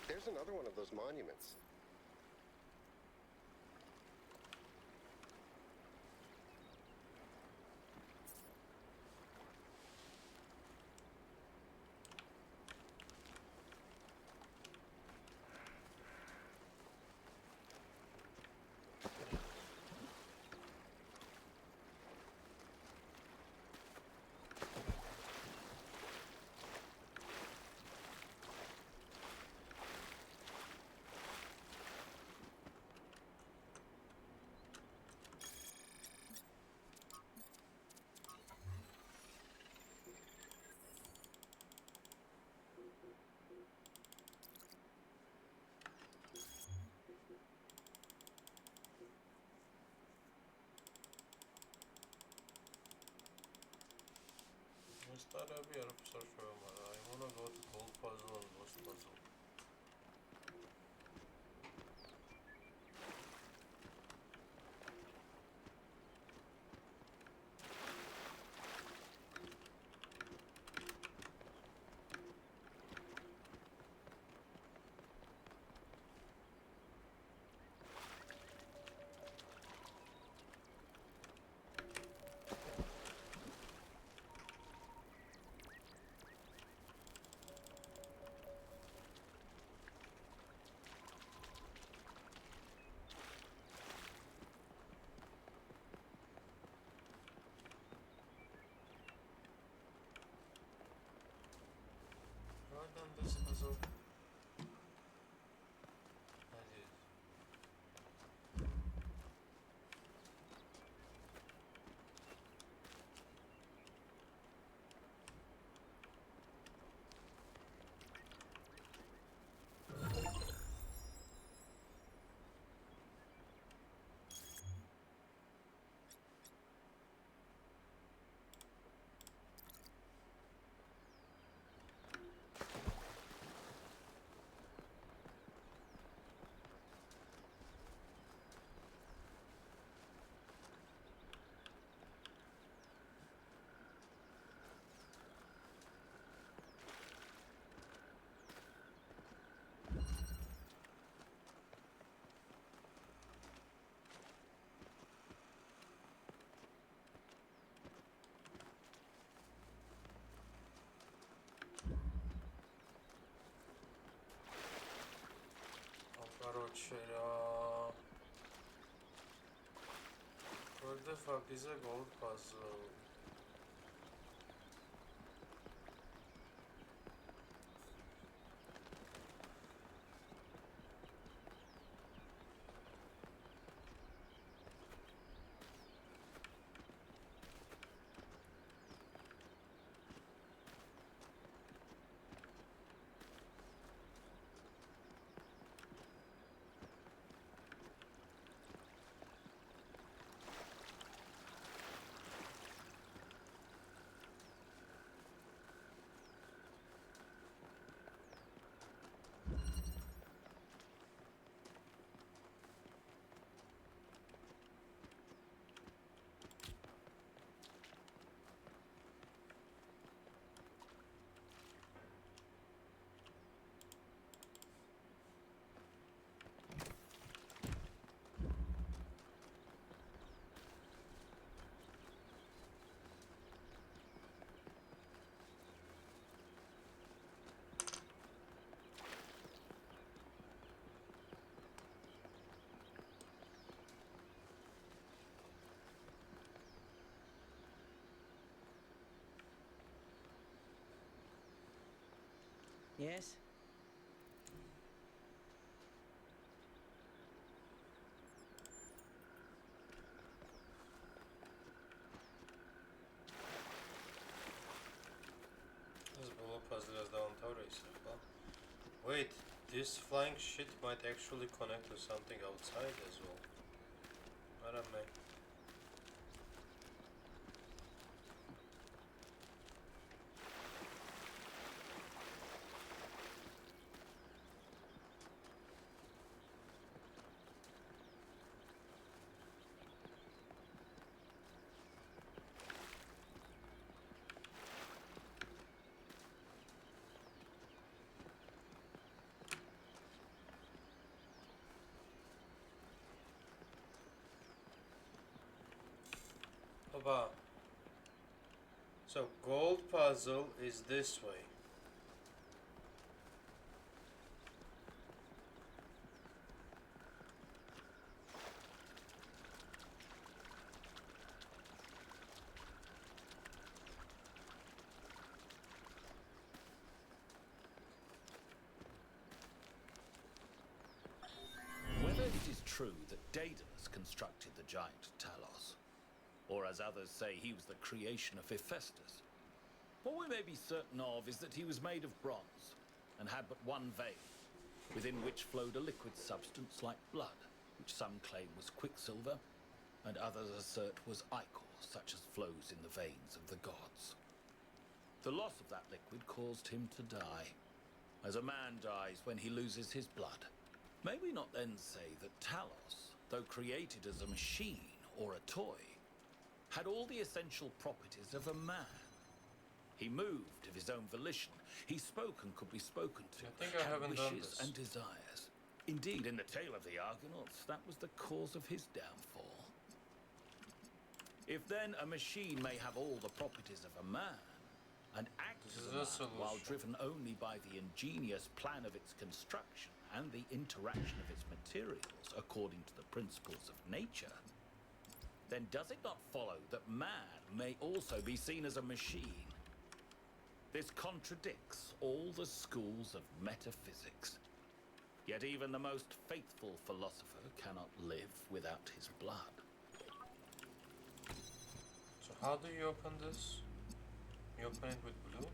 There's another one of those monuments. Startup არ ფსარშოა, მაგრამ I wanna go to gold puzzle and lost puzzle. This puzzle. That is. What the fuck is a gold puzzle? Yes? This bullet puzzle is down Taurus. Wait, this flying shit might actually connect to something outside as well. I don't know. Papa. So gold puzzle is this way. Whether it is true that Daedalus constructed the giant Talos, or as others say he was the creation of Hephaestus, what we may be certain of is that he was made of bronze and had but one vein, within which flowed a liquid substance like blood, which some claim was quicksilver, and others assert was ichor, such as flows in the veins of the gods. The loss of that liquid caused him to die, as a man dies when he loses his blood. May we not then say that Talos, though created as a machine or a toy, had all the essential properties of a man? He moved of his own volition. He spoke and could be spoken to. I think I had haven't done wishes this. and desires. Indeed, in the tale of the Argonauts, that was the cause of his downfall. If then a machine may have all the properties of a man, and act This as is a a man solution. while driven only by the ingenious plan of its construction and the interaction of its materials according to the principles of nature, then does it not follow that man may also be seen as a machine? This contradicts all the schools of metaphysics. Yet even the most faithful philosopher cannot live without his blood. So how do you open this? You open it with blue?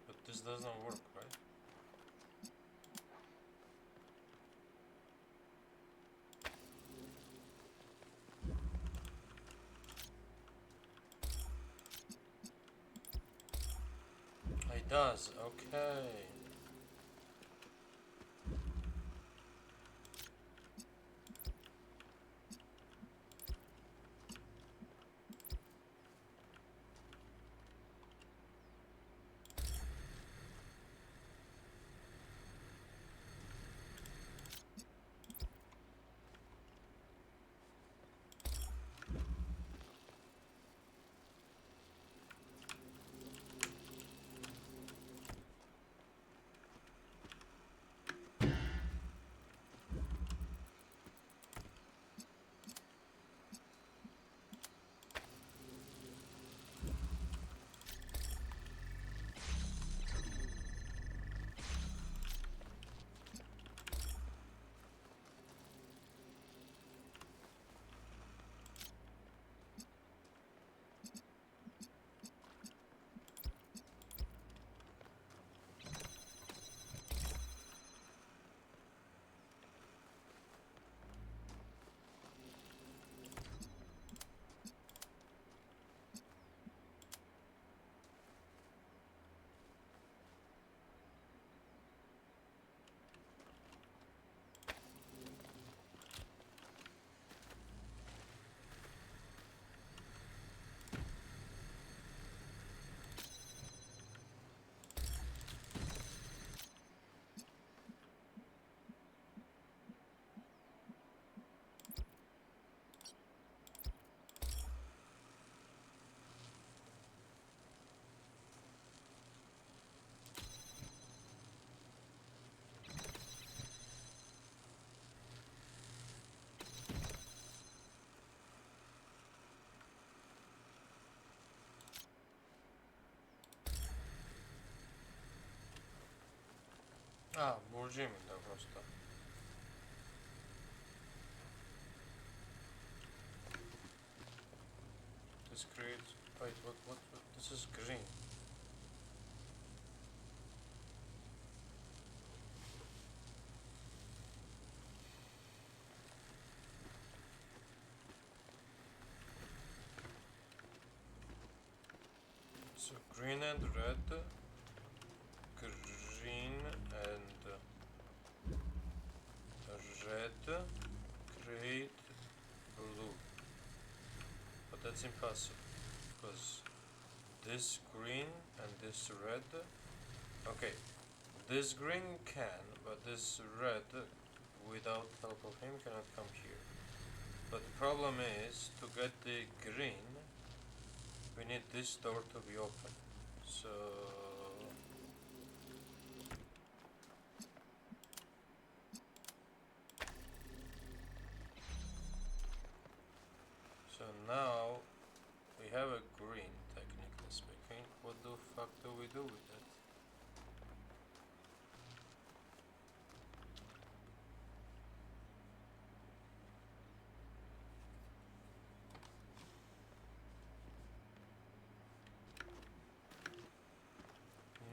But this does not work, right? It does, okay. Burji მინდა просто. This creates. Wait, what? This is green. So green and red, green and red create blue, but that's impossible because this green and this red, okay, this green can, but this red without help of him cannot come here. But the problem is, to get the green, we need this door to be open. So now we have a green, technically speaking. What the fuck do we do with it?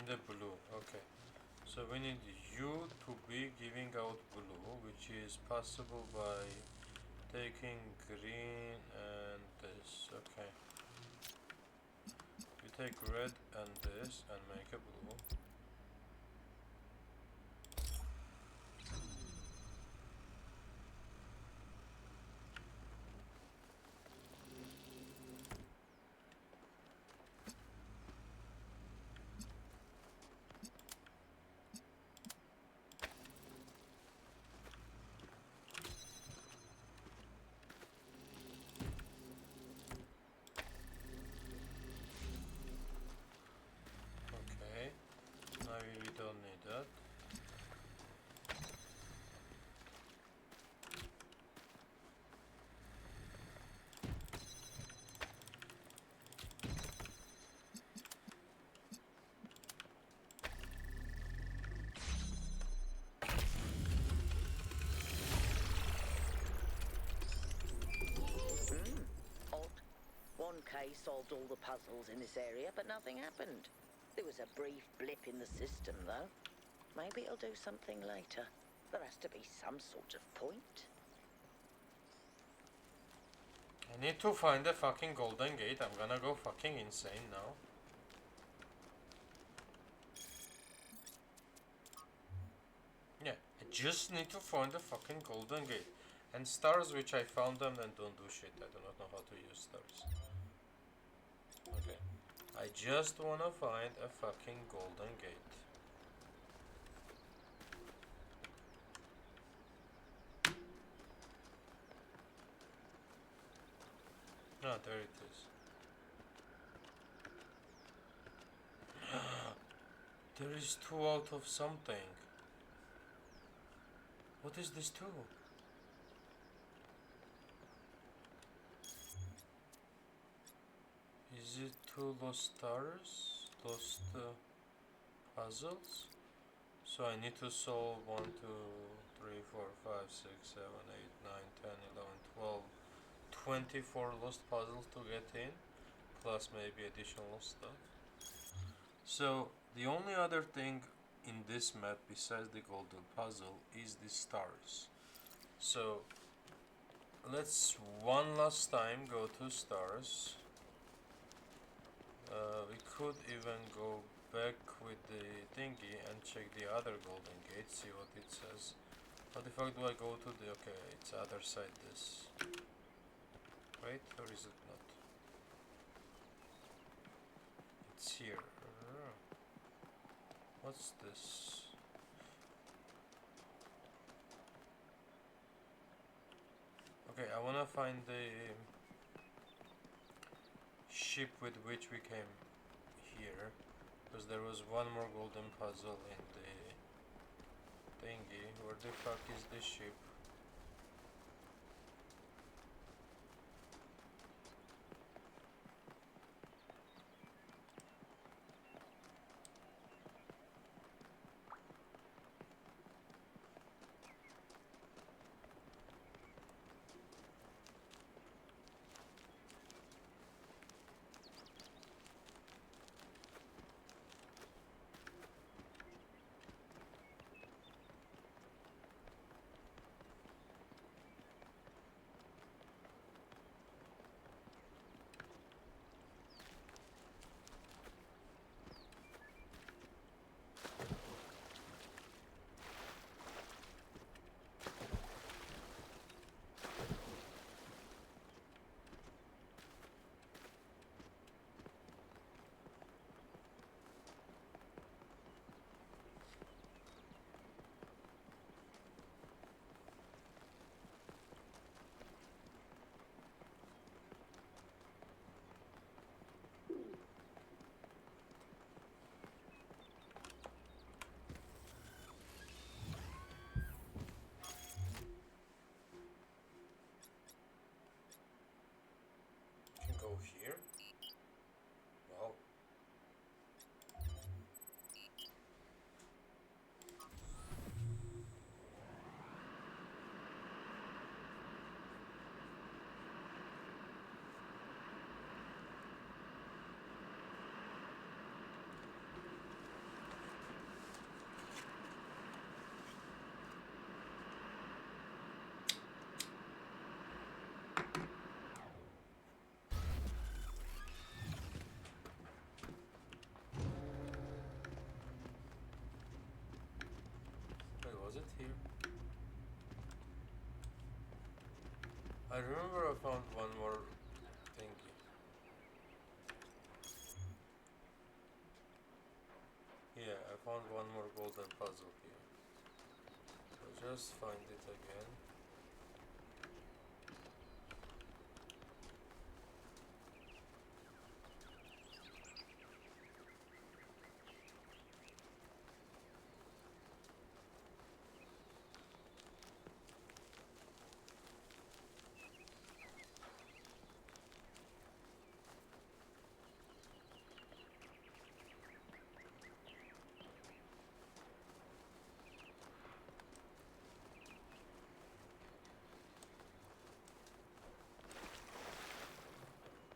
The blue, okay. So we need you to be giving out blue, which is possible by taking green and this, okay. You take red and this and make a blue. Okay, now we don't need that. Odd. 1K solved all the puzzles in this area, but nothing happened. There was a brief blip in the system, though. Maybe it'll do something later. There has to be some sort of point. I need to find the fucking golden gate. I'm gonna go fucking insane now. Yeah, I just need to find the fucking golden gate. And stars, which I found them and don't do shit. I do not know how to use stars. Okay. I just wanna find a fucking golden gate. Ah, there it is. There is 2 out of something. What is this 2? Is it 2 lost stars? Lost puzzles? So I need to solve 1, 2, 3, 4, 5, 6, 7, 8, 9, 10, 11, 12, 24 lost puzzles to get in, plus maybe additional stuff. So the only other thing in this map besides the golden puzzle is the stars. So let's one last time go to stars. We could even go back with the thingy and check the other golden gate, see what it says. How the fuck do I go to the... okay, it's other side this. Wait, or is it not? It's here. What's this? Okay, I wanna find the ship with which we came here, because there was one more golden puzzle in the thingy. Where the fuck is this ship? I remember I found one more thingy. Yeah, I found one more golden puzzle here. So just find it again.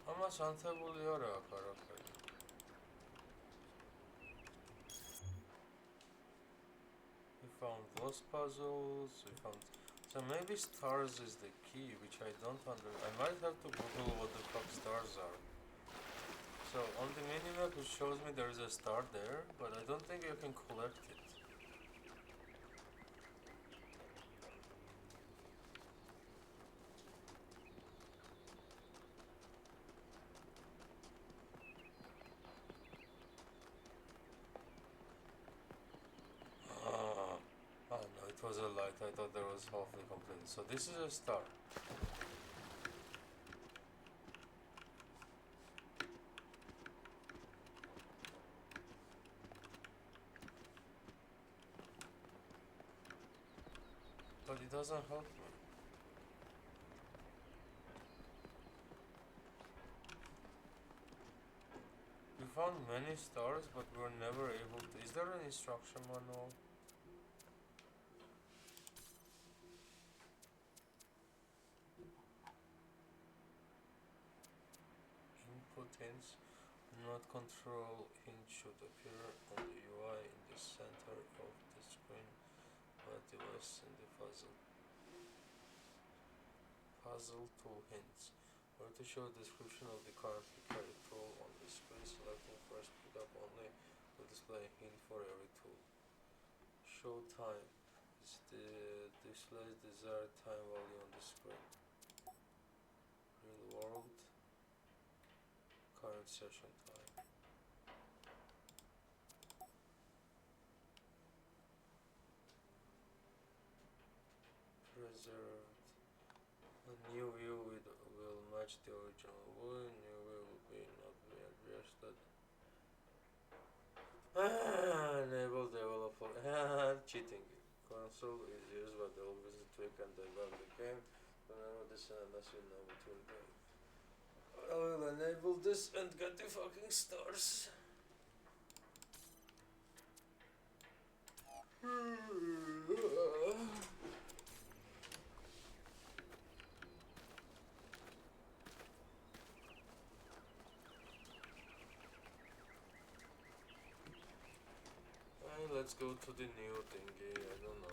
Ama çanta buluyor ya karakter. We found those puzzles, we found... So maybe stars is the key, which I don't I might have to Google what the fuck stars are. So on the minimap it shows me there is a star there, but I don't think you can collect it. Oh no, it was a light. I thought there was halfway completed. So this is a star. But it doesn't help me. We found many stars, but we were never able to... Is there an instruction manual? Input hints. Not control hint should appear on the UI in the center of the screen, but it was in the puzzle. Puzzle tool hints. Where to show a description of the currently carried tool on the screen, selecting first pickup only will display a hint for every tool. Show time. Displays desired time value on the screen. Real world. Current session time. Preserved. A new view will match the original view. New view will be not be adjusted. Enable developer. Cheating. Console is used by the visit tweak and debug the game. Remember this unless you know it will do. I will enable this and get the fucking stars. Let's go to the new thingy, I don't know.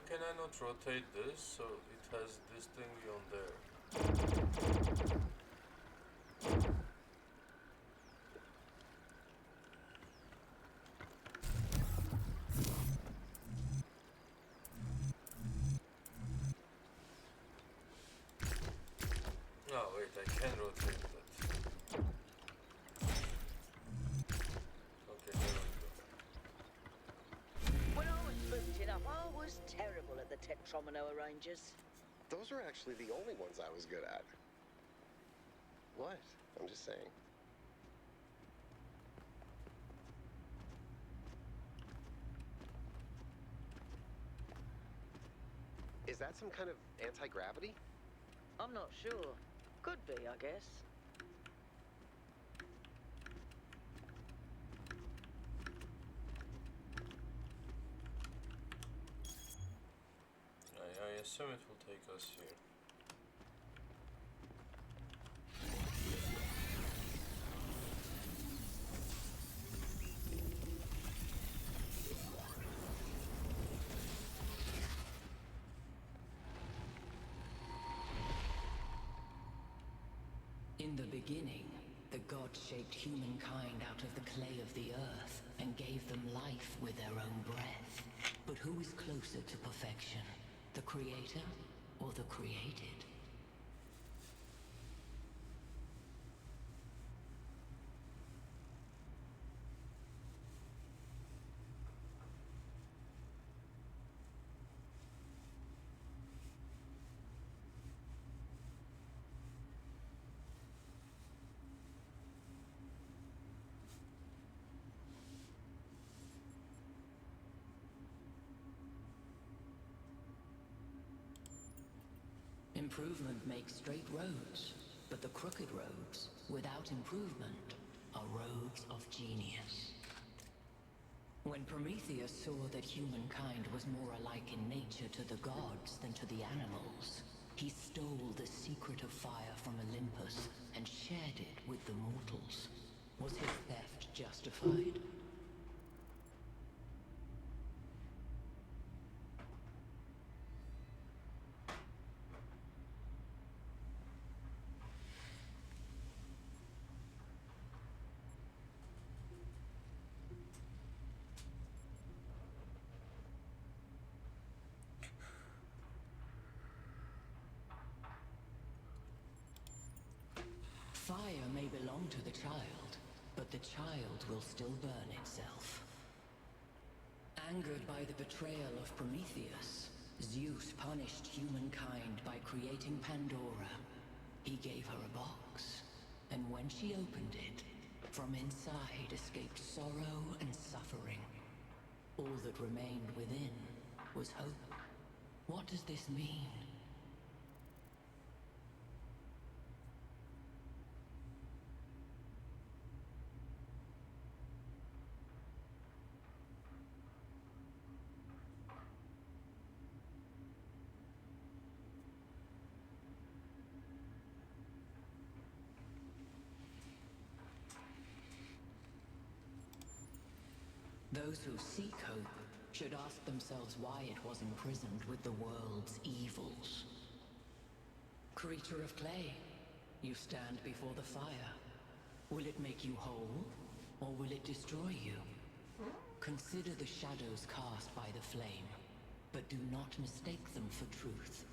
can I not rotate this so it has this thingy on there? Oh wait, I can rotate that. Okay, there we go. When I was booting up, I was terrible at the tetromino arrangers. Those are actually the only ones I was good at. What? I'm just saying. Is that some kind of anti-gravity? I'm not sure. Could be, I guess. I assume it will take us here. In the beginning, the gods shaped humankind out of the clay of the earth and gave them life with their own breath. But who is closer to perfection? The creator or the created? Improvement makes straight roads, but the crooked roads, without improvement, are roads of genius. When Prometheus saw that humankind was more alike in nature to the gods than to the animals, he stole the secret of fire from Olympus and shared it with the mortals. Was his theft justified? Fire may belong to the child, but the child will still burn itself. Angered by the betrayal of Prometheus, Zeus punished humankind by creating Pandora. He gave her a box, and when she opened it, from inside escaped sorrow and suffering. All that remained within was hope. What does this mean? Those who seek hope should ask themselves why it was imprisoned with the world's evils. Creature of clay, you stand before the fire. Will it make you whole, or will it destroy you? Consider the shadows cast by the flame, but do not mistake them for truth.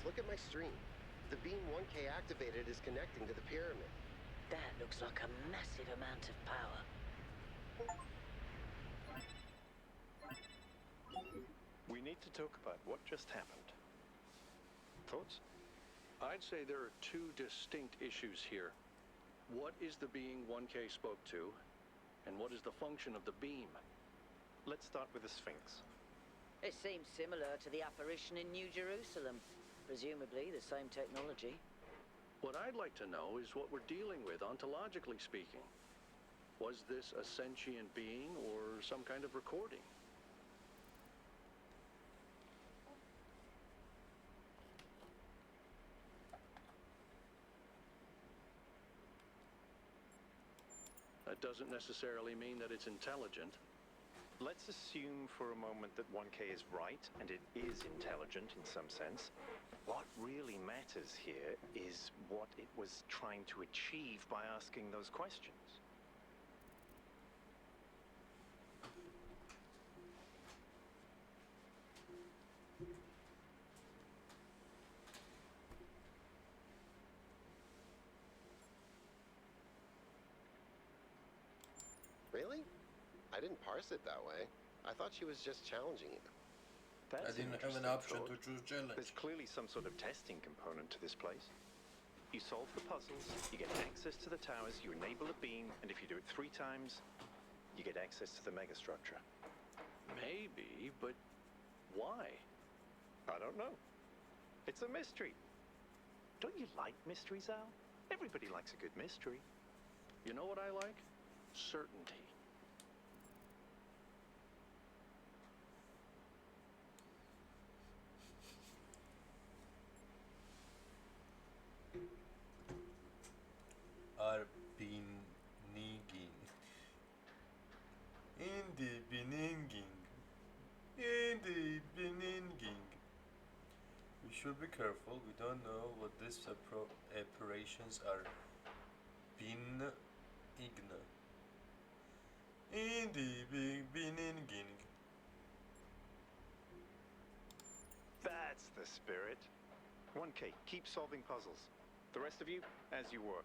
Look at my stream. The beam 1K activated is connecting to the pyramid. That looks like a massive amount of power. We need to talk about what just happened. Thoughts? I'd say there are two distinct issues here. What is the being 1K spoke to, and what is the function of the beam? Let's start with the Sphinx. It seems similar to the apparition in New Jerusalem. Presumably the same technology. What I'd like to know is what we're dealing with, ontologically speaking. Was this a sentient being or some kind of recording? doesn't necessarily mean that it's intelligent. Let's assume for a moment that 1K is right, and it is intelligent in some sense. What really matters here is what it was trying to achieve by asking those questions. Really? I didn't parse it that way. I thought she was just challenging you. That's I didn't an have an interesting option to thought. choose challenge. There's clearly some sort of testing component to this place. You solve the puzzles, you get access to the towers, you enable a beam, and if you do it 3 times, you get access to the megastructure. Maybe, but why? I don't know. It's a mystery. Don't you like mysteries, Al? Everybody likes a good mystery. You know what I like? Certainty. Are beniging. In the beninging. In the beninging. We should be careful. We don't know what these operations are. Benign. In the beninging. That's the spirit. 1K, keep solving puzzles. The rest of you, as you were.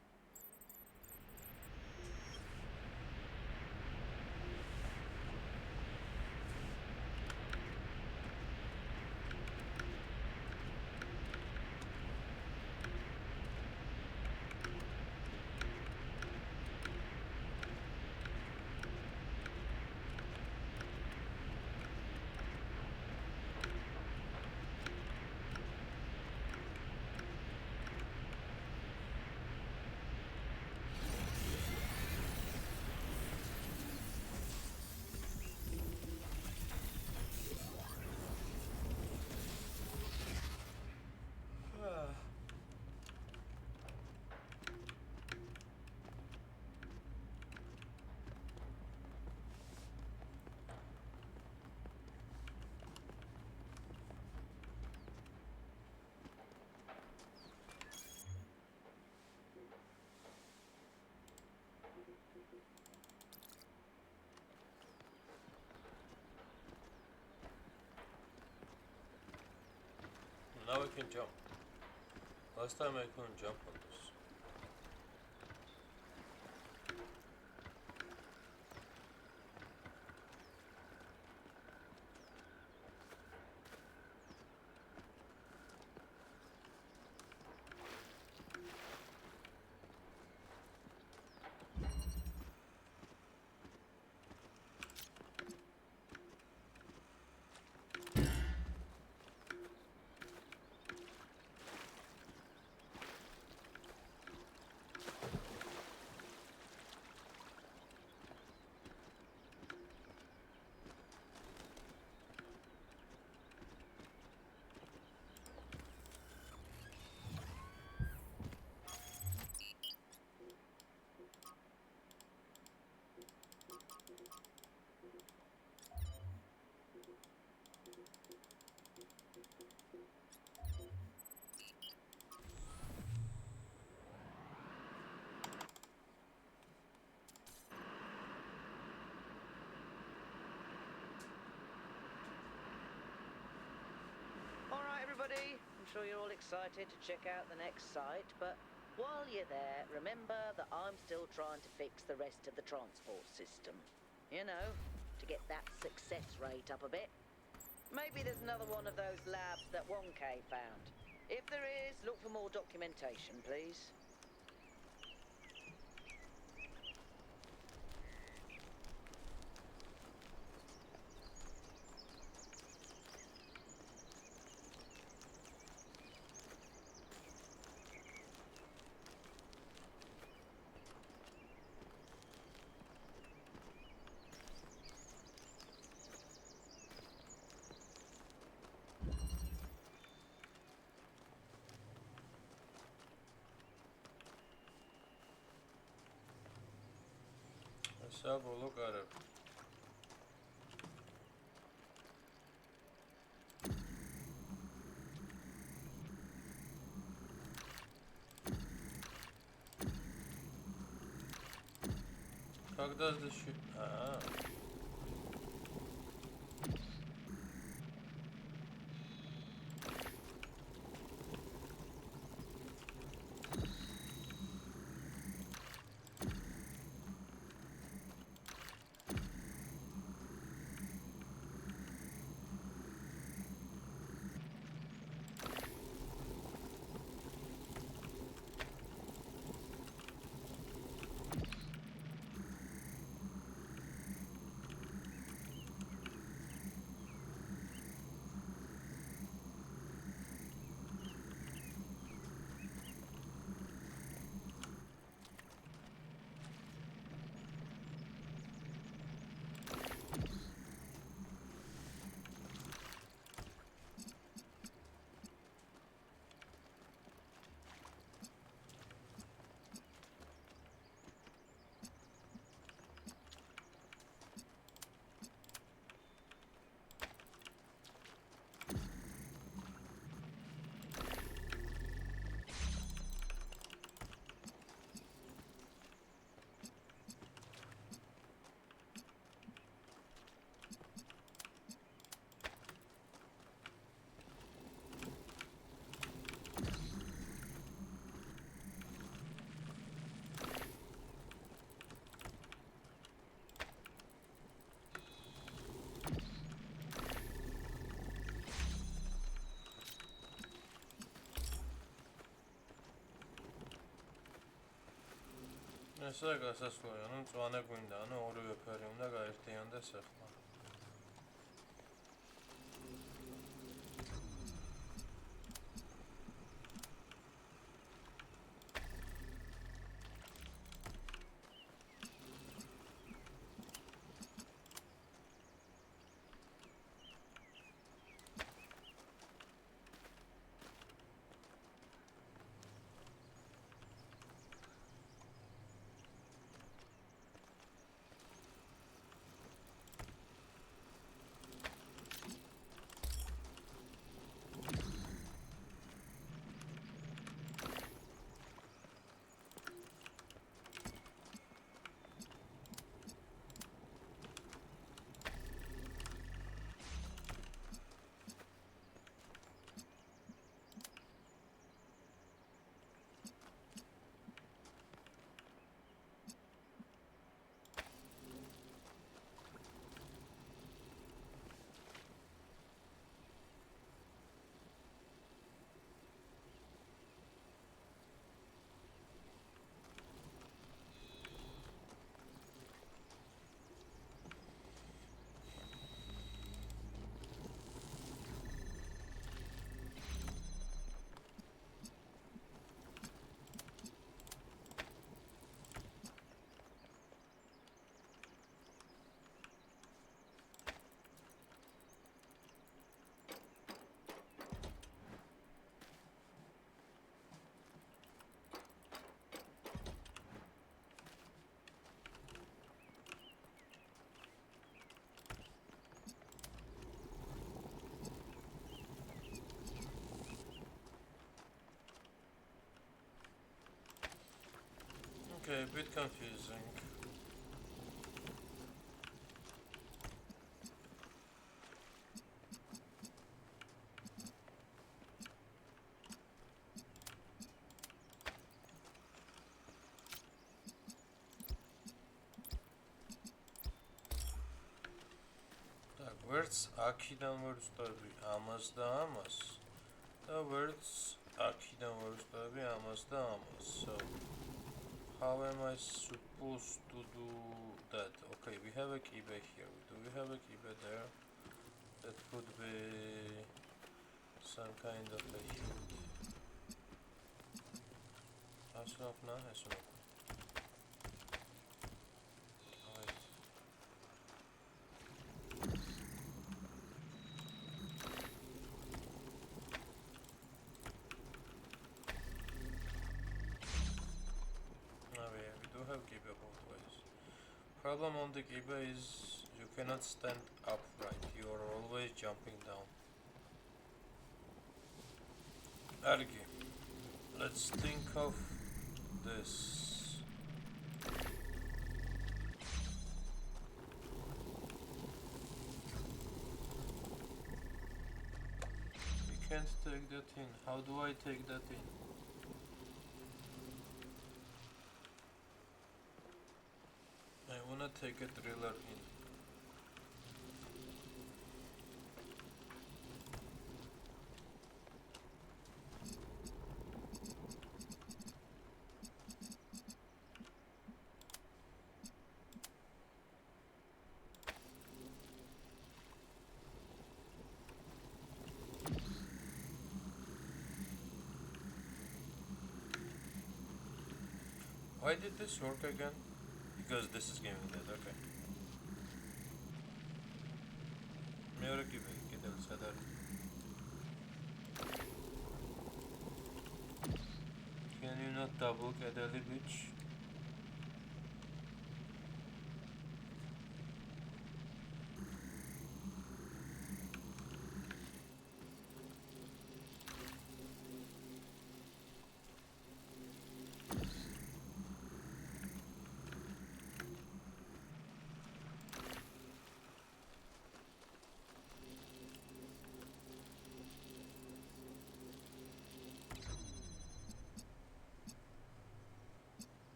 Now I can jump. Last time I couldn't jump on this. I'm sure you're all excited to check out the next site, but while you're there, remember that I'm still trying to fix the rest of the transport system. You know, to get that success rate up a bit. Maybe there's another one of those labs that 1K found. If there is, look for more documentation, please. საბოლოო კარები. Когда защищу? ესა გასასვლელია, ну მწვანე გვინდა, ну ორივე ფერი უნდა გაერთიანდეს ახლა. Okay, a bit confusing. Так, ვერც აქიდან ვერ ვსტოვები ამას და ამას. და ვერც აქიდან ვერ ვსტოვები ამას და ამას. So how am I supposed to do that? Okay, we have a keyback here. Do we have a keyback there? That could be some kind of a hint. Asnopna, asnopna. Wait. We do have keyback both ways. problem on the Giba is you cannot stand upright. You are always jumping down. Algae. Let's think of this. We can't take that in. How do I take that in? I wanna take a driller in. Why did this work again? Because this is giving that, okay. მეორე კიდევ სად არის? Can you not double კედელი, bitch?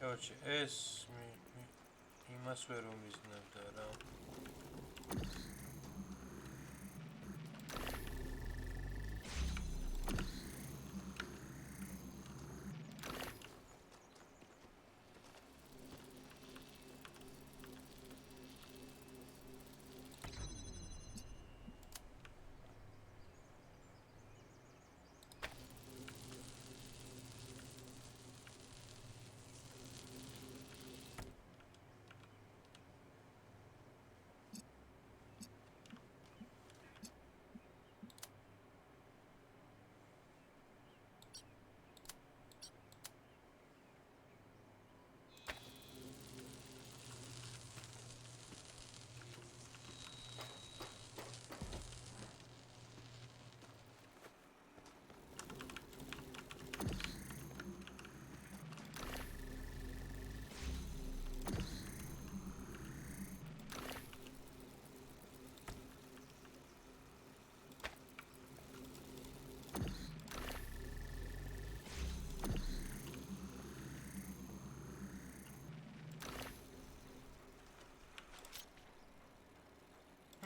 Короче, ეს იმას ვერ უმიზნებდა რა.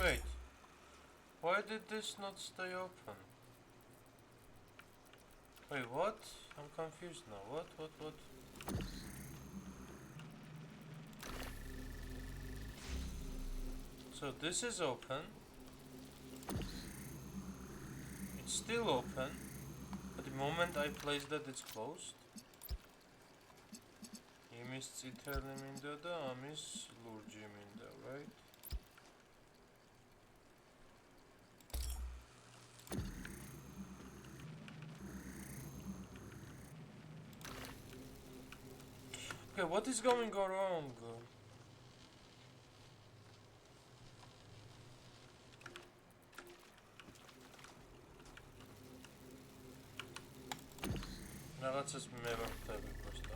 Wait, why did this not stay open? Wait, what? I'm confused now. What? So this is open. It's still open. But the moment I place that, it's closed. Imis tsiteli minda da amis lurgi minda, right? Okay, what is going wrong? რაღაცას მე ვერ ხვდები просто.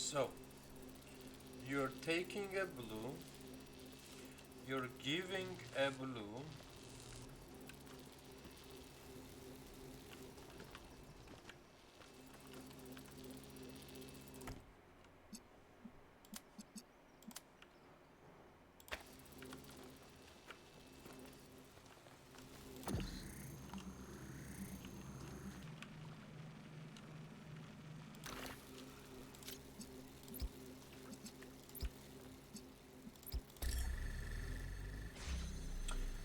So, you're taking a blue, you're giving a blue,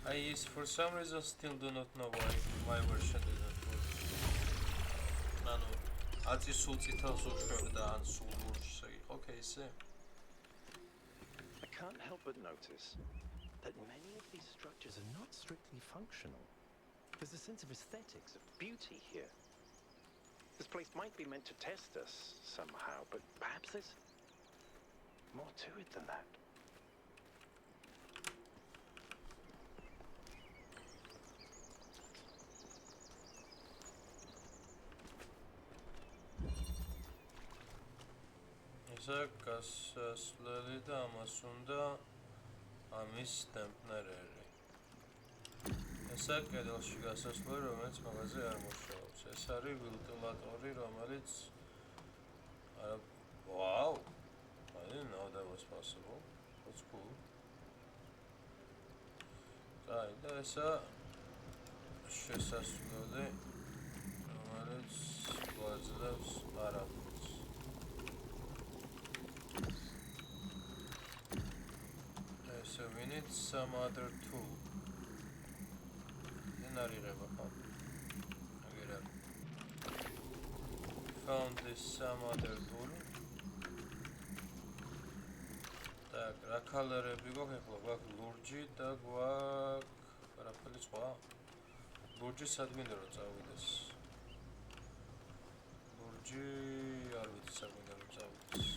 For some reason still do not know why my version didn't work. ანუ აწი სულ წითელს უშვებდა ან სულ ლურჯს იყო кейსი? I can't help but notice that many of these structures are not strictly functional. There's a sense of aesthetics, of beauty here. This place might be meant to test us somehow, but perhaps there's more to it than that. ესა გასასვლელი და ამას უნდა ამის ტემპნერერი. ესა კედელში გასასვლელი, რომელიც მაღაზე არ მუშაობს. ეს არის ვილტილატორი, რომელიც Wow! I didn't know that was possible. That's cool. და ესა შესასვლელი, რომელიც გვაძლევს არაფერს. So we need some other tool. Found this some other tool. Так, რა კალერები გვაქვს ახლა? გვაქვს ლურჯი და გვაქვს არაფერი სხვა. ლურჯი სად მინდა რომ წავიდეს? ლურჯი არ ვიცი სად მინდა რომ წავიდეს.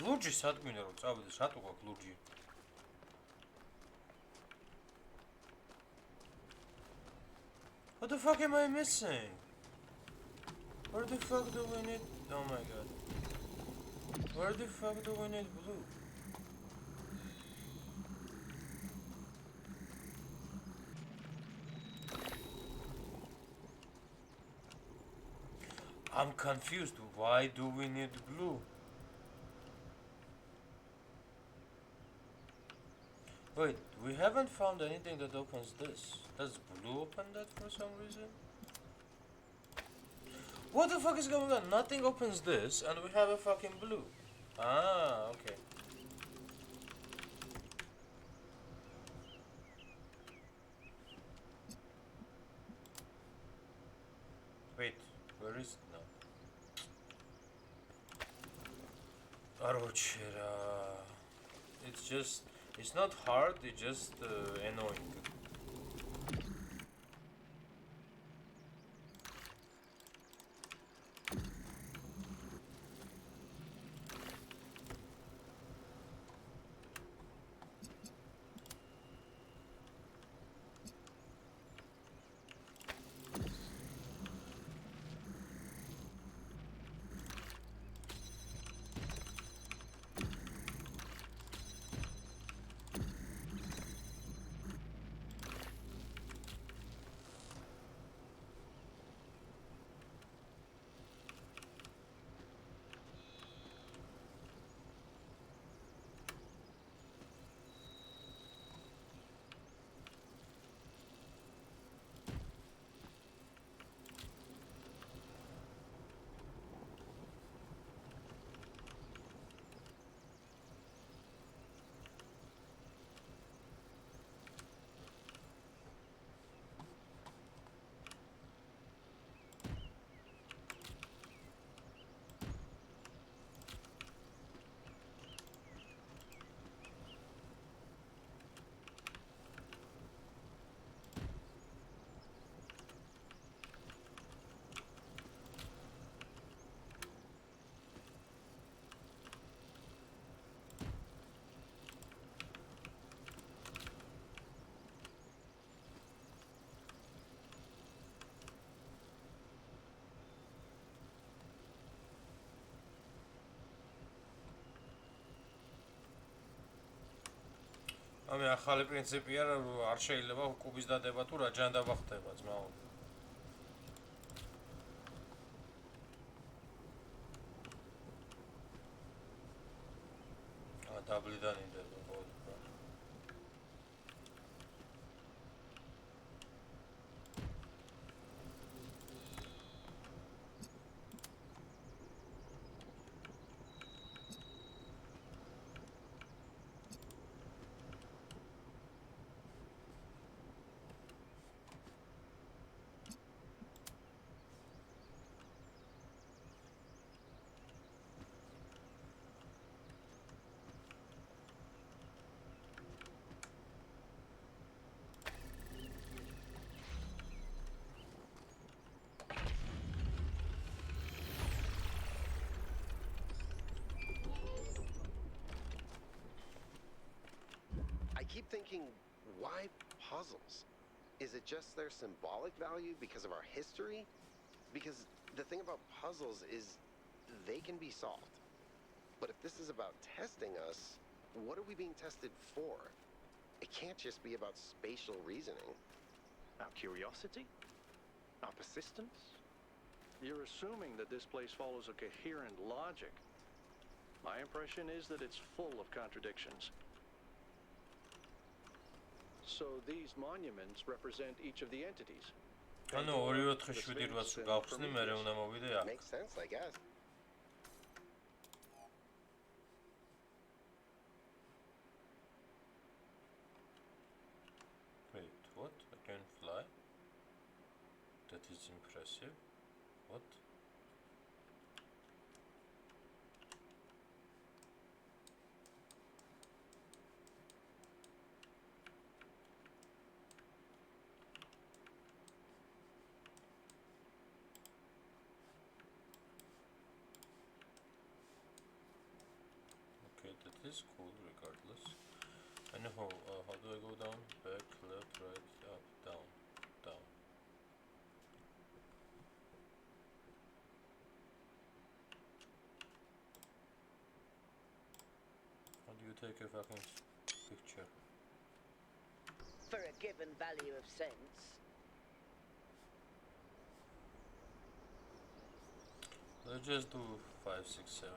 ლურჯი სად მინდა რომ წავიდეს? რატო გვაქვს ლურჯი? What the fuck am I missing? Where the fuck do we need? Oh my god. Where the fuck do we need blue? I'm confused. Why do we need blue? Wait, we haven't found anything that opens this. Does blue open that for some reason? What the fuck is going on? Nothing opens this and we have a fucking blue. Ah, okay. Wait, where is it now? Arochera. It's not hard, it's just annoying. ამე ახალი პრინციპია, რომ არ შეიძლება კუბის დადება თუ რა ჯანდაბა ხდება ძმაო. დაბლიდან იმდება ყოველდღე. I keep thinking, why puzzles? Is it just their symbolic value because of our history? Because the thing about puzzles is they can be solved. But if this is about testing us, what are we being tested for? It can't just be about spatial reasoning. Our curiosity? Our persistence? You're assuming that this place follows a coherent logic. My impression is that it's full of contradictions. So these monuments represent each of the entities. ანუ 2-4-7-8 რო გავხსნი, მე უნდა მოვიდე აქ. Makes sense, I guess. Wait, what? I can fly? That is impressive. What? That is cool regardless. And how do I go down? Back, left, right, up, down, down. How do you take a fucking picture? For a given value of sense. Let's just do 5, 6, 7.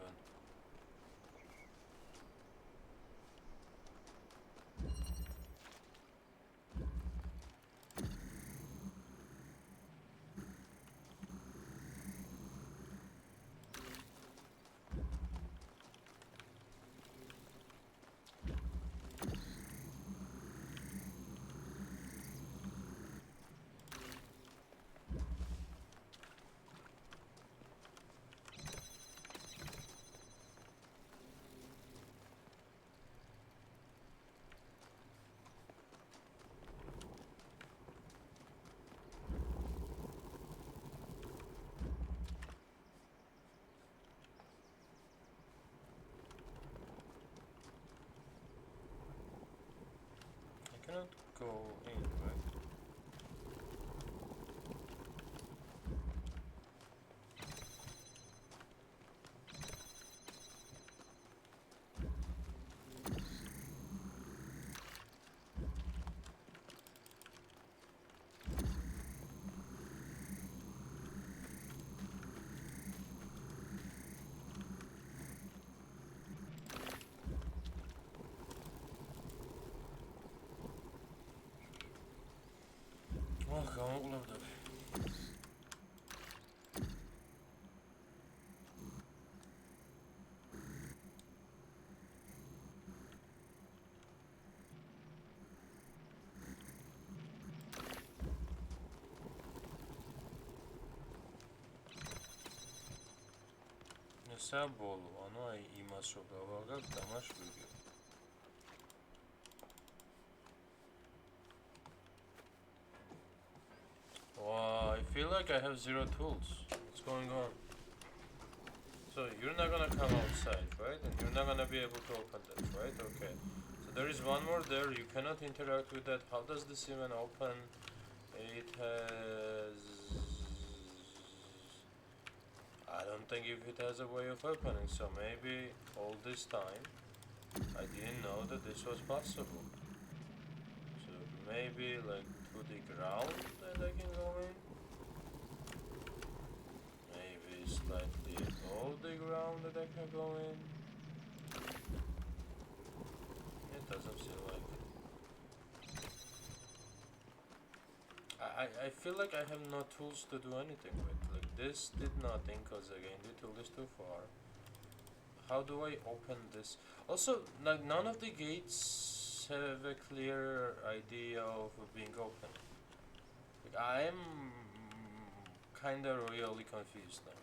Cannot go in, right? გამოვკლავდა. ესა ბოლო, ანუ აი იმას რო გავაგებ, დამაშ ვიგებ. I feel like I have 0 tools. What's going on? So you're not gonna come outside, right? And you're not gonna be able to open that, right? Okay. So there is one more there. You cannot interact with that. How does this even open? It has... I don't think if it has a way of opening. So maybe all this time I didn't know that this was possible. maybe like to the ground that I can go in. Maybe slightly above the ground that I can go in. It doesn't seem like it. I feel like I have no tools to do anything with. Like this did nothing because again the tool is too far. How do I open this? Also, like none of the gates have a clear idea of being open. Like I'm kinda really confused now.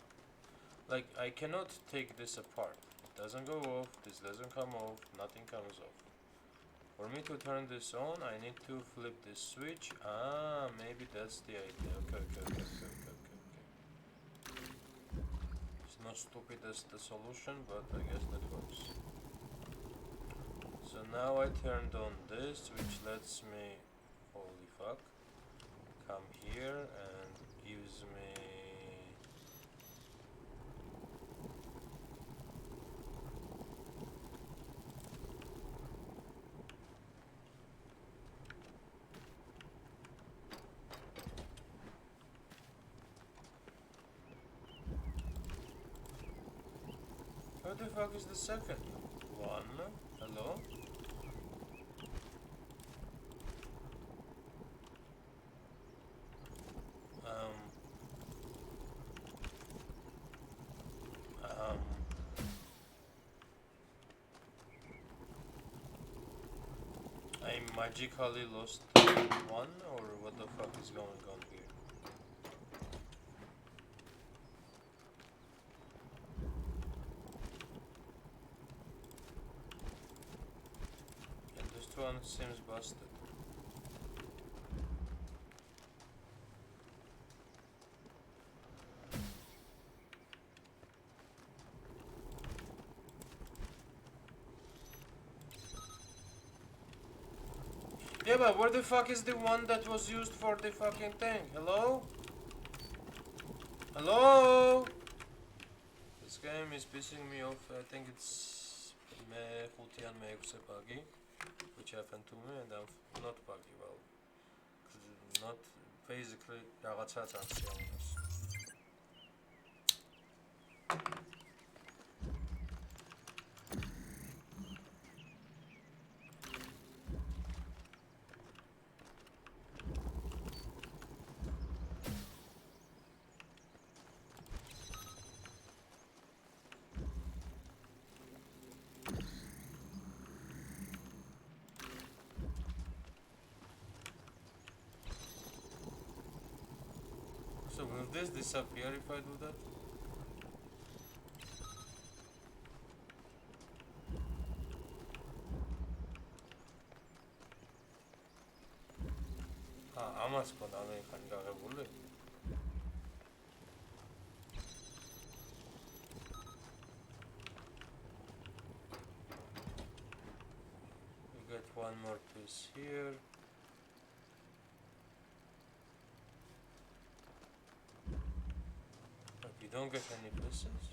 Like I cannot take this apart. It doesn't go off, this doesn't come off, nothing comes off. For me to turn this on, I need to flip this switch. Ah, maybe that's the idea. Okay. It's not stupid as the solution, but I guess that works. So now I turned on this, which lets me, holy fuck, come here and gives me... What the fuck is the second one? Hello? I magically lost one, or what the fuck is going on here? And this one seems busted. Yeah, but where the fuck is the one that was used for the fucking thing? Hello? Hello? This game is pissing me off. I think it's me-5-ან me-6 buggy, which happened to me, and I'm not buggy, well, not basically რაღაცა წამსიამოვნებს. So will this disappear if I do that? ამას ყოდა მე ხანი გაღებული. We get one more piece here. But we don't get any pieces.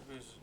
busy.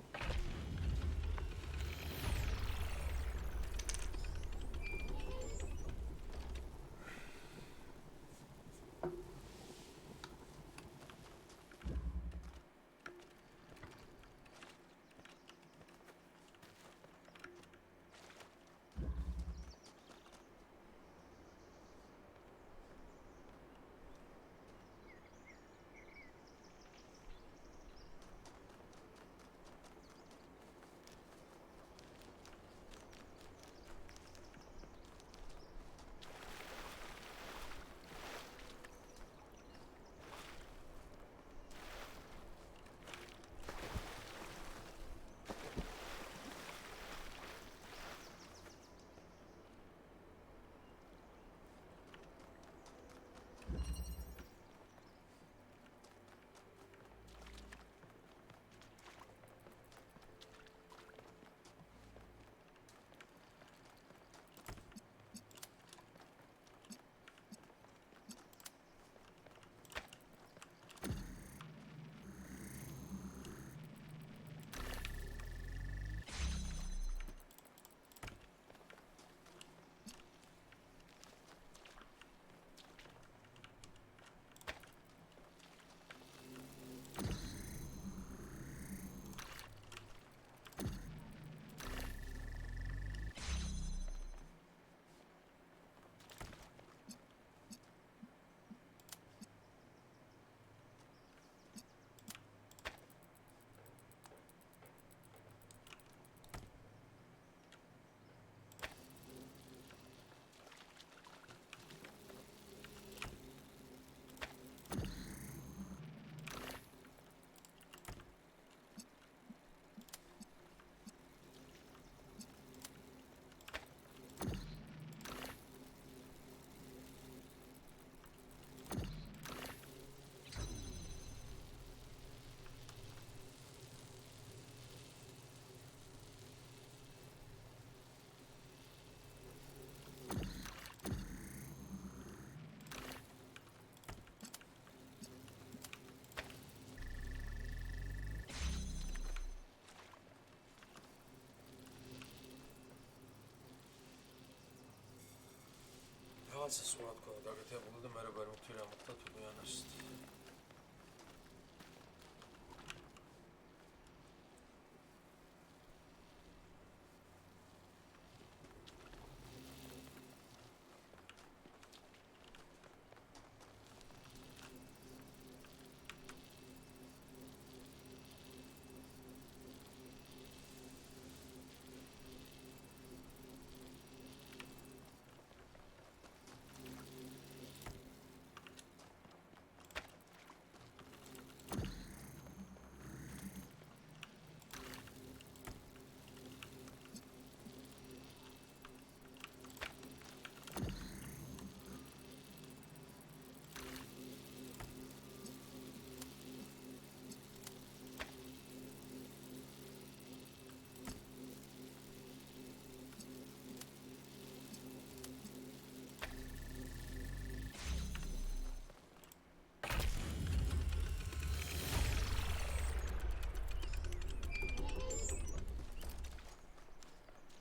რაღაცა სულ თქვა გაკეთებული და მე რა ვერმოთი რა მოხდა თუ დიანასთ.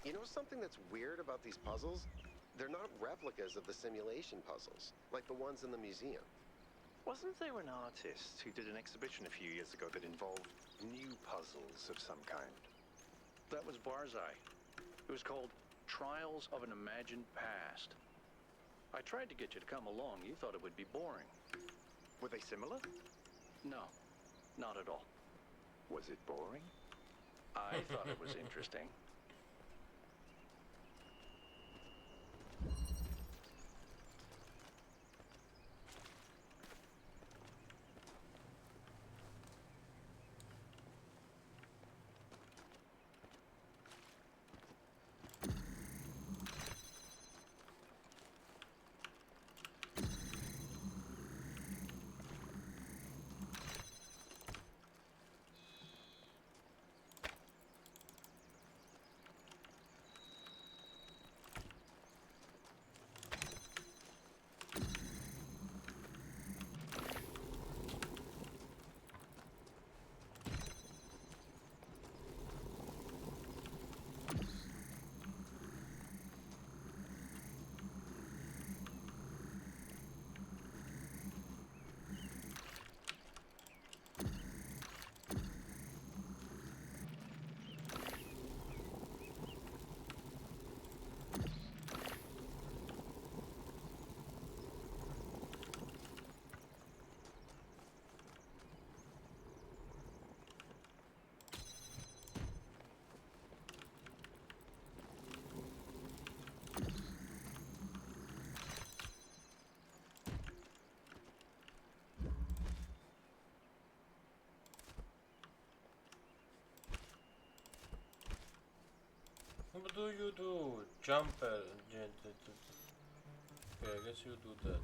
You know something that's weird about these puzzles? They're not replicas of the simulation puzzles, like the ones in the museum. Wasn't there an artist who did an exhibition a few years ago that involved new puzzles of some kind? That was Barzai. It was called Trials of an Imagined Past. I tried to get you to come along. You thought it would be boring. Were they similar? No, not at all. Was it boring? I thought it was interesting. do you do? Jumper. Okay, I guess you do that.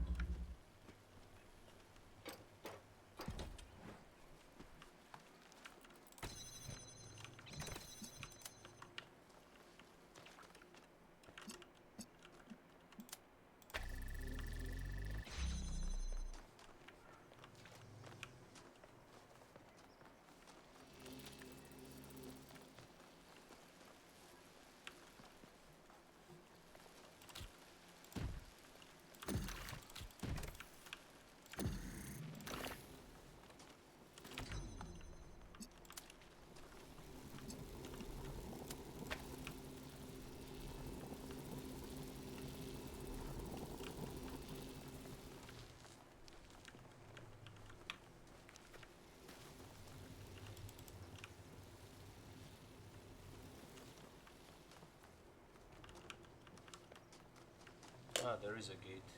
Ah, there is a gate.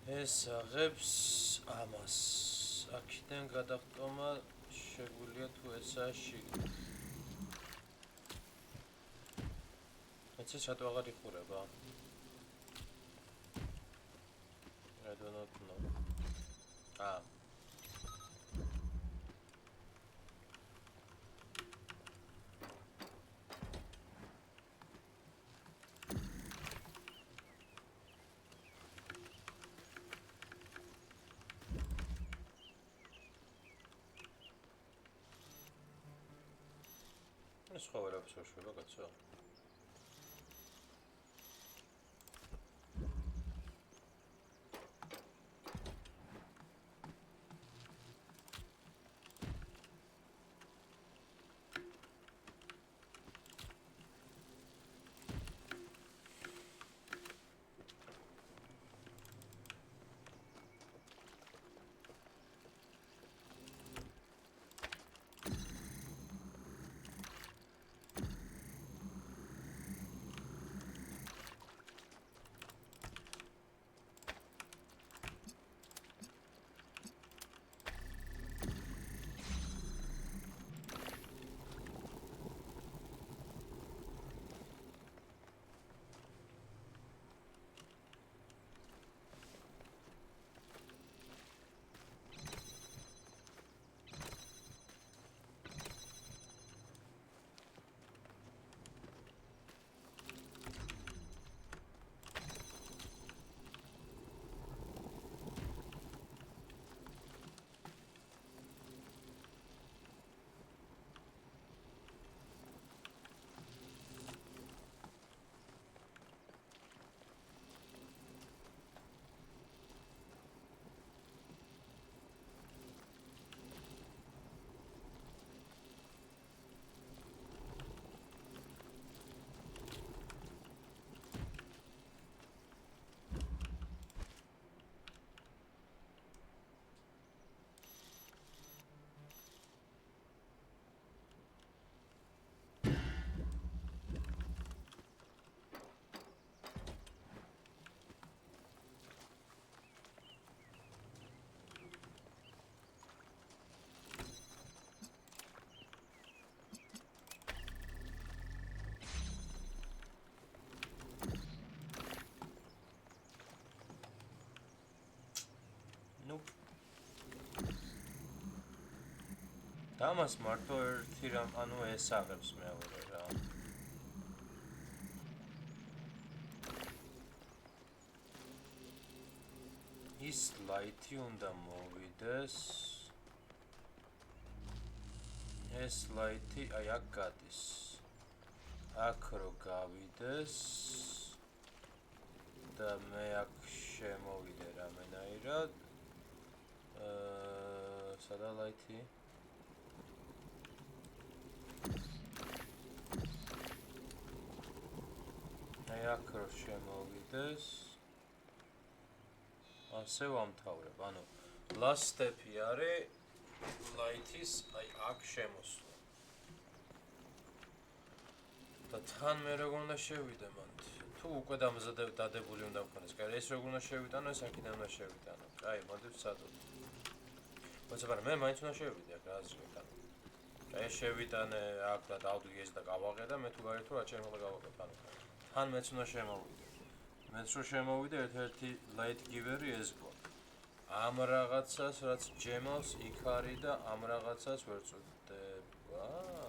ეს აღებს ამას. აქედან გადახტომა შეგვიძლია თუ ესაა შიგნით. მეც რატო აღარ იხურება? I do not know. Ah. ეს ხო ვერაფერს არ შვება, კაცო. Damas marto ერთი რამ, ანუ ეს აღებს მეორე რა. ის ლაითი უნდა მოვიდეს. ეს ლაითი აი აქ გადის. აქ რო გავიდეს და მე აქ შემოვიდე რამენაირად. სადა ლაითი? აი აქ რო შემოვიდეს. ასე ვამთავრებ. ანუ last step-ი არის light-ის აი აქ შემოსვლა. და და თან მე როგორ უნდა შევიდე მანდ? თუ უკვე დადებული უნდა მქონდეს, კაი, ეს როგორ უნდა შევიტანო, ეს აქედან უნდა შევიტანო. კაი, მოდი ვცადოთ. მაგრამ მე მაინც უნდა შევიდე აქ, რა აზრით, ანუ. კაი, შევიტანე აქ და დავდივი ეს და გავაღე და მე თუ გაერთო რა ჩემ უნდა გავაკეთო, ანუ. თან მეც უნდა შემოვიდე. მეც რო შემოვიდე, ერთ-ერთი late giver-ი ეს გვაქვს. ამ რაღაცას, რაც ჯემავს იქ არის და ამ რაღაცას ვერ წვდდება.